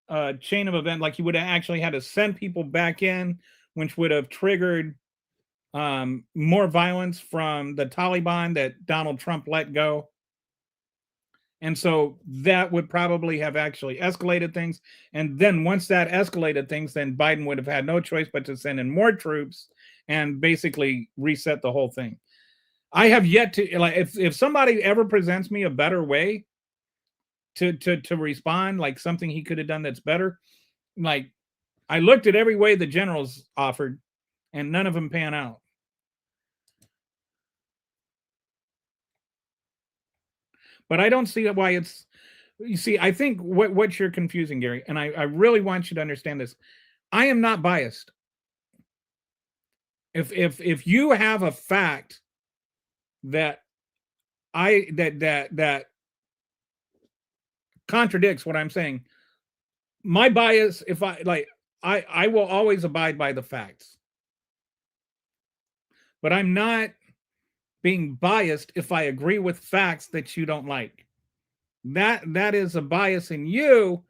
a chain of events. Like he would have actually had to send people back in, which would have triggered more violence from the Taliban that Donald Trump let go. And so that would probably have actually escalated things. And then once that escalated things, then Biden would have had no choice but to send in more troops and basically reset the whole thing. I have yet to, like, if somebody ever presents me a better way to respond, like something he could have done that's better, like I looked at every way the generals offered and none of them pan out. But I don't see why it's, you see, I think what you're confusing, Gary, and I really want you to understand this. I am not biased. If you have a fact that that contradicts what I'm saying, my bias, if I will always abide by the facts. But I'm not being biased if I agree with facts that you don't like. That is a bias in you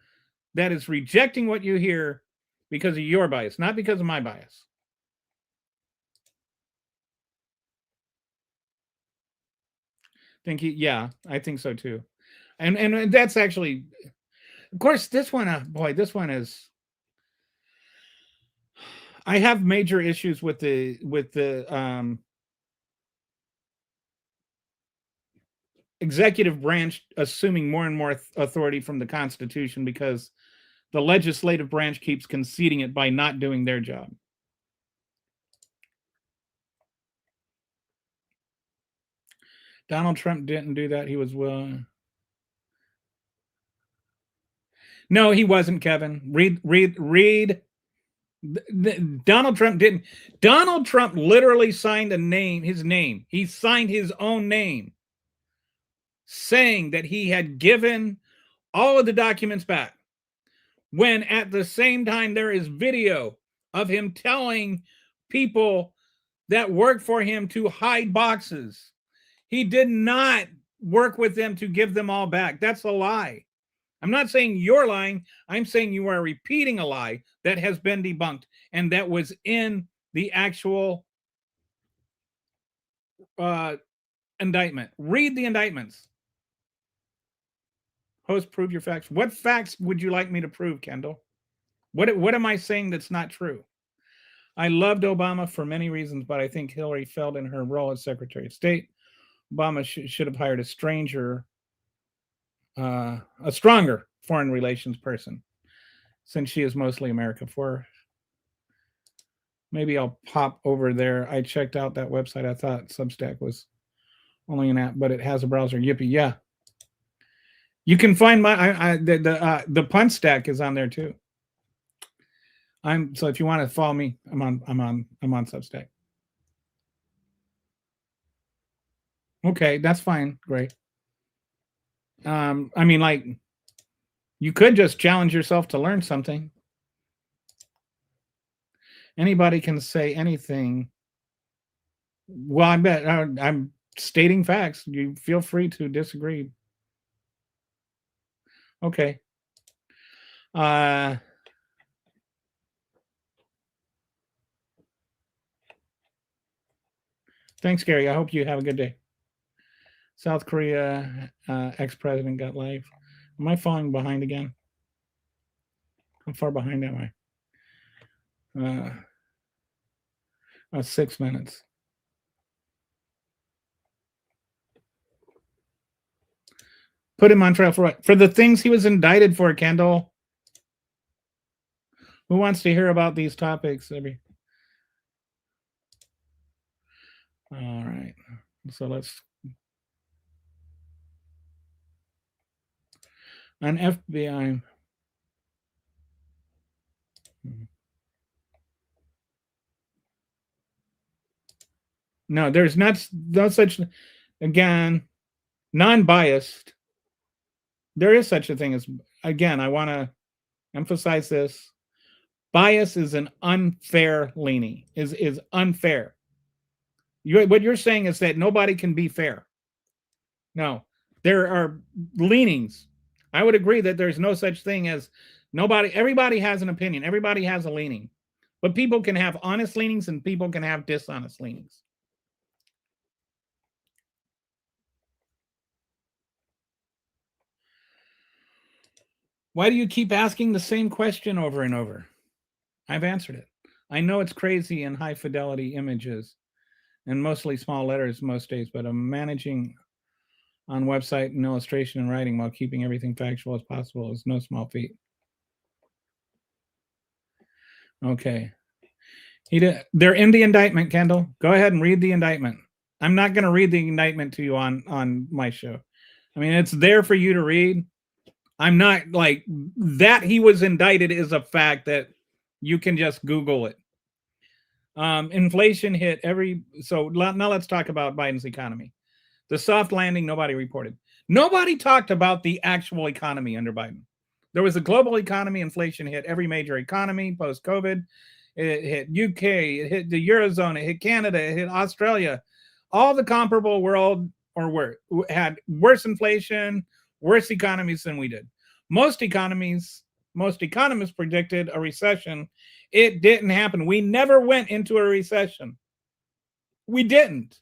that is rejecting what you hear because of your bias, not because of my bias. Thank you. Yeah, I think so too. And that's actually, of course, this one, boy, this one is, I have major issues with the executive branch assuming more and more authority from the Constitution because the legislative branch keeps conceding it by not doing their job. Donald Trump didn't do that. He was willing. No, he wasn't, Kevin. Read. Donald Trump didn't. Donald Trump literally signed his name. He signed his own name saying that he had given all of the documents back, when at the same time there is video of him telling people that work for him to hide boxes. He did not work with them to give them all back. That's a lie. I'm not saying you're lying. I'm saying you are repeating a lie that has been debunked and that was in the actual indictment. Read the indictments. Host, prove your facts. What facts would you like me to prove, Kendall? What am I saying that's not true? I loved Obama for many reasons, but I think Hillary failed in her role as Secretary of State. Obama should have hired a stronger foreign relations person, since she is mostly America for. Maybe I'll pop over there. I checked out that website. I thought Substack was only an app, but it has a browser. Yippee, yeah. You can find my the Punch Stack is on there too. So if you want to follow me, I'm on Substack. Okay, that's fine. Great. I mean, like, you could just challenge yourself to learn something. Anybody can say anything. Well, I bet I'm stating facts. You feel free to disagree. Okay. Thanks, Gary. I hope you have a good day. South Korea ex-president got life. Am I falling behind again? How far behind am I? 6 minutes. Put him on trial for what? For the things he was indicted for, Kendall. Who wants to hear about these topics? All right. So let's. On FBI. No, there's no such, again, non-biased. There is such a thing as, again, I want to emphasize this. Bias is an unfair leaning, is unfair. What you're saying is that nobody can be fair. No, there are leanings. I would agree that there's no such thing as everybody has an opinion. Everybody has a leaning. But people can have honest leanings and people can have dishonest leanings. Why do you keep asking the same question over and over? I've answered it. I know it's crazy in high fidelity images and mostly small letters most days, but I'm managing on website and illustration and writing while keeping everything factual as possible is no small feat. Okay. They're in the indictment, Kendall. Go ahead and read the indictment. I'm not going to read the indictment to you on my show. I mean, it's there for you to read. I'm not like that. He was indicted is a fact that you can just Google it. Inflation hit so now let's talk about Biden's economy. The soft landing, nobody reported. Nobody talked about the actual economy under Biden. There was a global economy. Inflation hit every major economy post-COVID. It hit UK, it hit the Eurozone, it hit Canada, it hit Australia. All the comparable world had worse inflation, worse economies than we did. Most economists predicted a recession. It didn't happen. We never went into a recession. We didn't.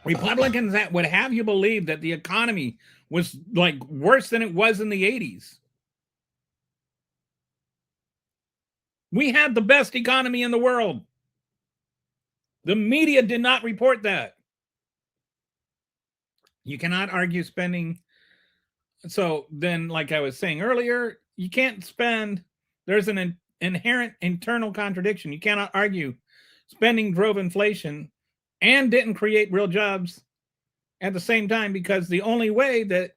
Republicans that would have you believe that the economy was like worse than it was in the 80s. We had the best economy in the world. The media did not report that. You cannot argue spending. So then, like I was saying earlier, you can't spend. There's an inherent internal contradiction. You cannot argue spending drove inflation and didn't create real jobs at the same time, because the only way that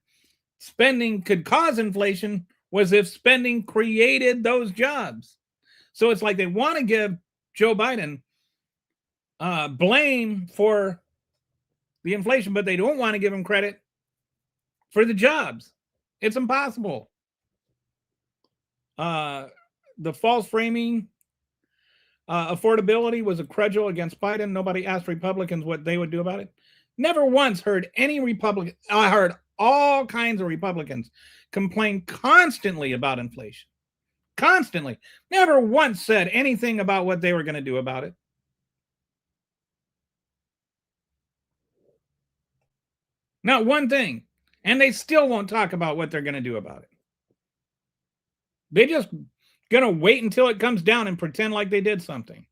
spending could cause inflation was if spending created those jobs. So it's like they want to give Joe Biden blame for the inflation, but they don't want to give him credit for the jobs. It's impossible. The false framing, affordability was a cudgel against Biden. Nobody asked Republicans what they would do about it. Never once heard any Republican. I heard all kinds of Republicans complain constantly about inflation. Constantly. Never once said anything about what they were going to do about it. Not one thing. And they still won't talk about what they're going to do about it. They just going to wait until it comes down and pretend like they did something.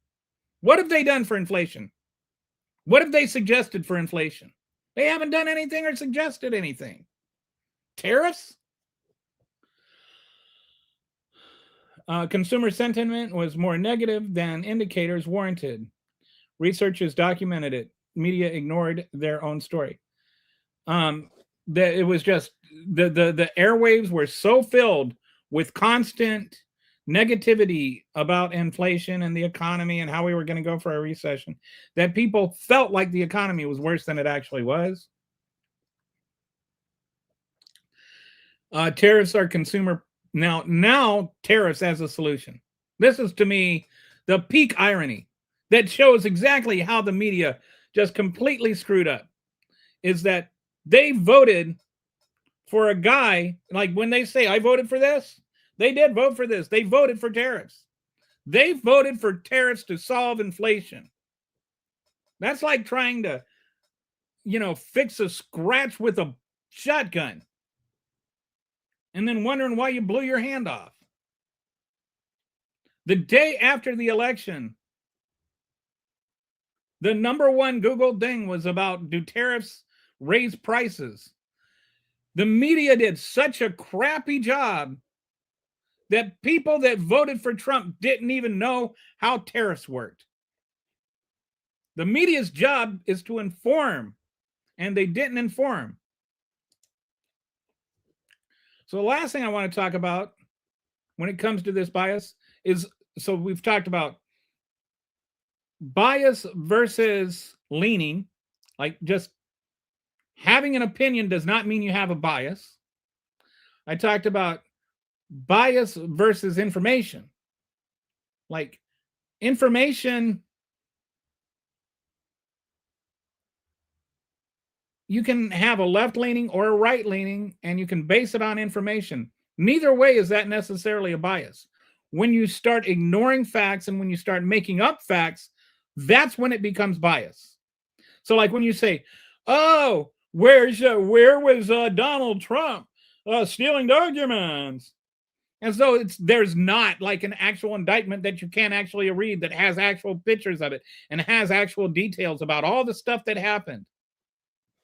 What have they done for inflation? What have they suggested for inflation? They haven't done anything or suggested anything. Tariffs? Consumer sentiment was more negative than indicators warranted. Researchers documented it. Media ignored their own story. It was just the airwaves were so filled with constant negativity about inflation and the economy and how we were going to go for a recession that people felt like the economy was worse than it actually was. Tariffs are consumer. Now tariffs as a solution. This is, to me, the peak irony that shows exactly how the media just completely screwed up. Is that they voted for a guy, like when they say, I voted for this, they did vote for this. They voted for tariffs. They voted for tariffs to solve inflation. That's like trying to, fix a scratch with a shotgun and then wondering why you blew your hand off. The day after the election, the #1 Google thing was about, do tariffs raise prices? The media did such a crappy job that people that voted for Trump didn't even know how tariffs worked. The media's job is to inform, and they didn't inform. So the last thing I want to talk about when it comes to this bias is, so we've talked about bias versus leaning. Like, just having an opinion does not mean you have a bias. I talked about bias versus information. Like, information, you can have a left-leaning or a right-leaning, and you can base it on information. Neither way is that necessarily a bias. When you start ignoring facts and when you start making up facts, that's when it becomes bias. So like when you say, oh, where was Donald Trump stealing documents? And so there's not like an actual indictment that you can't actually read that has actual pictures of it and has actual details about all the stuff that happened.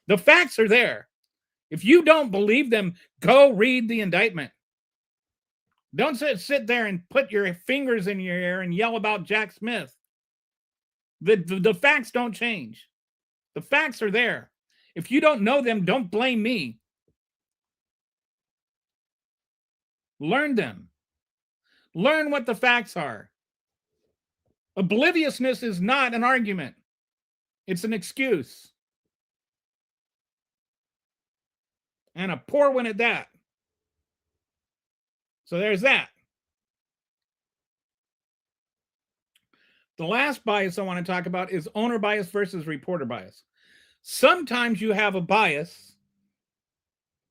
The facts are there. If you don't believe them, go read the indictment. Don't sit there and put your fingers in your ear and yell about Jack Smith. The facts don't change. The facts are there. If you don't know them, don't blame me. Learn them. Learn what the facts are. Obliviousness is not an argument. It's an excuse. And a poor one at that. So there's that. The last bias I want to talk about is owner bias versus reporter bias. Sometimes you have a bias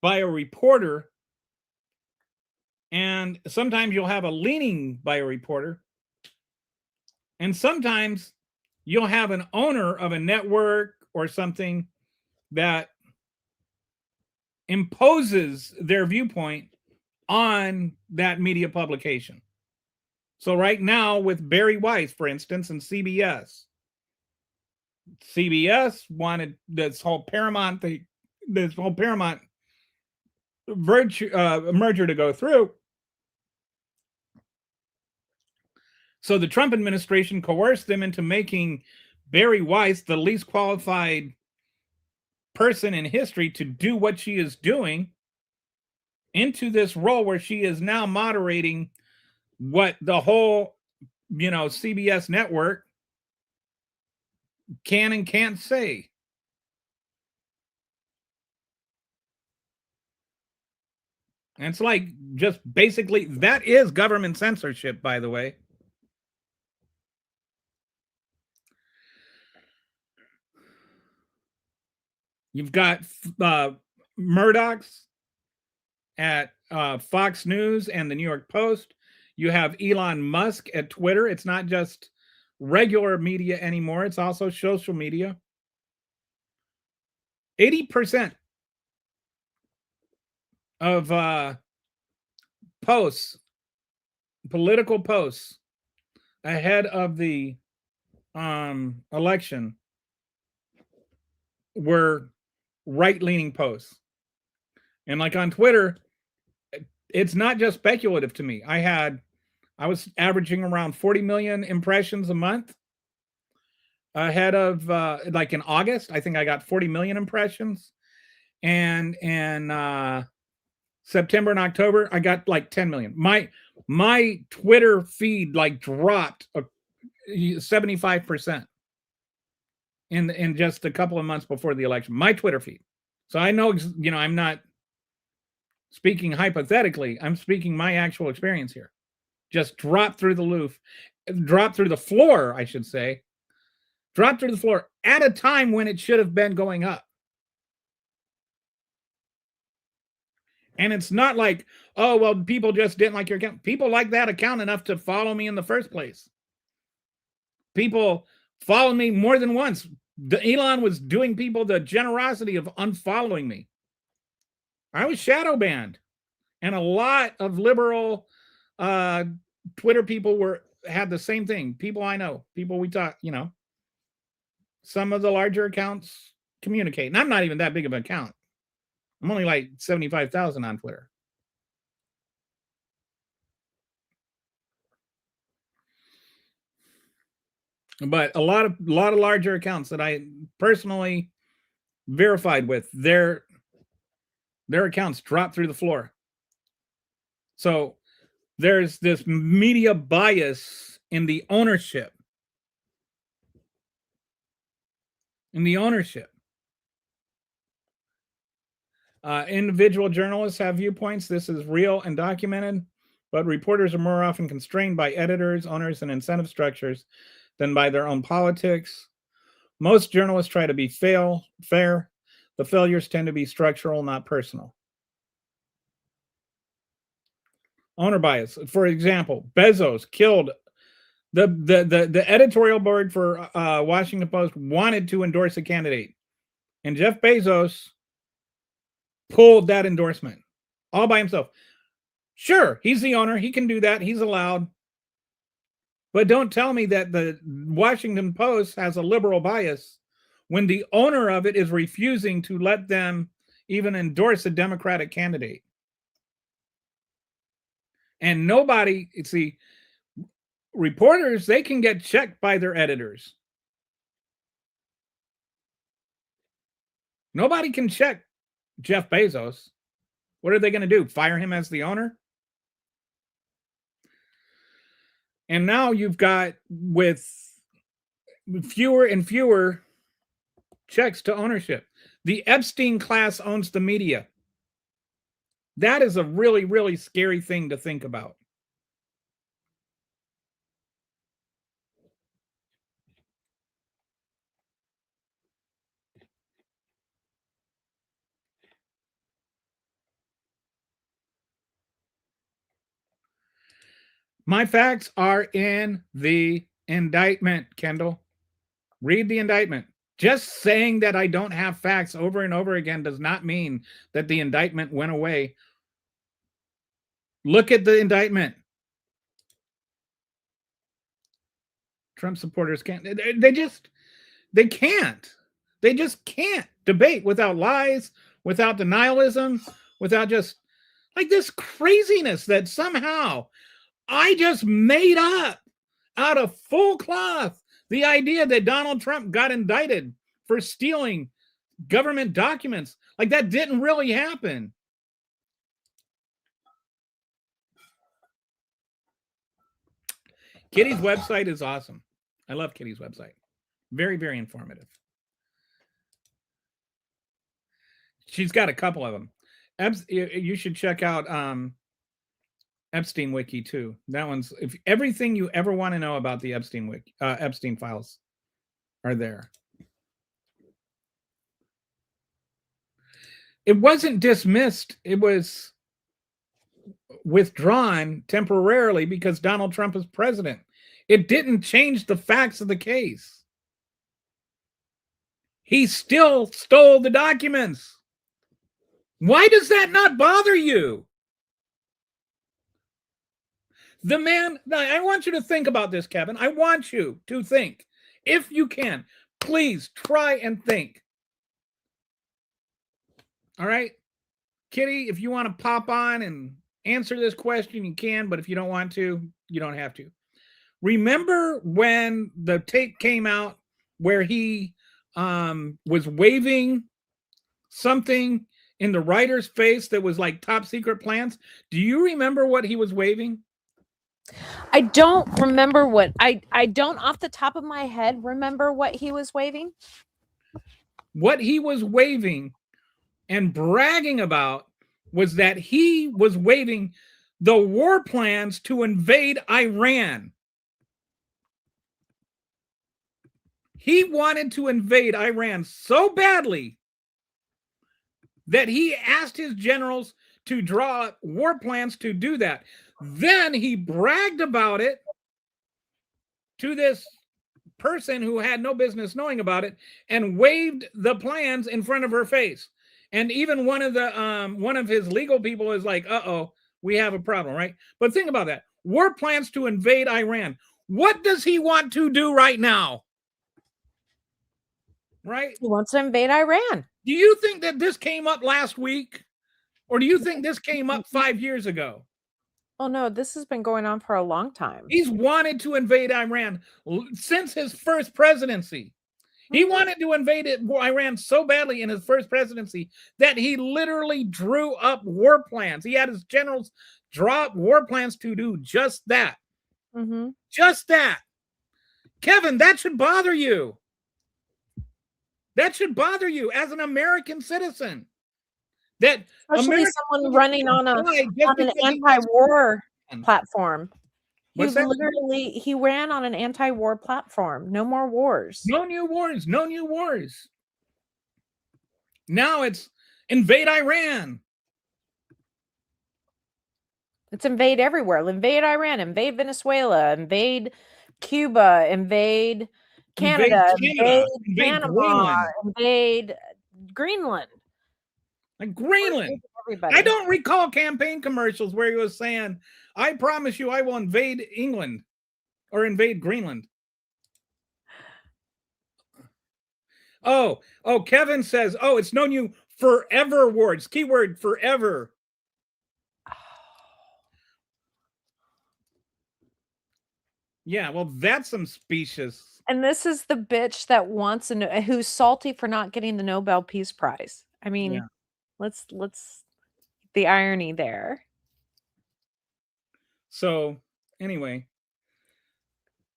by a reporter, and sometimes you'll have a leaning by a reporter, and sometimes you'll have an owner of a network or something that imposes their viewpoint on that media publication. So right now with Barry Weiss, for instance, and CBS wanted this whole Paramount merger to go through. So the Trump administration coerced them into making Barry Weiss the least qualified person in history to do what she is doing, into this role where she is now moderating what the whole, CBS network can and can't say. And it's like, just basically, that is government censorship, by the way. You've got Murdoch's at Fox News and the New York Post. You have Elon Musk at Twitter. It's not just regular media anymore. It's also social media. 80% of posts, political posts ahead of the election were right-leaning posts. And like on Twitter, it's not just speculative to me. I was averaging around 40 million impressions a month ahead of like in August. I think I got 40 million impressions. And in September and October, I got like 10 million. My Twitter feed like dropped 75% in just a couple of months before the election. My Twitter feed. So I know, I'm not speaking hypothetically. I'm speaking my actual experience here. Just dropped through the floor, I should say. Dropped through the floor at a time when it should have been going up. And it's not like, oh, well, people just didn't like your account. People like that account enough to follow me in the first place. People followed me more than once. Elon was doing people the generosity of unfollowing me. I was shadow banned. And a lot of liberal Twitter people were had the same thing. People I know, people we talk, some of the larger accounts communicate. And I'm not even that big of an account. I'm only like 75,000 on Twitter. But a lot of larger accounts that I personally verified with, their accounts dropped through the floor. So there's this media bias in the ownership. Individual journalists have viewpoints. This is real and documented, but reporters are more often constrained by editors, owners, and incentive structures than by their own politics. Most journalists try to be fair. The failures tend to be structural, not personal. Owner bias. For example, Bezos killed the editorial board for Washington Post wanted to endorse a candidate, and Jeff Bezos pulled that endorsement all by himself. Sure, he's the owner. He can do that. He's allowed. But don't tell me that the Washington Post has a liberal bias when the owner of it is refusing to let them even endorse a Democratic candidate. And nobody, see, reporters, they can get checked by their editors. Nobody can check Jeff Bezos. What are they going to do? Fire him as the owner? And now you've got, with fewer and fewer checks to ownership, the Epstein class owns the media. That is a really, really scary thing to think about. My facts are in the indictment, Kendall. Read the indictment. Just saying that I don't have facts over and over again does not mean that the indictment went away. Look at the indictment. Trump supporters can't. They can't. They just can't debate without lies, without denialism, without just like this craziness that somehow I just made up out of full cloth the idea that Donald Trump got indicted for stealing government documents. Like, that didn't really happen. Kitty's website is awesome. I love Kitty's website. Very, very informative. She's got a couple of them. You should check out Epstein Wiki too. That one's everything you ever want to know about the Epstein Wiki, Epstein files are there. It wasn't dismissed. It was withdrawn temporarily because Donald Trump is president. It didn't change the facts of the case. He still stole the documents. Why does that not bother you? The man, I want you to think about this, Kevin. I want you to think. If you can, please try and think. All right? Kitty, if you want to pop on and answer this question, you can, but if you don't want to, you don't have to. Remember when the tape came out where he was waving something in the writer's face that was like top secret plans? Do you remember what he was waving? I don't remember what I don't off the top of my head remember what he was waving. What he was waving and bragging about was that he was waving the war plans to invade Iran. He wanted to invade Iran so badly that he asked his generals to draw up war plans to do that. Then he bragged about it to this person who had no business knowing about it and waved the plans in front of her face. And even one of his legal people is like, uh-oh, we have a problem, right? But think about that. War plans to invade Iran. What does he want to do right now? Right? He wants to invade Iran. Do you think that this came up last week? Or do you think this came up 5 years ago? Oh no, this has been going on for a long time. He's wanted to invade Iran since his first presidency. He wanted to invade Iran so badly in his first presidency that he literally drew up war plans. He had his generals draw up war plans to do just that. Mm-hmm. Just that. Kevin, that should bother you. That should bother you as an American citizen. That Especially someone running on an anti-war platform. He ran on an anti-war platform. No more wars. No new wars. No new wars. Now it's invade Iran. It's invade everywhere. Invade Iran, invade Venezuela, invade Cuba, invade Canada, invade Panama, invade Greenland. Like Greenland. Everybody. I don't recall campaign commercials where he was saying, I promise you I will invade England or invade Greenland. Oh, Kevin says, it's no new forever words. Keyword forever. Yeah, well, that's some specious. And this is the bitch that wants who's salty for not getting the Nobel Peace Prize. I mean, let's the irony there. So anyway,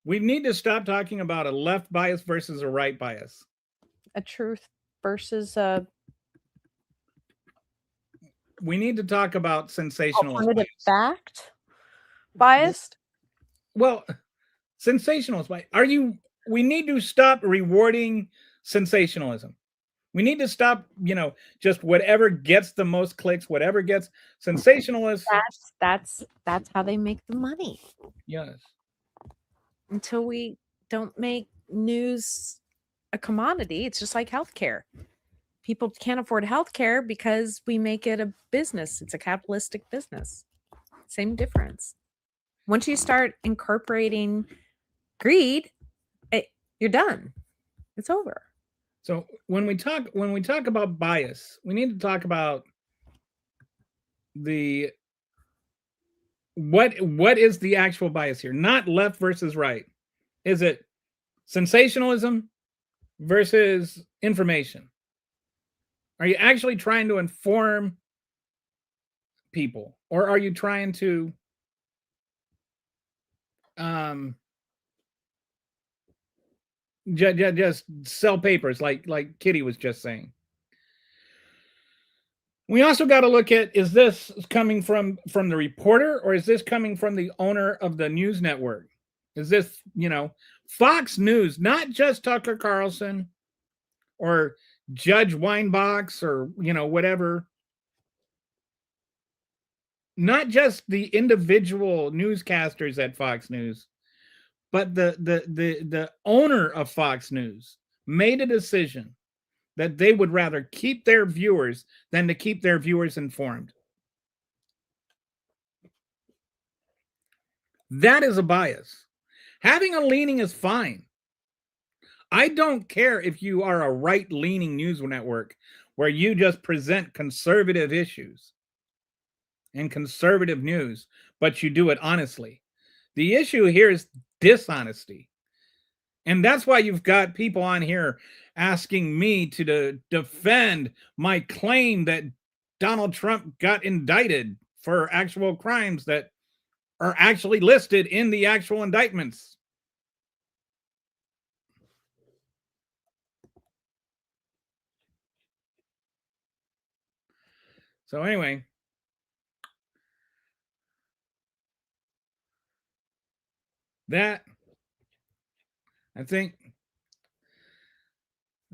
we need to stop talking about a left bias versus a right bias. A truth versus we need to talk about sensationalist fact biased. Well, sensationalist bias. We need to stop rewarding sensationalism. We need to stop, just whatever gets the most clicks, whatever gets sensationalist. That's how they make the money. Yes. Until we don't make news a commodity, it's just like healthcare. People can't afford healthcare because we make it a business. It's a capitalistic business. Same difference. Once you start incorporating greed, you're done. It's over. So when we talk about bias, we need to talk about what is the actual bias here? Not left versus right. Is it sensationalism versus information? Are you actually trying to inform people, or are you trying to just sell papers like Kitty was just saying? We also got to look at, is this coming from the reporter, or is this coming from the owner of the news network? Is this, Fox News, not just Tucker Carlson or Judge Weinbach or, whatever. Not just the individual newscasters at Fox News, but the owner of Fox News made a decision that they would rather keep their viewers than to keep their viewers informed. That is a bias. Having a leaning is fine. I don't care if you are a right-leaning news network where you just present conservative issues and conservative news, but you do it honestly. The issue here is dishonesty. And that's why you've got people on here asking me to defend my claim that Donald Trump got indicted for actual crimes that are actually listed in the actual indictments. So anyway, that, I think,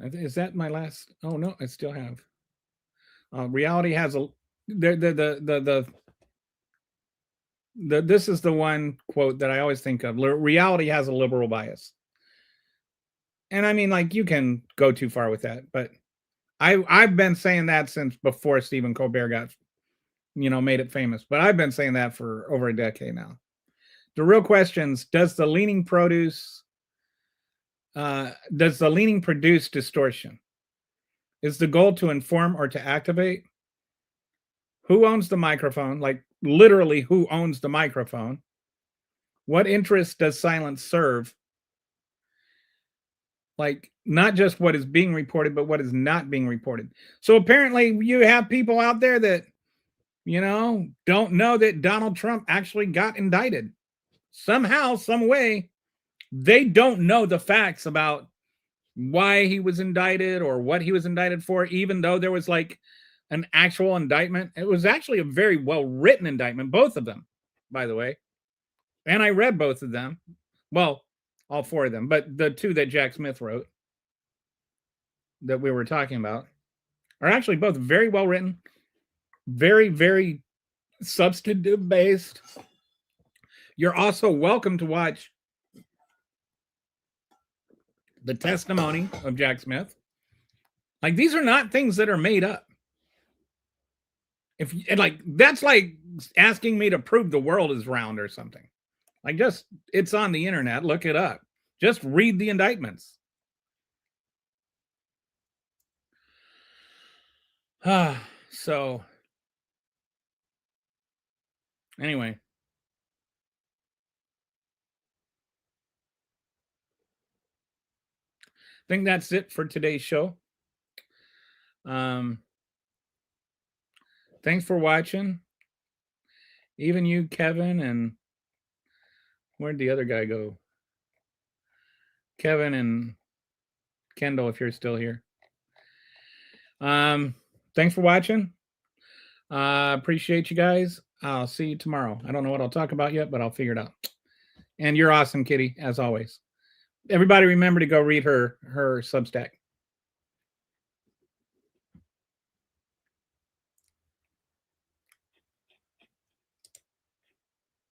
is that my last? Oh no, I still have. Reality has a this is the one quote that I always think of. Reality has a liberal bias. And I mean, like, you can go too far with that, but I've been saying that since before Stephen Colbert got, made it famous. But I've been saying that for over a decade now. the real questions: does the leaning produce distortion? Is the goal to inform or to activate? Who owns the microphone? Like literally, who owns the microphone? What interest does silence serve? Like not just what is being reported, but what is not being reported. So apparently you have people out there that, don't know that Donald Trump actually got indicted. Somehow, some way, they don't know the facts about why he was indicted or what he was indicted for, even though there was like an actual indictment. It was actually a very well-written indictment, both of them, by the way. And I read both of them. Well, all four of them, but the two that Jack Smith wrote that we were talking about are actually both very well written, very, very substantive based. You're also welcome to watch the testimony of Jack Smith. Like, these are not things that are made up. That's like asking me to prove the world is round or something. Like, just, it's on the internet. Look it up. Just read the indictments. So, anyway. I think that's it for today's show. Thanks for watching. Even you, Kevin, and where'd the other guy go? Kevin and Kendall, if you're still here. Thanks for watching. Appreciate you guys. I'll see you tomorrow. I don't know what I'll talk about yet, but I'll figure it out. And you're awesome, Kitty, as always. Everybody remember to go read her Substack.